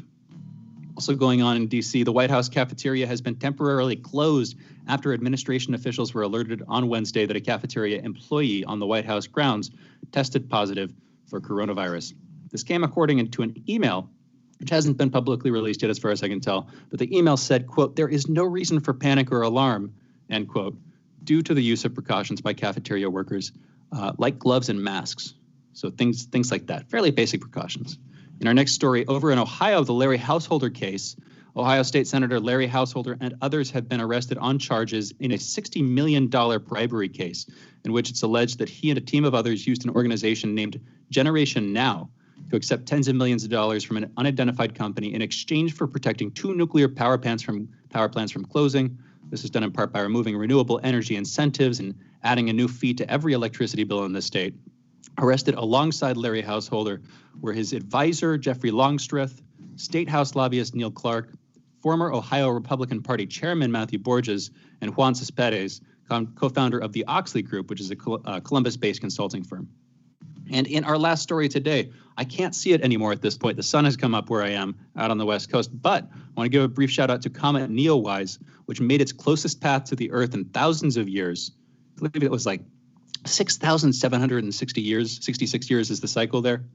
Also going on in D.C., the White House cafeteria has been temporarily closed after administration officials were alerted on Wednesday that a cafeteria employee on the White House grounds tested positive for coronavirus. This came according to an email, which hasn't been publicly released yet as far as I can tell, but the email said, quote, there is no reason for panic or alarm, end quote, due to the use of precautions by cafeteria workers like gloves and masks. So things like that, fairly basic precautions. In our next story, over in Ohio, the Larry Householder case, Ohio State Senator Larry Householder and others have been arrested on charges in a $60 million bribery case in which it's alleged that he and a team of others used an organization named Generation Now to accept tens of millions of dollars from an unidentified company in exchange for protecting 2 nuclear power plants from closing. This is done in part by removing renewable energy incentives and adding a new fee to every electricity bill in the state. Arrested alongside Larry Householder were his advisor, Jeffrey Longstreth, State House lobbyist Neil Clark, former Ohio Republican Party Chairman Matthew Borges, and Juan Cespedes, co-founder of the Oxley Group, which is a Columbus-based consulting firm. And in our last story today, I can't see it anymore at this point. The sun has come up where I am out on the West Coast, but I want to give a brief shout out to Comet Neowise, which made its closest path to the Earth in thousands of years. I believe it was like 6,760 years, 66 years is the cycle there.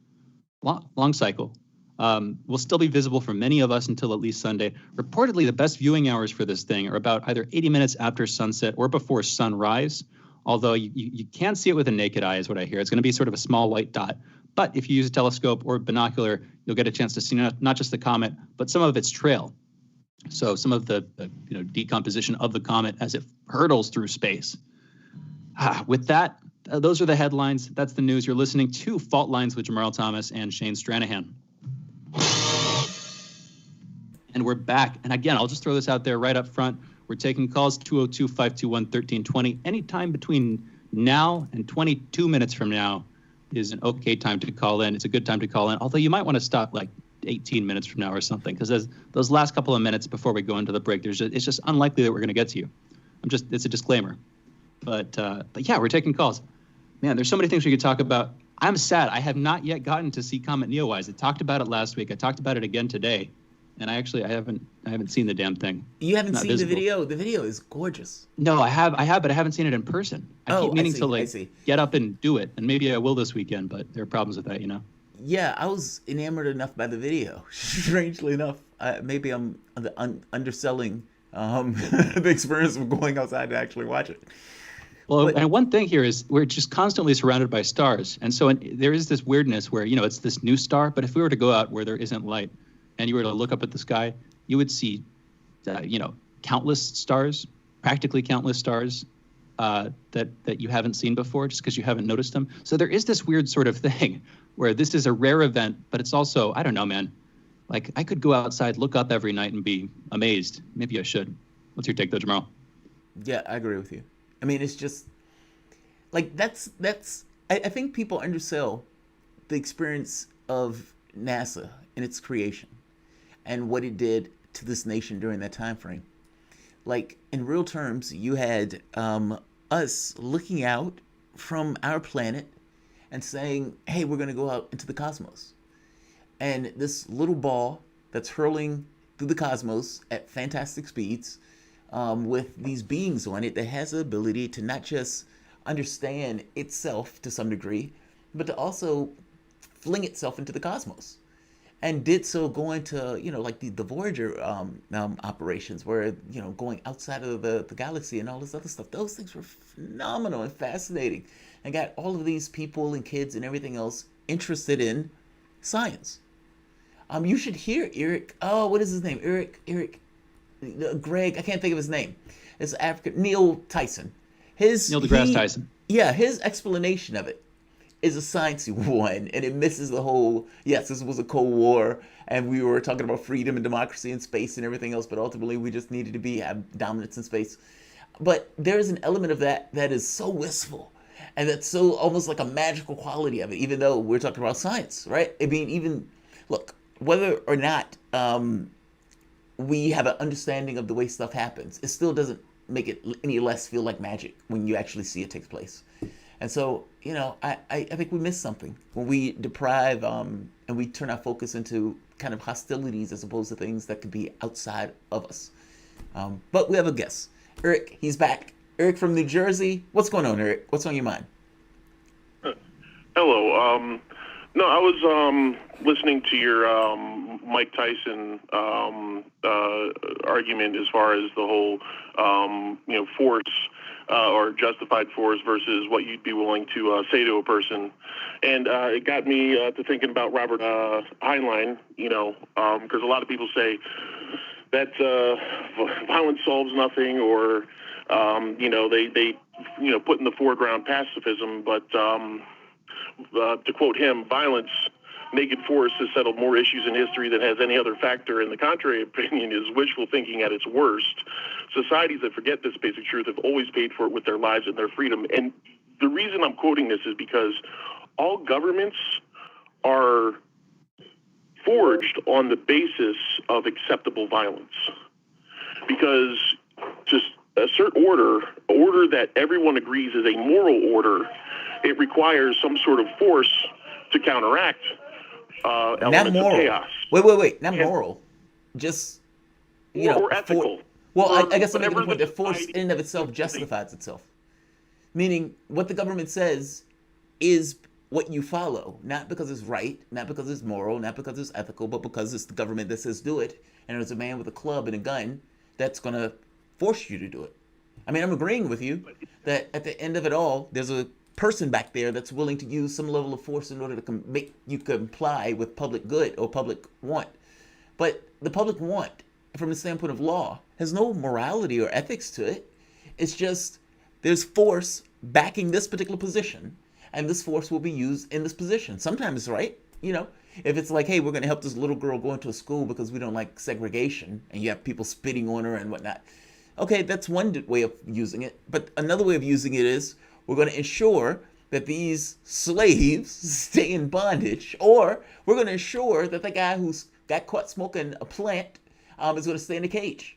Long cycle. Will still be visible for many of us until at least Sunday. Reportedly, the best viewing hours for this thing are about either 80 minutes after sunset or before sunrise, although you can't see it with a naked eye is what I hear. It's going to be sort of a small white dot. But if you use a telescope or binocular, you'll get a chance to see not just the comet, but some of its trail. So some of the decomposition of the comet as it hurtles through space. With that, those are the headlines. That's the news. You're listening to Fault Lines with Jamarl Thomas and Shane Stranahan. And we're back. And again, I'll just throw this out there right up front. We're taking calls 202-521-1320. Anytime between now and 22 minutes from now is an okay time to call in. It's a good time to call in, although you might want to stop like 18 minutes from now or something, because those last couple of minutes before we go into the break, it's just unlikely that we're going to get to you. It's a disclaimer. But yeah, we're taking calls. Man, there's so many things we could talk about. I'm sad. I have not yet gotten to see Comet Neowise. I talked about it last week. I talked about it again today, and I haven't seen the damn thing. You haven't Not seen visible. the video? The video is gorgeous. No, I have, but I haven't seen it in person. I keep meaning to get up and do it, and maybe I will this weekend. But there are problems with that, you know. Yeah, I was enamored enough by the video. Strangely enough, maybe I'm underselling the experience of going outside to actually watch it. Well, and one thing here is we're just constantly surrounded by stars. And so there is this weirdness where, it's this new star. But if we were to go out where there isn't light and you were to look up at the sky, you would see, countless stars, practically countless stars that you haven't seen before just because you haven't noticed them. So there is this weird sort of thing where this is a rare event, but it's also, I don't know, man. Like, I could go outside, look up every night and be amazed. Maybe I should. What's your take, though, Jamarl? Yeah, I agree with you. I mean, it's just like I think people undersell the experience of NASA and its creation and what it did to this nation during that time frame. Like, in real terms, you had us looking out from our planet and saying, hey, we're going to go out into the cosmos. And this little ball that's hurling through the cosmos at fantastic speeds, with these beings on it that has the ability to not just understand itself to some degree, but to also fling itself into the cosmos. And did so going to, like the Voyager operations where, going outside of the galaxy and all this other stuff. Those things were phenomenal and fascinating and got all of these people and kids and everything else interested in science. You should hear Eric. Oh, what is his name? Eric. Greg, I can't think of his name. It's African. Neil Tyson. Neil deGrasse Tyson. Yeah, his explanation of it is a sciencey one, and it misses the whole, yes, this was a Cold War, and we were talking about freedom and democracy in space and everything else, but ultimately we just needed to have dominance in space. But there's an element of that is so wistful, and that's so almost like a magical quality of it, even though we're talking about science, right? I mean, look, whether or not we have an understanding of the way stuff happens, it still doesn't make it any less feel like magic when you actually see it take place. And so, I think we miss something when we deprive and we turn our focus into kind of hostilities as opposed to things that could be outside of us. But we have a guest. Eric, he's back. Eric from New Jersey. What's going on, Eric? What's on your mind? Hello. No, I was listening to your Mike Tyson argument as far as the whole, force or justified force versus what you'd be willing to say to a person. And it got me to thinking about Robert Heinlein, because a lot of people say that violence solves nothing or, they put in the foreground pacifism, but to quote him, violence, naked force has settled more issues in history than has any other factor, and the contrary opinion is wishful thinking at its worst. Societies that forget this basic truth have always paid for it with their lives and their freedom. And the reason I'm quoting this is because all governments are forged on the basis of acceptable violence. Because to assert order that everyone agrees is a moral order, it requires some sort of force to counteract elements not moral. of chaos. Wait. Not moral. Just, or ethical. I guess I'm making the point that force in and of itself justifies itself. Meaning, what the government says is what you follow. Not because it's right, not because it's moral, not because it's ethical, but because it's the government that says do it. And there's a man with a club and a gun that's going to force you to do it. I mean, I'm agreeing with you that at the end of it all, there's a person back there that's willing to use some level of force in order to make you comply with public good or public want. But the public want, from the standpoint of law, has no morality or ethics to it. It's just there's force backing this particular position, and this force will be used in this position. Sometimes it's right, if it's like, hey, we're going to help this little girl go into a school because we don't like segregation, and you have people spitting on her and whatnot. Okay, that's one way of using it. But another way of using it is we're going to ensure that these slaves stay in bondage, or we're going to ensure that the guy who's got caught smoking a plant is going to stay in a cage.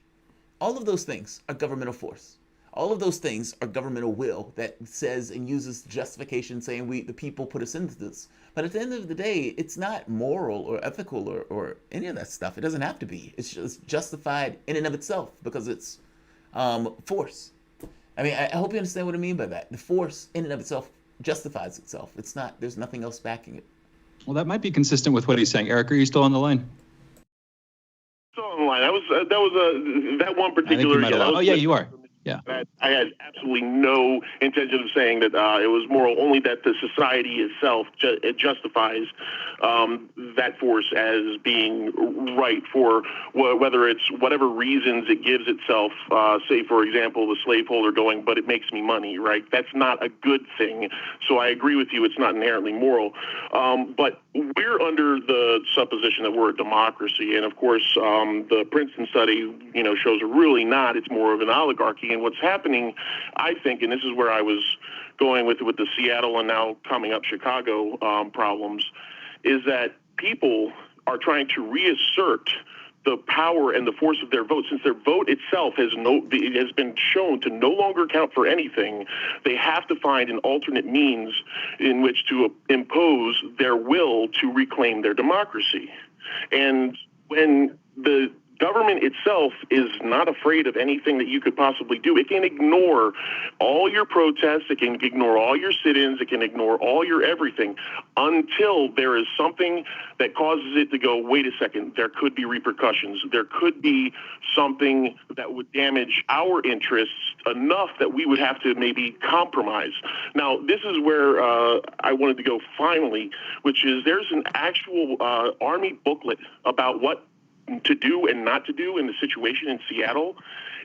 All of those things are governmental force. All of those things are governmental will that says and uses justification saying the people put us into this. But at the end of the day, it's not moral or ethical or any of that stuff. It doesn't have to be. It's just justified in and of itself because it's force. I mean, I hope you understand what I mean by that. The force in and of itself justifies itself. It's not, there's nothing else backing it. Well, that might be consistent with what he's saying. Eric, are you still on the line? Still on the line. That one particular. Oh, yeah, you are. Yeah. I had absolutely no intention of saying that it was moral, only that the society itself it justifies that force as being right for whether it's whatever reasons it gives itself. Say, for example, the slaveholder going, but it makes me money, right? That's not a good thing. So I agree with you. It's not inherently moral. But we're under the supposition that we're a democracy. And, of course, the Princeton study, shows really not. It's more of an oligarchy. And what's happening, I think, and this is where I was going with the Seattle and now coming up Chicago problems, is that people are trying to reassert the power and the force of their vote. Since their vote itself has been shown to no longer count for anything, they have to find an alternate means in which to impose their will to reclaim their democracy. And when the government itself is not afraid of anything that you could possibly do, it can ignore all your protests, it can ignore all your sit-ins, it can ignore all your everything until there is something that causes it to go, wait a second, there could be repercussions. There could be something that would damage our interests enough that we would have to maybe compromise. Now, this is where I wanted to go finally, which is there's an actual Army booklet about what to do and not to do in the situation in Seattle.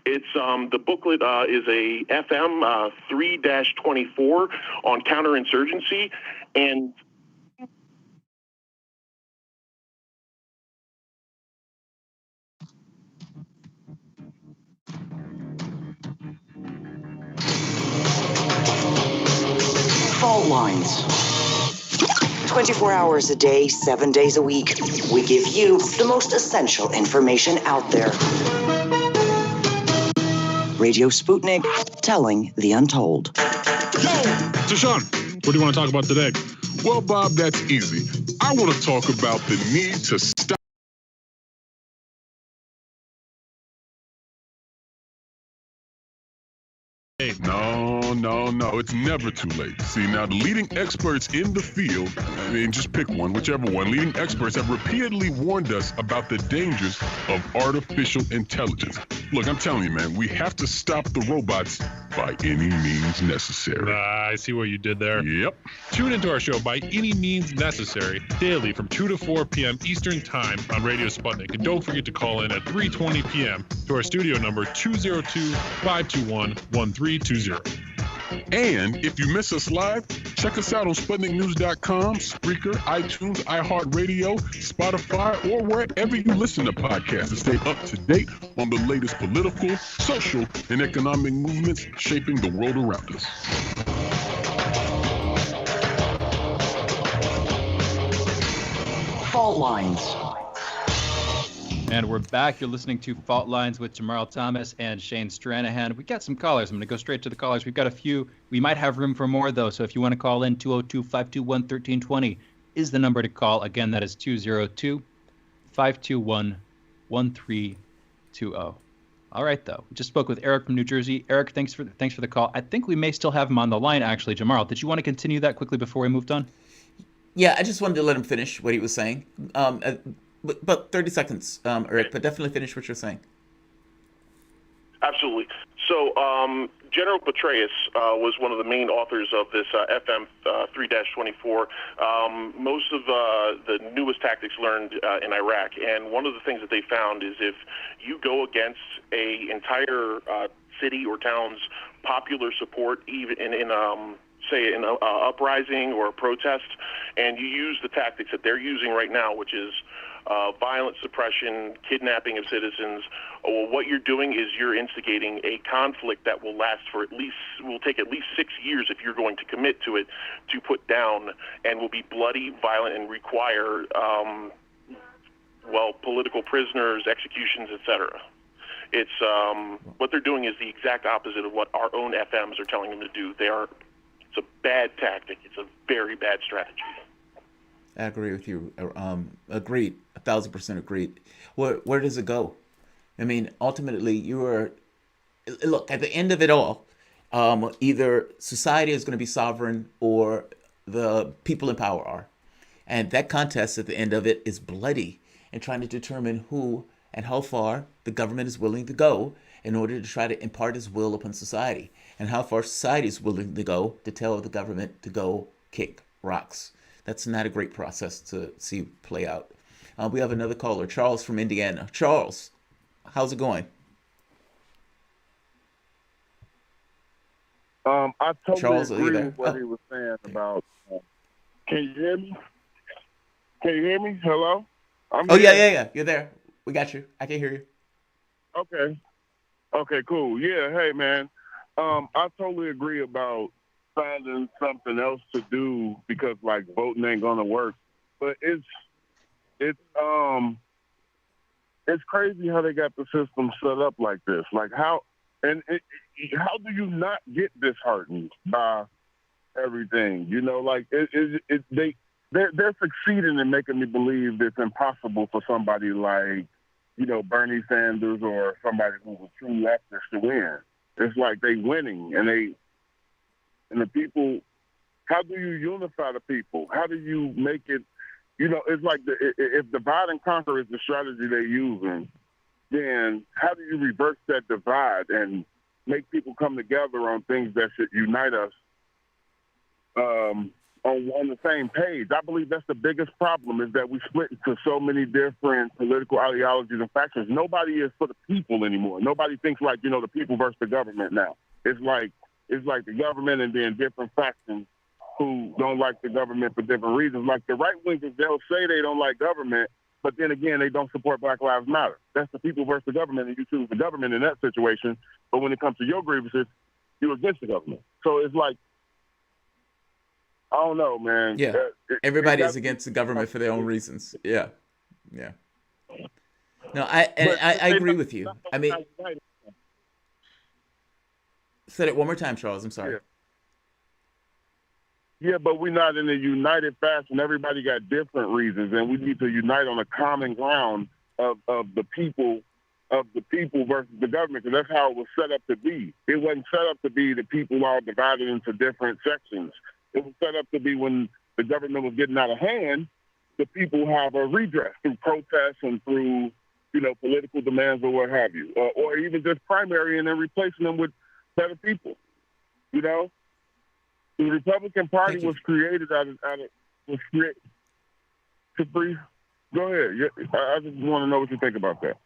It's the booklet is a FM 3-24 on counterinsurgency, and Fault lines. 24 hours a day, 7 days a week. We give you the most essential information out there. Radio Sputnik, telling the untold. So, Sean, what do you want to talk about today? Well, Bob, that's easy. I want to talk about the need to stop. No, it's never too late. See, now the leading experts in the field, I mean, just pick one, whichever one, leading experts have repeatedly warned us about the dangers of artificial intelligence. Look, I'm telling you, man, we have to stop the robots by any means necessary. I see what you did there. Yep. Tune into our show By Any Means Necessary daily from 2 to 4 p.m. Eastern Time on Radio Sputnik. And don't forget to call in at 3:20 p.m. to our studio number 202-521-1320. And if you miss us live, check us out on SputnikNews.com, Spreaker, iTunes, iHeartRadio, Spotify, or wherever you listen to podcasts to stay up to date on the latest political, social, and economic movements shaping the world around us. Fault lines. And we're back. You're listening to Fault Lines with Jamarl Thomas and Shane Stranahan. We got some callers. I'm going to go straight to the callers. We've got a few. We might have room for more, though. So if you want to call in, 202-521-1320 is the number to call. Again, that is 202-521-1320. All right, though. We just spoke with Eric from New Jersey. Eric, thanks for the call. I think we may still have him on the line, actually. Jamarl, did you want to continue that quickly before we moved on? Yeah, I just wanted to let him finish what he was saying. But 30 seconds, Eric, but definitely finish what you're saying. Absolutely. So General Petraeus was one of the main authors of this FM 3-24. Most of the newest tactics learned in Iraq. And one of the things that they found is if you go against a entire city or town's popular support, even in say an uprising or a protest, and you use the tactics that they're using right now, which is violent suppression, kidnapping of citizens, well, what you're doing is you're instigating a conflict that will take at least 6 years if you're going to commit to it, to put down, and will be bloody, violent, and require, political prisoners, executions, etc. It's what they're doing is the exact opposite of what our own FMs are telling them to do. It's a bad tactic. It's a very bad strategy. I agree with you. Agreed. 1,000% agreed. Where does it go? I mean, ultimately, look, at the end of it all, either society is going to be sovereign or the people in power are. And that contest at the end of it is bloody and trying to determine who and how far the government is willing to go in order to try to impart its will upon society, and how far society is willing to go to tell the government to go kick rocks. That's not a great process to see play out. We have another caller, Charles from Indiana. Charles, how's it going? I totally Charles, agree with what he was saying about. Can you hear me? Can you hear me? Hello? Yeah. You're there. We got you. I can hear you. Okay, cool. Yeah, hey, man. I totally agree about finding something else to do because, like, voting ain't gonna work. But it's crazy how they got the system set up like this. Like, how do you not get disheartened by everything? You know, like they're succeeding in making me believe it's impossible for somebody like, you know, Bernie Sanders or somebody who's a true leftist to win. It's like they winning, and the people. How do you unify the people? How do you make it? You know, it's like if divide and conquer is the strategy they're using, then how do you reverse that divide and make people come together on things that should unite us on the same page? I believe that's the biggest problem, is that we split into so many different political ideologies and factions. Nobody is for the people anymore. Nobody thinks like, you know, the people versus the government now. It's like the government and then different factions who don't like the government for different reasons. Like the right wingers, they'll say they don't like government, but then again, they don't support Black Lives Matter. That's the people versus the government, and you choose the government in that situation. But when it comes to your grievances, you're against the government. So it's like, I don't know, man. Yeah, everybody is against the government for their own reasons. Yeah. No, I agree with you. I mean, say it one more time, Charles. I'm sorry. Yeah, but we're not in a united fashion. Everybody got different reasons, and we need to unite on a common ground of the people versus the government, because that's how it was set up to be. It wasn't set up to be the people all divided into different sections. It was set up to be when the government was getting out of hand, the people have a redress through protests and through, you know, political demands or what have you, or even just primary and then replacing them with better people, you know? The Republican Party was created Capri, go ahead. I just want to know what you think about that.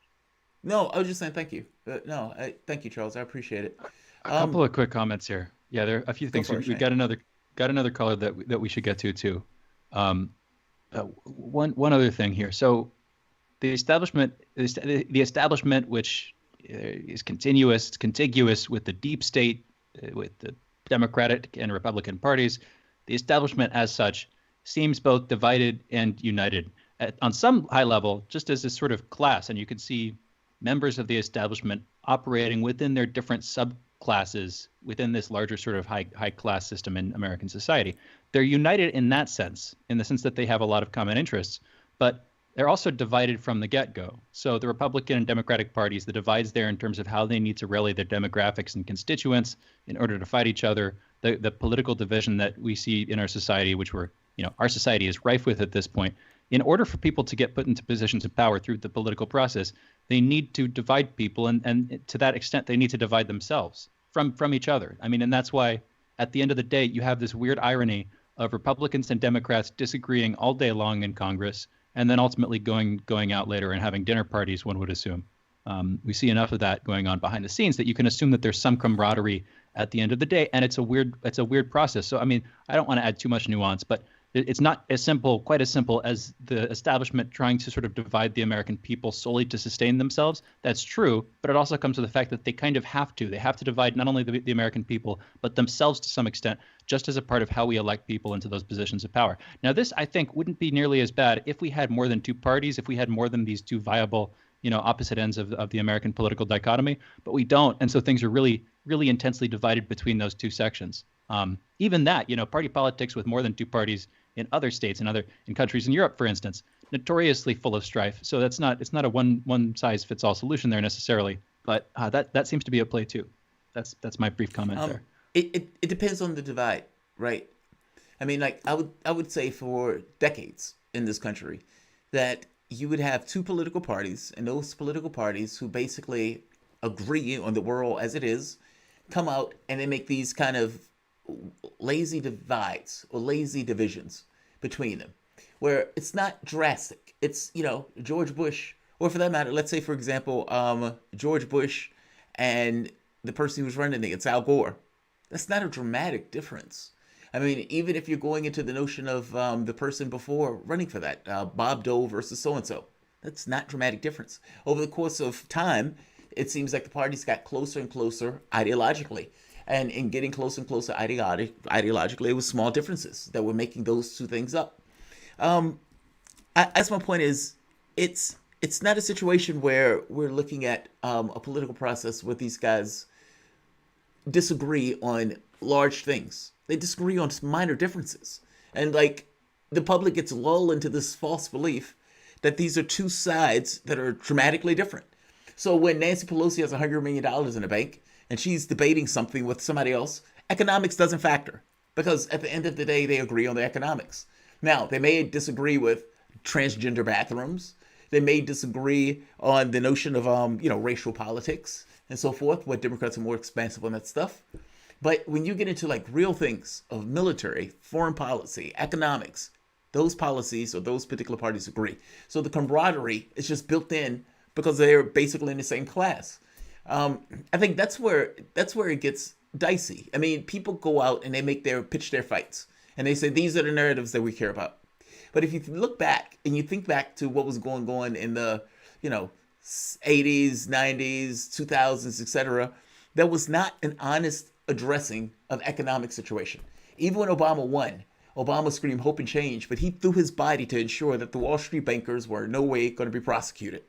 No, I was just saying thank you. Thank you, Charles. I appreciate it. A couple of quick comments here. Yeah, there are a few things. We got another caller that we should get to too. One other thing here. So the establishment, which is contiguous with the deep state, with the Democratic and Republican parties, the establishment as such seems both divided and united on some high level, just as a sort of class. And you can see members of the establishment operating within their different subclasses within this larger sort of high class system in American society. They're united in that sense, in the sense that they have a lot of common interests, but they're also divided from the get-go. So the Republican and Democratic parties, the divides there in terms of how they need to rally their demographics and constituents in order to fight each other, the political division that we see in our society, which our society is rife with at this point. In order for people to get put into positions of power through the political process, they need to divide people, and to that extent, they need to divide themselves from each other. I mean, and that's why at the end of the day, you have this weird irony of Republicans and Democrats disagreeing all day long in Congress, and then ultimately going out later and having dinner parties, one would assume. We see enough of that going on behind the scenes that you can assume that there's some camaraderie at the end of the day, and it's a weird process. So I mean, I don't want to add too much nuance, but it's not quite as simple as the establishment trying to sort of divide the American people solely to sustain themselves. That's true, but it also comes with the fact that they kind of have to. They have to divide not only the American people, but themselves to some extent, just as a part of how we elect people into those positions of power. Now, this, I think, wouldn't be nearly as bad if we had more than two parties, if we had more than these two viable opposite ends of the American political dichotomy, but we don't. And so things are really, really intensely divided between those two sections. Even that, party politics with more than two parties in other states and in countries in Europe, for instance, notoriously full of strife. So it's not a one size fits all solution there necessarily, but that seems to be at play too. That's my brief comment there. It depends on the divide, right? I mean, like I would say for decades in this country that you would have two political parties, and those political parties who basically agree on the world as it is, come out and they make these kind of lazy divides or lazy divisions between them, where it's not drastic. It's, George Bush, or for that matter, let's say, for example, George Bush and the person who was running it, it's Al Gore. That's not a dramatic difference. I mean, even if you're going into the notion of the person before running for that, Bob Dole versus so-and-so, that's not dramatic difference. Over the course of time, it seems like the parties got closer and closer ideologically. And in getting closer and closer ideologically, it was small differences that were making those two things up. As my point is, it's not a situation where we're looking at a political process where these guys disagree on large things. They disagree on minor differences. And the public gets lulled into this false belief that these are two sides that are dramatically different. So when Nancy Pelosi has $100 million in the bank and she's debating something with somebody else, economics doesn't factor, because at the end of the day, they agree on the economics. Now, they may disagree with transgender bathrooms. They may disagree on the notion of, racial politics and so forth, where Democrats are more expansive on that stuff. But when you get into real things of military, foreign policy, economics, those policies or those particular parties agree. So the camaraderie is just built in because they're basically in the same class. I think that's where it gets dicey. I mean, people go out and they pitch their fights, and they say these are the narratives that we care about. But if you look back and you think back to what was going on in the 80s, 90s, 2000s, etc., there was not an honest addressing of economic situation. Even when Obama won, Obama screamed hope and change, but he threw his body to ensure that the Wall Street bankers were in no way going to be prosecuted.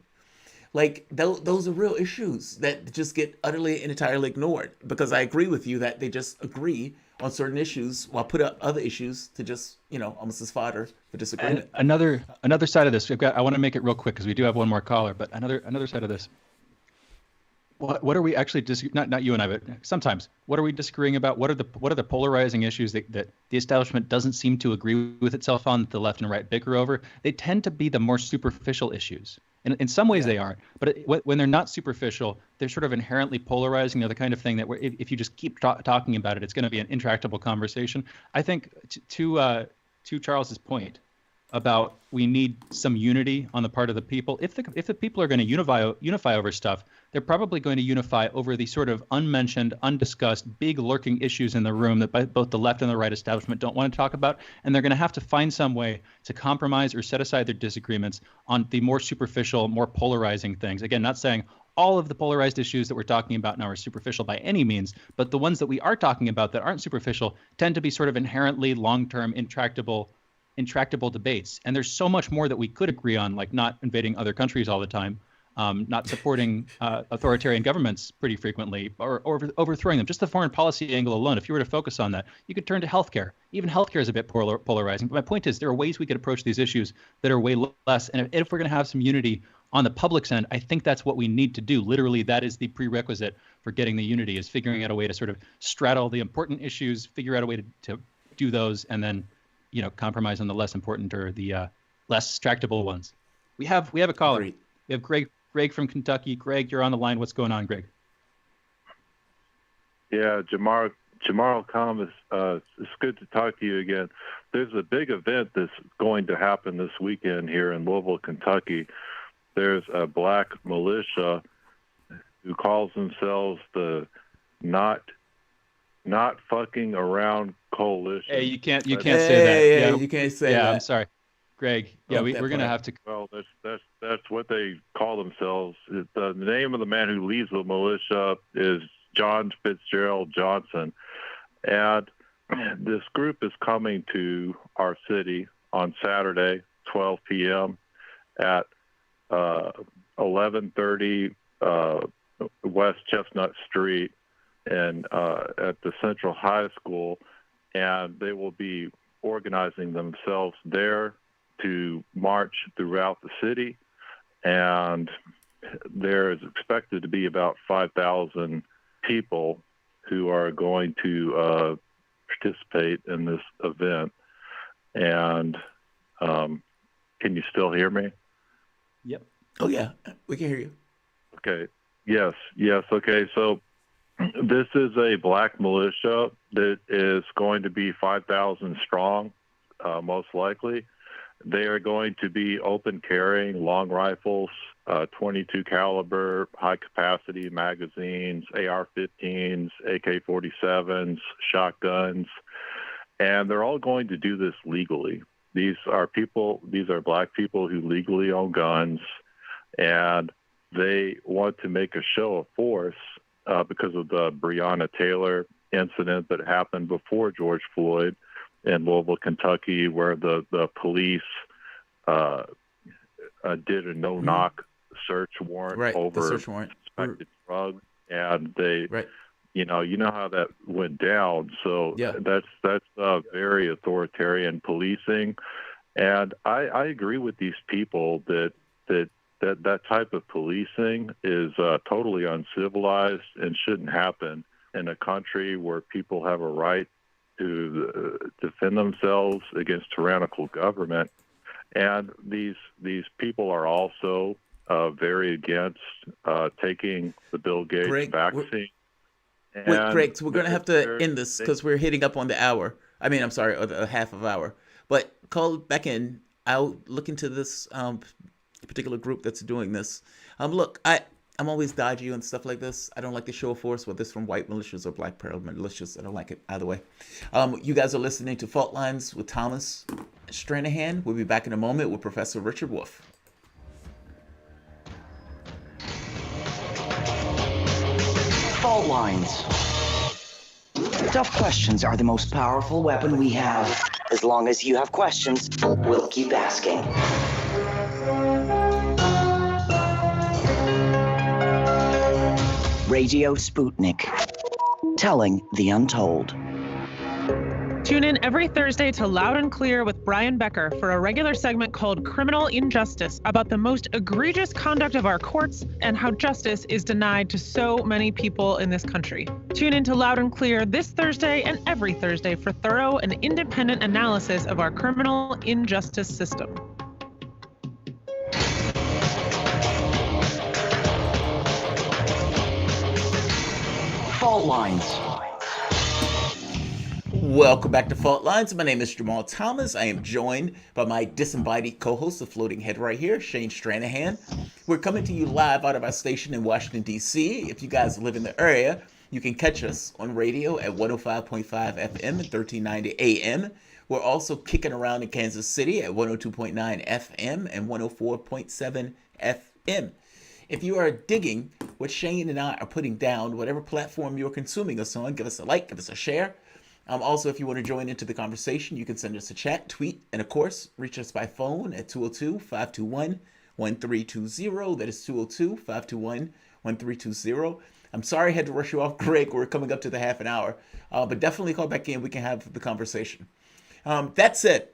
Those are real issues that just get utterly and entirely ignored, because I agree with you that they just agree on certain issues while put up other issues to just, almost as fodder for disagreement. And another side of this, I want to make it real quick because we do have one more caller, but another side of this. What are we actually not you and I, but sometimes what are we disagreeing about? What are the polarizing issues that the establishment doesn't seem to agree with itself on, that the left and right bicker over? They tend to be the more superficial issues. And in some ways they are, but when they're not superficial, they're sort of inherently polarizing. They're the kind of thing that if you just keep talking about it, it's going to be an intractable conversation. I think to Charles's point about we need some unity on the part of the people. If the people are going to unify over stuff, they're probably going to unify over the sort of unmentioned, undiscussed, big lurking issues in the room that both the left and the right establishment don't want to talk about. And they're going to have to find some way to compromise or set aside their disagreements on the more superficial, more polarizing things. Again, not saying all of the polarized issues that we're talking about now are superficial by any means, but the ones that we are talking about that aren't superficial tend to be sort of inherently long-term, intractable debates. And there's so much more that we could agree on, like not invading other countries all the time, not supporting authoritarian governments pretty frequently, or overthrowing them. Just the foreign policy angle alone, if you were to focus on that, you could turn to healthcare. Even healthcare is a bit polarizing. But my point is, there are ways we could approach these issues that are way less. And if we're going to have some unity on the public's end, I think that's what we need to do. Literally, that is the prerequisite for getting the unity, is figuring out a way to sort of straddle the important issues, figure out a way to do those, and then compromise on the less important or the less tractable ones. We have a caller. Great. We have Greg from Kentucky. Greg, you're on the line. What's going on, Greg? Yeah, Jamarl Thomas, it's good to talk to you again. There's a big event that's going to happen this weekend here in Louisville, Kentucky. There's a black militia who calls themselves the Not Fucking Around Coalition. Hey, you can't say that. Yeah, you can't say that. Yeah, I'm sorry, Greg. Yeah, we're gonna have to. Well, that's what they call themselves. The name of the man who leads the militia is John Fitzgerald Johnson, and this group is coming to our city on Saturday, 12 p.m. at 1130 West Chestnut Street and at the Central High School, and they will be organizing themselves there to march throughout the city, and there is expected to be about 5,000 people who are going to participate in this event. And can you still hear me? Yep. Oh, yeah, we can hear you. Okay. Yes. Okay. So this is a black militia that is going to be 5,000 strong, most likely. They are going to be open carrying long rifles, 22 caliber, high capacity magazines, AR-15s, AK-47s, shotguns, and they're all going to do this legally. These are black people who legally own guns, and they want to make a show of force because of the Breonna Taylor incident that happened before George Floyd in Louisville, Kentucky, where the police did a no-knock search warrant over suspected drugs, and they, you know how that went down. So that's very authoritarian policing, and I agree with these people that type of policing is totally uncivilized and shouldn't happen in a country where people have a right to defend themselves against tyrannical government. And these people are also very against taking the Bill Gates vaccine. Wait, Greg, so we're going to have to end this because we're hitting up on the hour. I mean, I'm sorry, a half of hour. But call back in. I'll look into this particular group that's doing this. Look, I'm always dodgy and stuff like this. I don't like the show of force, whether it's from white militias or black militias. I don't like it either way. You guys are listening to Fault Lines with Thomas Stranahan. We'll be back in a moment with Professor Richard Wolff. Fault lines. Tough questions are the most powerful weapon we have. As long as you have questions, we'll keep asking. Radio Sputnik, telling the untold. Tune in every Thursday to Loud and Clear with Brian Becker for a regular segment called Criminal Injustice about the most egregious conduct of our courts and how justice is denied to so many people in this country. Tune in to Loud and Clear this Thursday and every Thursday for thorough and independent analysis of our criminal injustice system. Fault Lines. Welcome back to Fault Lines. My name is Jamarl Thomas. I am joined by my disembodied co-host, the floating head right here, Shane Stranahan. We're coming to you live out of our station in Washington, D.C. If you guys live in the area, you can catch us on radio at 105.5 FM and 1390 AM. We're also kicking around in Kansas City at 102.9 FM and 104.7 FM. If you are digging what Shane and I are putting down, whatever platform you're consuming us on, give us a like, give us a share. Also, if you want to join into the conversation, you can send us a chat, tweet, and of course, reach us by phone at 202-521-1320. That is 202-521-1320. I'm sorry I had to rush you off, Greg. We're coming up to the half an hour. But definitely call back in. We can have the conversation. That said,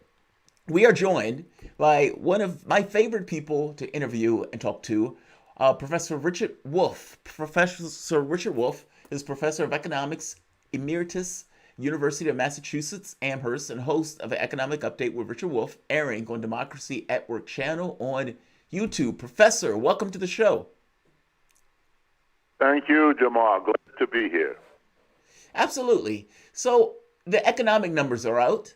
we are joined by one of my favorite people to interview and talk to, Professor Richard Wolff. Professor Richard Wolff is Professor of Economics, Emeritus, University of Massachusetts, Amherst, and host of an Economic Update with Richard Wolff, airing on Democracy at Work channel on YouTube. Professor, welcome to the show. Thank you, Jamal. Glad to be here. Absolutely. So the economic numbers are out.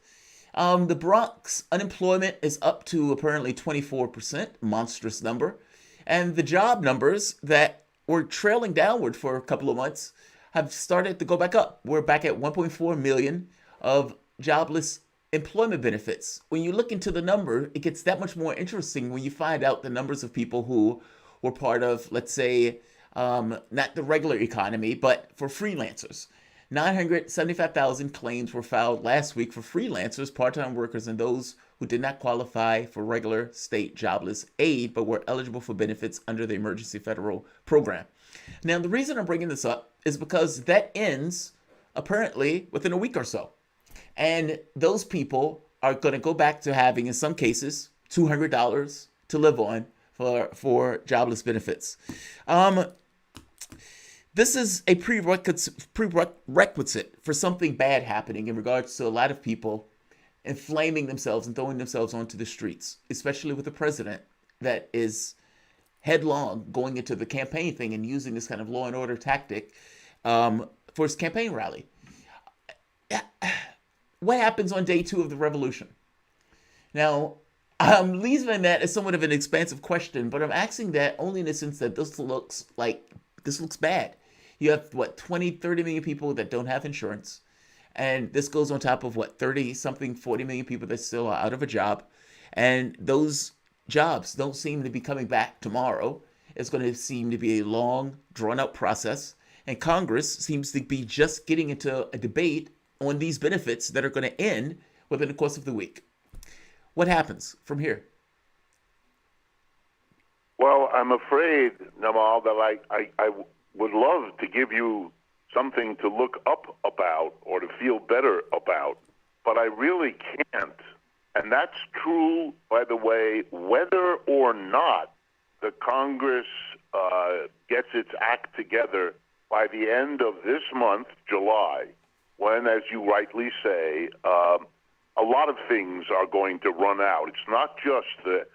The Bronx unemployment is up to apparently 24%, monstrous number. And the job numbers that were trailing downward for a couple of months have started to go back up. We're back at 1.4 million of jobless employment benefits. When you look into the number, it gets that much more interesting when you find out the numbers of people who were part of, let's say, not the regular economy, but for freelancers. 975,000 claims were filed last week for freelancers, part-time workers, and those who did not qualify for regular state jobless aid but were eligible for benefits under the emergency federal program. Now, the reason I'm bringing this up is because that ends apparently within a week or so. And those people are going to go back to having, in some cases, $200 to live on for jobless benefits. This is a prerequisite for something bad happening in regards to a lot of people inflaming themselves and throwing themselves onto the streets, especially with a president that is headlong going into the campaign thing and using this kind of law and order tactic for his campaign rally. What happens on day 2 of the revolution? Now, I'm leaving that as somewhat of an expansive question, but I'm asking that only in the sense that this looks bad. You have, 30 million people that don't have insurance. And this goes on top of 40 million people that still are out of a job. And those jobs don't seem to be coming back tomorrow. It's going to seem to be a long, drawn-out process. And Congress seems to be just getting into a debate on these benefits that are going to end within the course of the week. What happens from here? Well, I'm afraid, Jamarl, that I would love to give you something to look up about or to feel better about, but I really can't. And that's true, by the way, whether or not the Congress gets its act together by the end of this month, July, when, as you rightly say, a lot of things are going to run out. It's not just the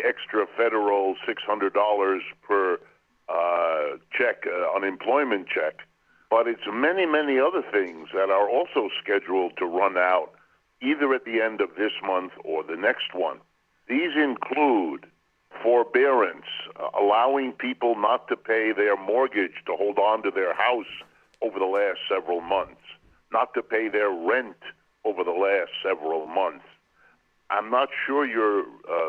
extra federal $600 per unemployment check, but it's many, many other things that are also scheduled to run out either at the end of this month or the next one. These include forbearance, allowing people not to pay their mortgage to hold on to their house over the last several months, not to pay their rent over the last several months. I'm not sure your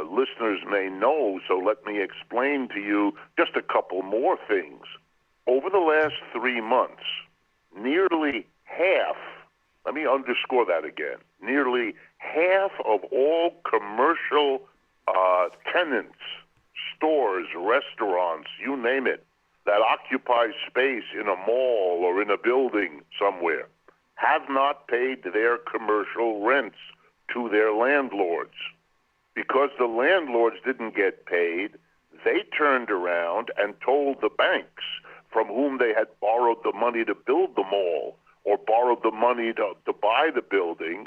listeners may know, so let me explain to you just a couple more things. Over the last 3 months, nearly half, let me underscore that again, nearly half of all commercial tenants, stores, restaurants, you name it, that occupy space in a mall or in a building somewhere, have not paid their commercial rents to their landlords. Because the landlords didn't get paid, they turned around and told the banks from whom they had borrowed the money to build the mall or borrowed the money to buy the building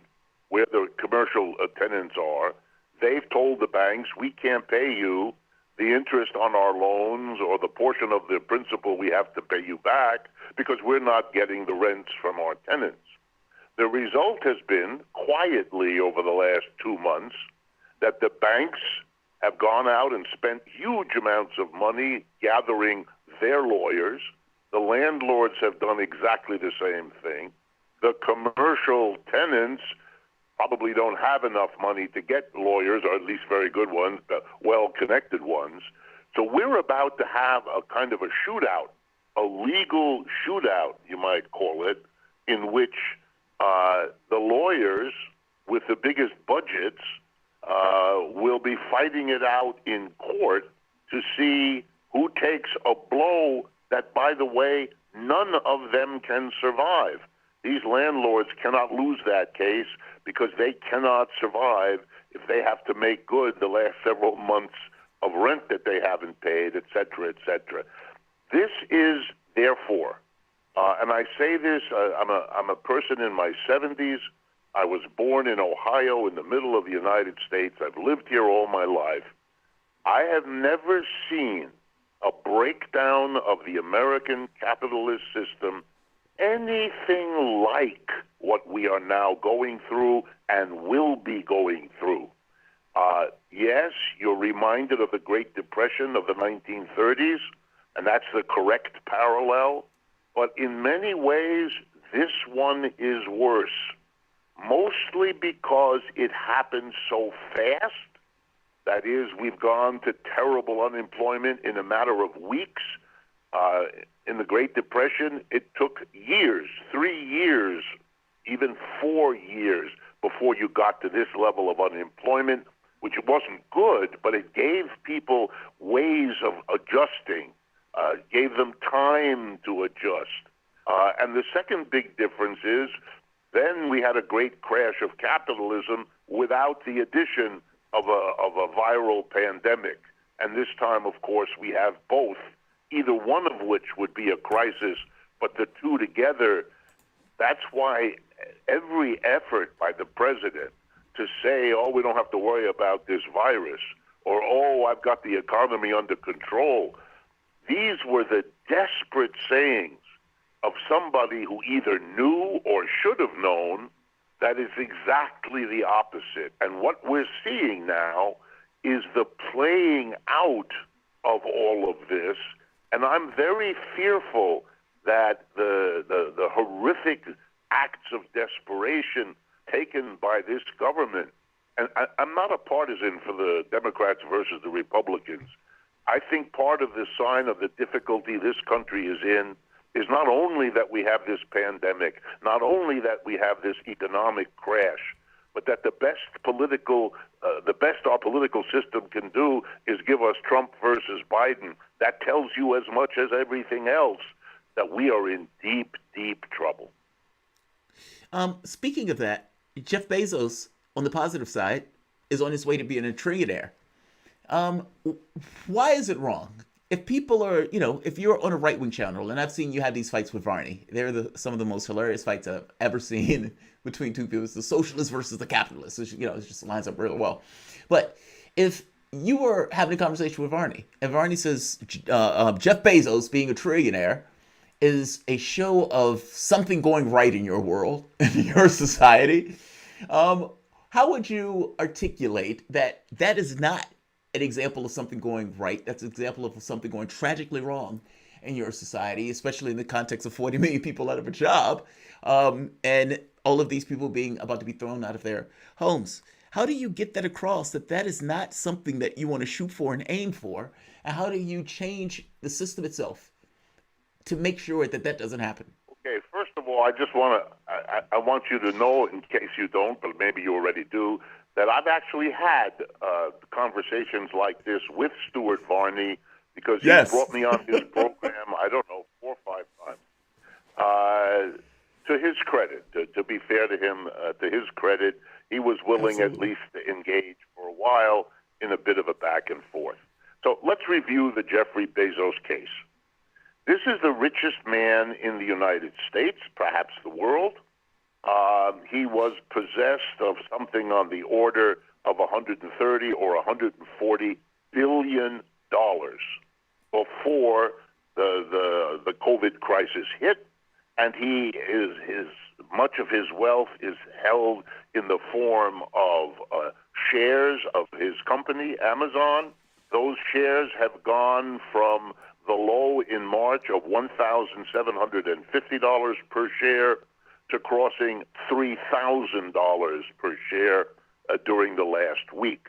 where the commercial tenants are, they've told the banks, we can't pay you the interest on our loans or the portion of the principal we have to pay you back because we're not getting the rents from our tenants. The result has been, quietly over the last 2 months, that the banks have gone out and spent huge amounts of money gathering their lawyers. The landlords have done exactly the same thing. The commercial tenants probably don't have enough money to get lawyers, or at least very good ones, well-connected ones. So we're about to have a kind of a shootout, a legal shootout, you might call it, in which the lawyers with the biggest budgets will be fighting it out in court to see who takes a blow that, by the way, none of them can survive. These landlords cannot lose that case because they cannot survive if they have to make good the last several months of rent that they haven't paid, et cetera, et cetera. This is, therefore, and I say this, I'm a person in my 70s. I was born in Ohio in the middle of the United States. I've lived here all my life. I have never seen a breakdown of the American capitalist system anything like what we are now going through and will be going through. Yes, you're reminded of the Great Depression of the 1930s, and that's the correct parallel. But in many ways, this one is worse, mostly because it happened so fast. That is, we've gone to terrible unemployment in a matter of weeks. In the Great Depression, it took years, 3 years, even 4 years before you got to this level of unemployment, which wasn't good, but it gave people ways of adjusting, gave them time to adjust. And the second big difference is then we had a great crash of capitalism without the addition of a viral pandemic. And this time, of course, we have both, either one of which would be a crisis, but the two together. That's why every effort by the president to say, oh, we don't have to worry about this virus, or, oh, I've got the economy under control, these were the desperate sayings of somebody who either knew or should have known that is exactly the opposite. And what we're seeing now is the playing out of all of this, and I'm very fearful that the horrific acts of desperation taken by this government, and I'm not a partisan for the Democrats versus the Republicans. I think part of the sign of the difficulty this country is in is not only that we have this pandemic, not only that we have this economic crash, but that the best our political system can do is give us Trump versus Biden. That tells you as much as everything else that we are in deep, deep trouble. Speaking of that, Jeff Bezos, on the positive side, is on his way to being a trillionaire. Why is it wrong? If people are, if you're on a right-wing channel, and I've seen you have these fights with Varney, they're some of the most hilarious fights I've ever seen between two people. It's the socialist versus the capitalist. It just lines up really well. But if you were having a conversation with Varney, and Varney says Jeff Bezos being a trillionaire is a show of something going right in your world, in your society, how would you articulate that is not an example of something going right? That's an example of something going tragically wrong in your society, especially in the context of 40 million people out of a job, and all of these people being about to be thrown out of their homes. How do you get that across, that is not something that you want to shoot for and aim for? And how do you change the system itself to make sure that doesn't happen? Okay, first of all, I want you to know, in case you don't, but maybe you already do, that I've actually had conversations like this with Stuart Varney, because he brought me on his program, 4 or 5 times. To his credit, to be fair to him, to his credit, he was willing at least to engage for a while in a bit of a back and forth. So let's review the Jeffrey Bezos case. This is the richest man in the United States, perhaps the world. He was possessed of something on the order of $130 or $140 billion before the COVID crisis hit, and much of his wealth is held in the form of shares of his company, Amazon. Those shares have gone from the low in March of $1,750 per share to crossing $3,000 per share during the last week.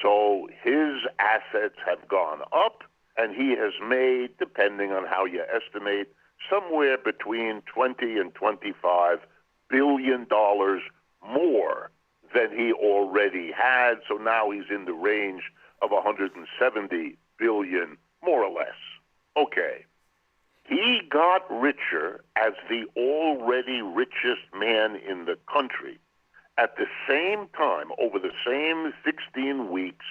So his assets have gone up, and he has made, depending on how you estimate, somewhere between $20 and $25 billion more than he already had. So now he's in the range of $170 billion, more or less. Okay. He got richer as the already richest man in the country at the same time, over the same 16 weeks,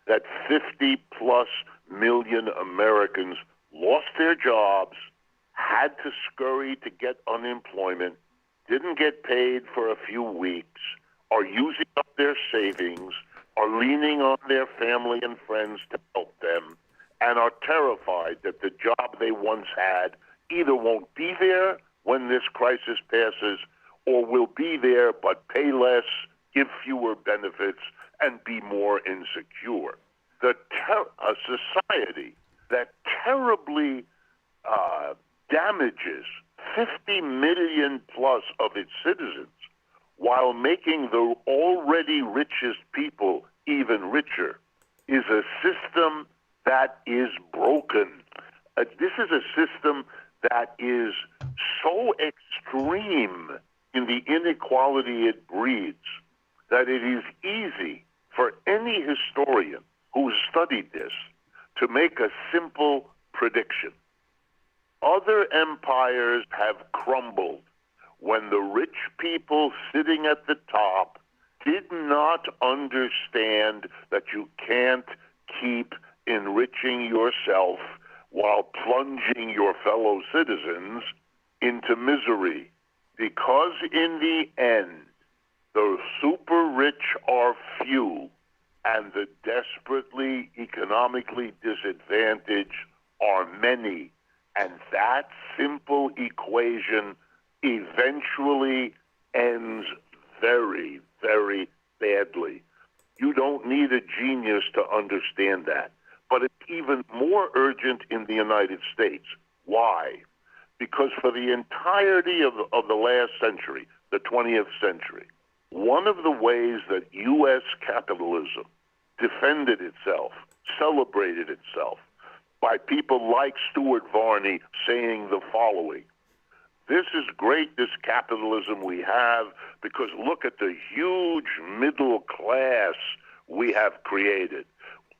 that 50-plus million Americans lost their jobs, had to scurry to get unemployment, didn't get paid for a few weeks, are using up their savings, are leaning on their family and friends to help them, and are terrified that the job they once had either won't be there when this crisis passes, or will be there but pay less, give fewer benefits, and be more insecure. A society that terribly damages 50 million plus of its citizens while making the already richest people even richer is a system that is broken. This is a system is so extreme in the inequality it breeds that it is easy for any historian who studied this to make a simple prediction. Other empires have crumbled when the rich people sitting at the top did not understand that you can't keep enriching yourself while plunging your fellow citizens into misery. Because in the end, the super rich are few and the desperately economically disadvantaged are many. And that simple equation eventually ends very, very badly. You don't need a genius to understand that. But it's even more urgent in the United States. Why? Because for the entirety of the last century, the 20th century, one of the ways that U.S. capitalism defended itself, celebrated itself, by people like Stuart Varney saying the following: this is great, this capitalism we have, because look at the huge middle class we have created.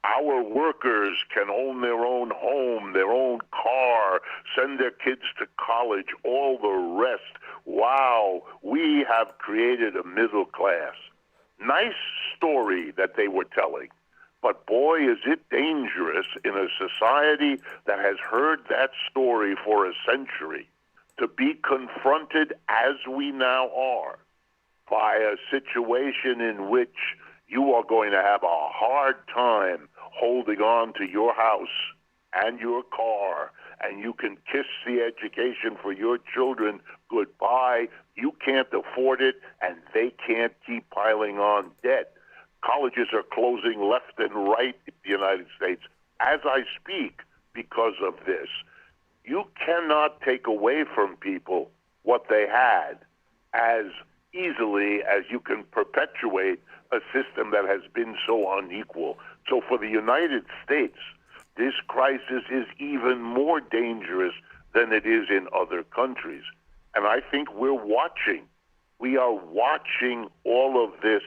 Our workers can own their own home, their own car, send their kids to college, all the rest. Wow, we have created a middle class. Nice story that they were telling. But boy, is it dangerous in a society that has heard that story for a century to be confronted, as we now are, by a situation in which you are going to have a hard time holding on to your house and your car, and you can kiss the education for your children goodbye. You can't afford it, and they can't keep piling on debt. Colleges are closing left and right in the United States as I speak because of this. You cannot take away from people what they had as easily as you can perpetuate a system that has been so unequal. So for the United States, this crisis is even more dangerous than it is in other countries. And I think we're watching. We are watching all of this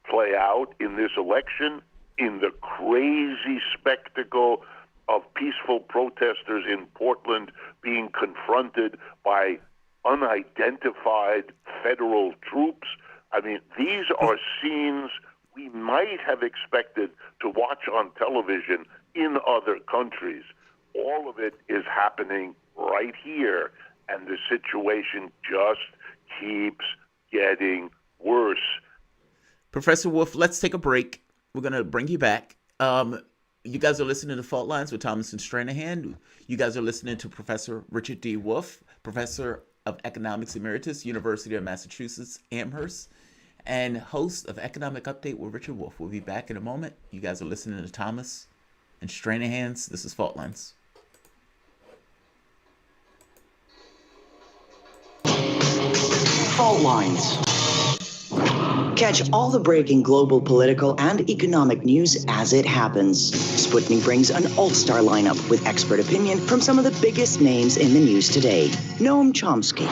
play out in this election, in the crazy spectacle of peaceful protesters in Portland being confronted by unidentified federal troops. I mean, these are scenes we might have expected to watch on television in other countries. All of it is happening right here, and the situation just keeps getting worse. Professor Wolf, let's take a break. We're going to bring you back. You guys are listening to Fault Lines with Thomas and Stranahan. You guys are listening to Professor Richard D. Wolf, Professor of Economics Emeritus, University of Massachusetts, Amherst, and host of Economic Update with Richard Wolf. We'll be back in a moment. You guys are listening to Thomas and Stranahan's. This is Fault Lines. Fault Lines. Catch all the breaking global, political, and economic news as it happens. Sputnik brings an all-star lineup with expert opinion from some of the biggest names in the news today. Noam Chomsky.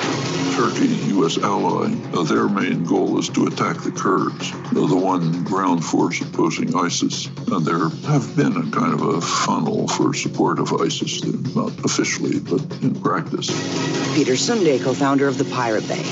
Turkey, U.S. ally, their main goal is to attack the Kurds, the one ground force opposing ISIS. And there have been a kind of a funnel for support of ISIS, not officially, but in practice. Peter Sunday, co-founder of the Pirate Bay.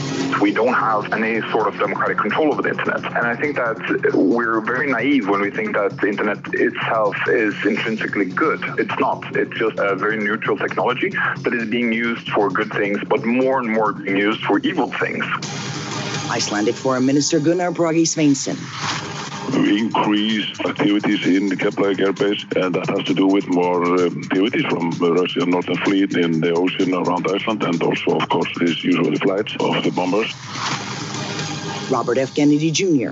We don't have any sort of democratic control over the internet. And I think that we're very naive when we think that the internet itself is intrinsically good. It's not. It's just a very neutral technology that is being used for good things, but more and more being used for evil things. Icelandic Foreign Minister Gunnar Bragi Sveinsson. Increased activities in the Keflavik airbase, and that has to do with more activities from the Russian Northern Fleet in the ocean around Iceland, and also, of course, these usual flights of the bombers. Robert F. Kennedy Jr.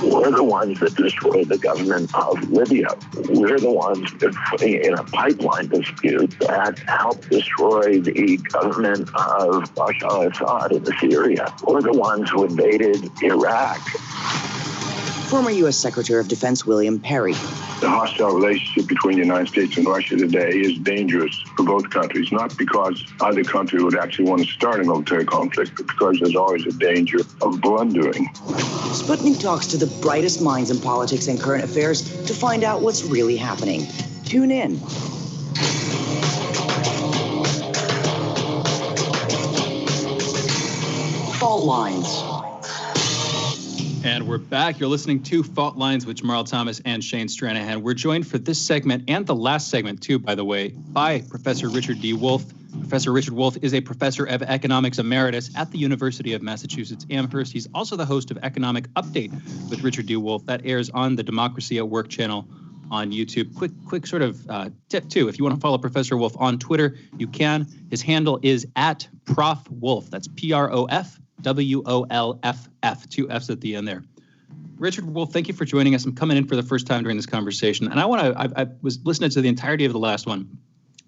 We're the ones that destroyed the government of Libya. We're the ones that, in a pipeline dispute, that helped destroy the government of Bashar al-Assad in Syria. We're the ones who invaded Iraq. Former U.S. Secretary of Defense William Perry. The hostile relationship between the United States and Russia today is dangerous for both countries, not because either country would actually want to start a military conflict, but because there's always a danger of blundering. Sputnik talks to the brightest minds in politics and current affairs to find out what's really happening. Tune in. Fault Lines. And we're back. You're listening to Fault Lines with Jamarl Thomas and Shane Stranahan. We're joined for this segment and the last segment, too, by the way, by Professor Richard D. Wolff. Professor Richard Wolff is a professor of economics emeritus at the University of Massachusetts Amherst. He's also the host of Economic Update with Richard D. Wolff. That airs on the Democracy at Work channel on YouTube. Quick sort of tip, too. If you want to follow Professor Wolff on Twitter, you can. His handle is @ProfWolff. That's ProfWolff, 2 F's at the end there. Richard Wolff, thank you for joining us. I'm coming in for the first time during this conversation, and I was listening to the entirety of the last one.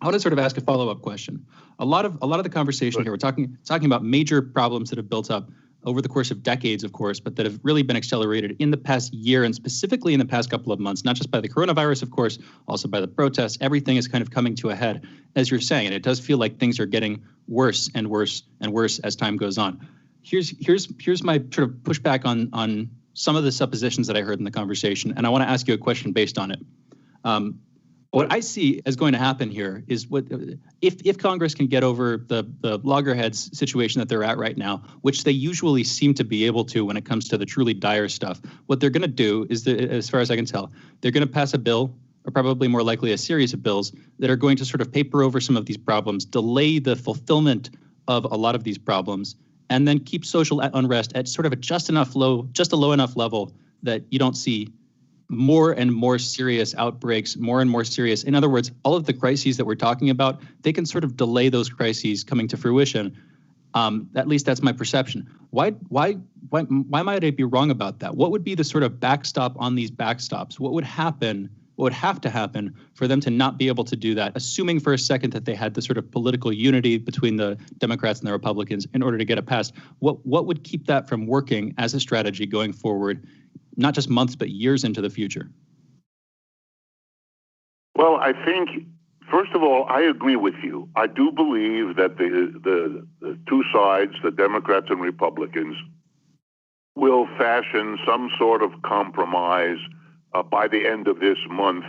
I want to sort of ask a follow-up question. A lot of the conversation here, we're talking about major problems that have built up over the course of decades, of course, but that have really been accelerated in the past year and specifically in the past couple of months, not just by the coronavirus, of course, also by the protests. Everything is kind of coming to a head, as you're saying, and it does feel like things are getting worse and worse and worse as time goes on. Here's my sort of pushback on some of the suppositions that I heard in the conversation, and I want to ask you a question based on it. What I see as going to happen here is what if Congress can get over the loggerheads situation that they're at right now, which they usually seem to be able to when it comes to the truly dire stuff. What they're going to do is, as far as I can tell, they're going to pass a bill, or probably more likely a series of bills, that are going to sort of paper over some of these problems, delay the fulfillment of a lot of these problems, and then keep social unrest at sort of a just a low enough level that you don't see more and more serious outbreaks, more and more serious. In other words, all of the crises that we're talking about, they can sort of delay those crises coming to fruition. At least that's my perception. Why might I be wrong about that? What would be the sort of backstop on these backstops? What would happen? What would have to happen for them to not be able to do that, assuming for a second that they had the sort of political unity between the Democrats and the Republicans in order to get it passed? What would keep that from working as a strategy going forward, not just months, but years into the future? Well, I think, first of all, I agree with you. I do believe that the two sides, the Democrats and Republicans, will fashion some sort of compromise by the end of this month,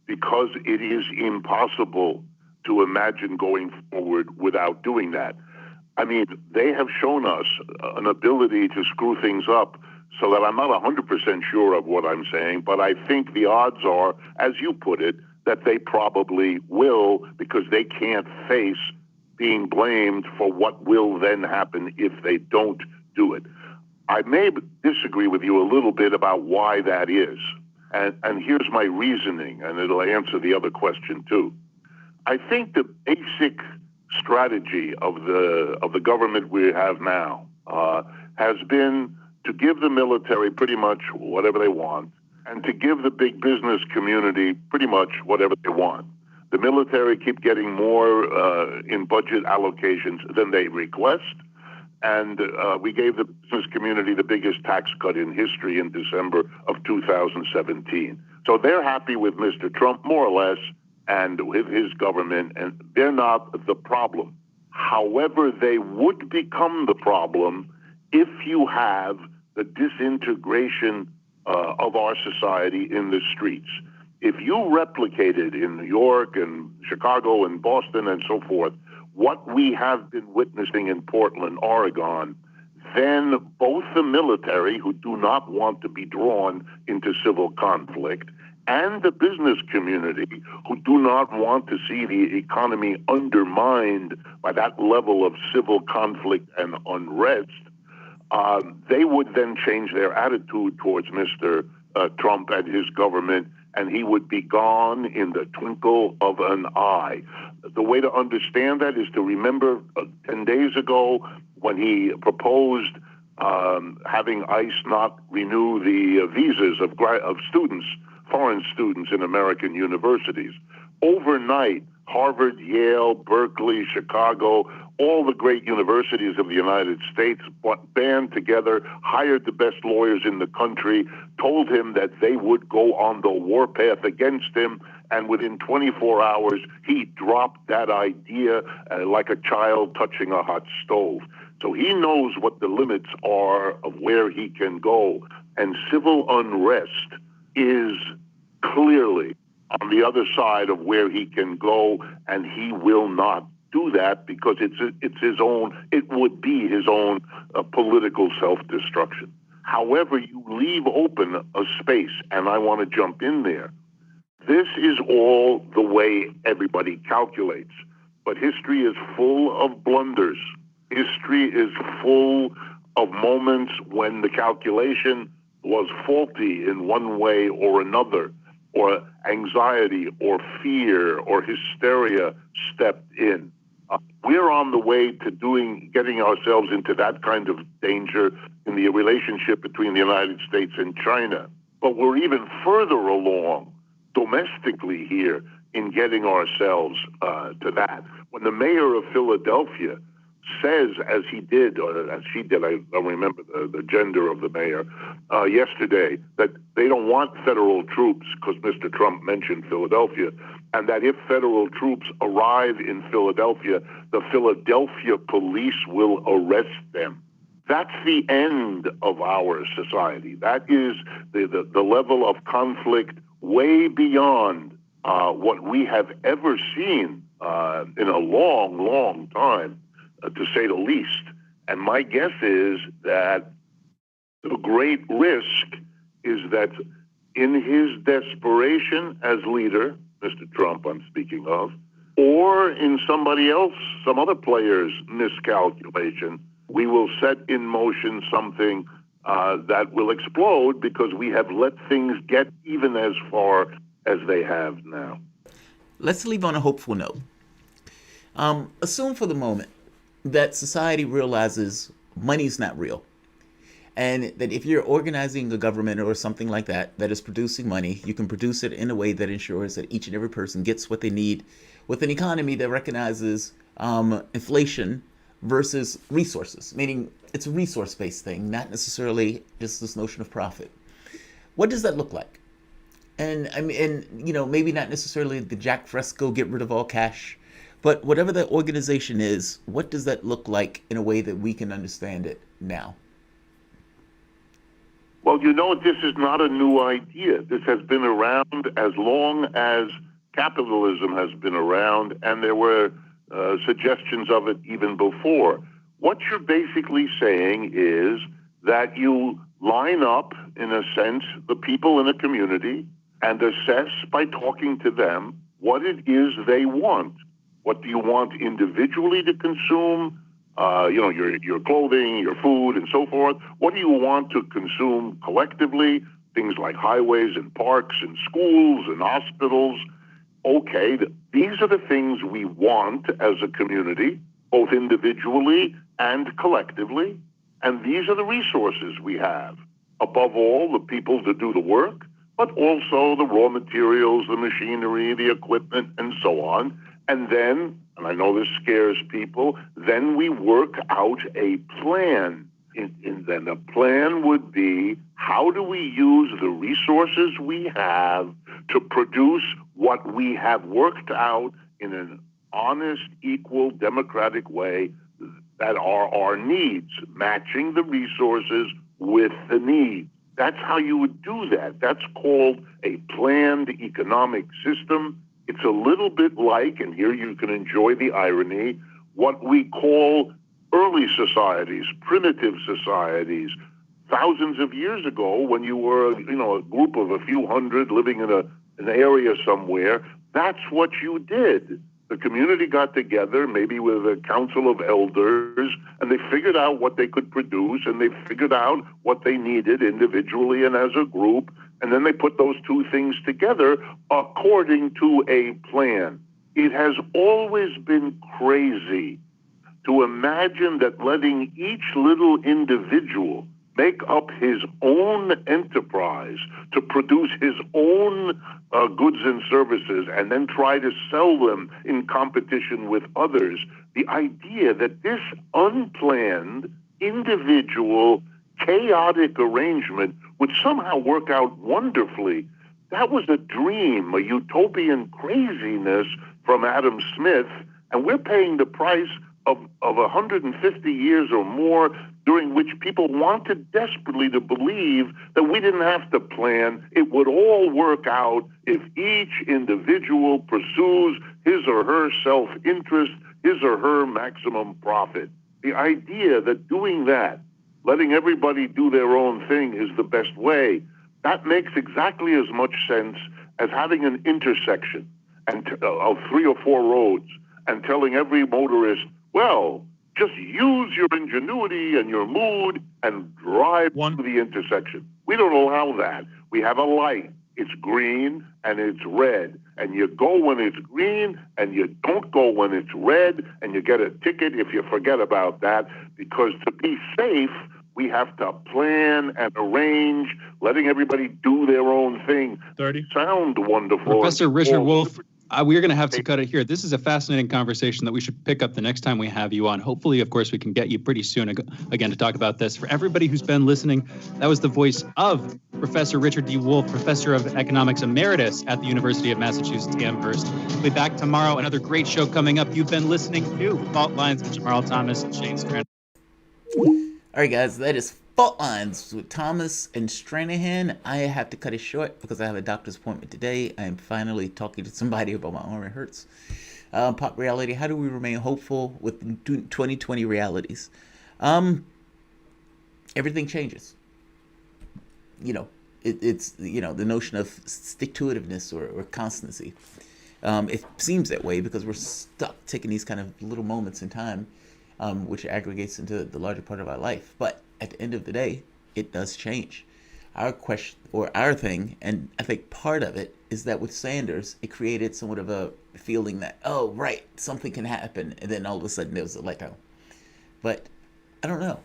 because it is impossible to imagine going forward without doing that. I mean, they have shown us an ability to screw things up so that I'm not 100% sure of what I'm saying, but I think the odds are, as you put it, that they probably will, because they can't face being blamed for what will then happen if they don't do it. I may disagree with you a little bit about why that is. And here's my reasoning, and it'll answer the other question too. I think the basic strategy of the government we have now has been to give the military pretty much whatever they want, and to give the big business community pretty much whatever they want. The military keep getting more in budget allocations than they request, and we gave the business community the biggest tax cut in history in December of 2017. So they're happy with Mr. Trump, more or less, and with his government, and they're not the problem. However, they would become the problem if you have the disintegration of our society in the streets. If you replicated in New York and Chicago and Boston and so forth what we have been witnessing in Portland, Oregon, then both the military, who do not want to be drawn into civil conflict, and the business community, who do not want to see the economy undermined by that level of civil conflict and unrest, they would then change their attitude towards Mr. Trump and his government, and he would be gone in the twinkle of an eye. The way to understand that is to remember 10 days ago when he proposed having ICE not renew the visas of students, foreign students in American universities. Overnight, Harvard, Yale, Berkeley, Chicago, all the great universities of the United States band together, hired the best lawyers in the country, told him that they would go on the warpath against him, and within 24 hours, he dropped that idea like a child touching a hot stove. So he knows what the limits are of where he can go, and civil unrest is clearly on the other side of where he can go, and he will not do that because it would be his own political self-destruction. However, you leave open a space, and I want to jump in there. This is all the way everybody calculates, but history is full of blunders. History is full of moments when the calculation was faulty in one way or another, or anxiety or fear or hysteria stepped in. We're on the way to getting ourselves into that kind of danger in the relationship between the United States and China. But we're even further along domestically here in getting ourselves to that. When the mayor of Philadelphia says, as he did, or as she did, I don't remember the gender of the mayor, yesterday, that they don't want federal troops, because Mr. Trump mentioned Philadelphia, and that if federal troops arrive in Philadelphia, the Philadelphia police will arrest them. That's the end of our society. That is the level of conflict way beyond what we have ever seen in a long, long time, to say the least. And my guess is that the great risk is that in his desperation as leader, Mr. Trump I'm speaking of, or in somebody else, some other player's miscalculation, we will set in motion something that will explode because we have let things get even as far as they have now. Let's leave on a hopeful note. Assume for the moment that society realizes money's not real, and that if you're organizing a government or something like that that is producing money, you can produce it in a way that ensures that each and every person gets what they need, with an economy that recognizes inflation versus resources, meaning it's a resource-based thing, not necessarily just this notion of profit. What does that look like? And I mean, maybe not necessarily the Jack Fresco, get rid of all cash, but whatever the organization is, what does that look like in a way that we can understand it now? Well, this is not a new idea. This has been around as long as capitalism has been around, and there were suggestions of it even before. What you're basically saying is that you line up, in a sense, the people in a community and assess by talking to them what it is they want. What do you want individually to consume? Your clothing, your food, and so forth. What do you want to consume collectively? Things like highways and parks and schools and hospitals. Okay, these are the things we want as a community, both individually and collectively. And these are the resources we have. Above all, the people to do the work, but also the raw materials, the machinery, the equipment, and so on. And then, and I know this scares people, then we work out a plan. And then the plan would be, how do we use the resources we have to produce what we have worked out in an honest, equal, democratic way that are our needs, matching the resources with the needs. That's how you would do that. That's called a planned economic system. It's a little bit like, and here you can enjoy the irony, what we call early societies, primitive societies. Thousands of years ago, when you were, a group of a few hundred living in an area somewhere, that's what you did. The community got together, maybe with a council of elders, and they figured out what they could produce, and they figured out what they needed individually and as a group, and then they put those two things together according to a plan. It has always been crazy to imagine that letting each little individual make up his own enterprise to produce his own goods and services and then try to sell them in competition with others, the idea that this unplanned, individual, chaotic arrangement would somehow work out wonderfully, that was a dream, a utopian craziness from Adam Smith, and we're paying the price of 150 years or more during which people wanted desperately to believe that we didn't have to plan. It would all work out if each individual pursues his or her self-interest, his or her maximum profit. The idea that doing that, letting everybody do their own thing is the best way, that makes exactly as much sense as having an intersection of 3 or 4 roads and telling every motorist, well, just use your ingenuity and your mood and drive to the intersection. We don't allow that. We have a light. It's green and it's red. And you go when it's green and you don't go when it's red, and you get a ticket if you forget about that, because to be safe, we have to plan and arrange, letting everybody do their own thing. 30. Sound wonderful. Professor Richard Wolff, we're going to have to cut it here. This is a fascinating conversation that we should pick up the next time we have you on. Hopefully, of course, we can get you pretty soon again to talk about this. For everybody who's been listening, that was the voice of Professor Richard D. Wolff, Professor of Economics Emeritus at the University of Massachusetts Amherst. We'll be back tomorrow. Another great show coming up. You've been listening to Fault Lines with Jamarl Thomas and Shane Stranahan. All right, guys, that is Fault Lines with Thomas and Stranahan. I have to cut it short because I have a doctor's appointment today. I am finally talking to somebody about my arm. It hurts. Pop reality. How do we remain hopeful with 2020 realities? Everything changes. It's the notion of stick-to-itiveness or constancy. It seems that way because we're stuck taking these kind of little moments in time, which aggregates into the larger part of our life. But at the end of the day, it does change. Our question, or our thing, and I think part of it is that with Sanders, it created somewhat of a feeling that, oh, right, something can happen, and then all of a sudden there was a letdown. But I don't know.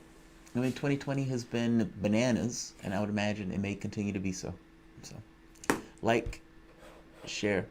2020 has been bananas, and I would imagine it may continue to be so. So, like, share,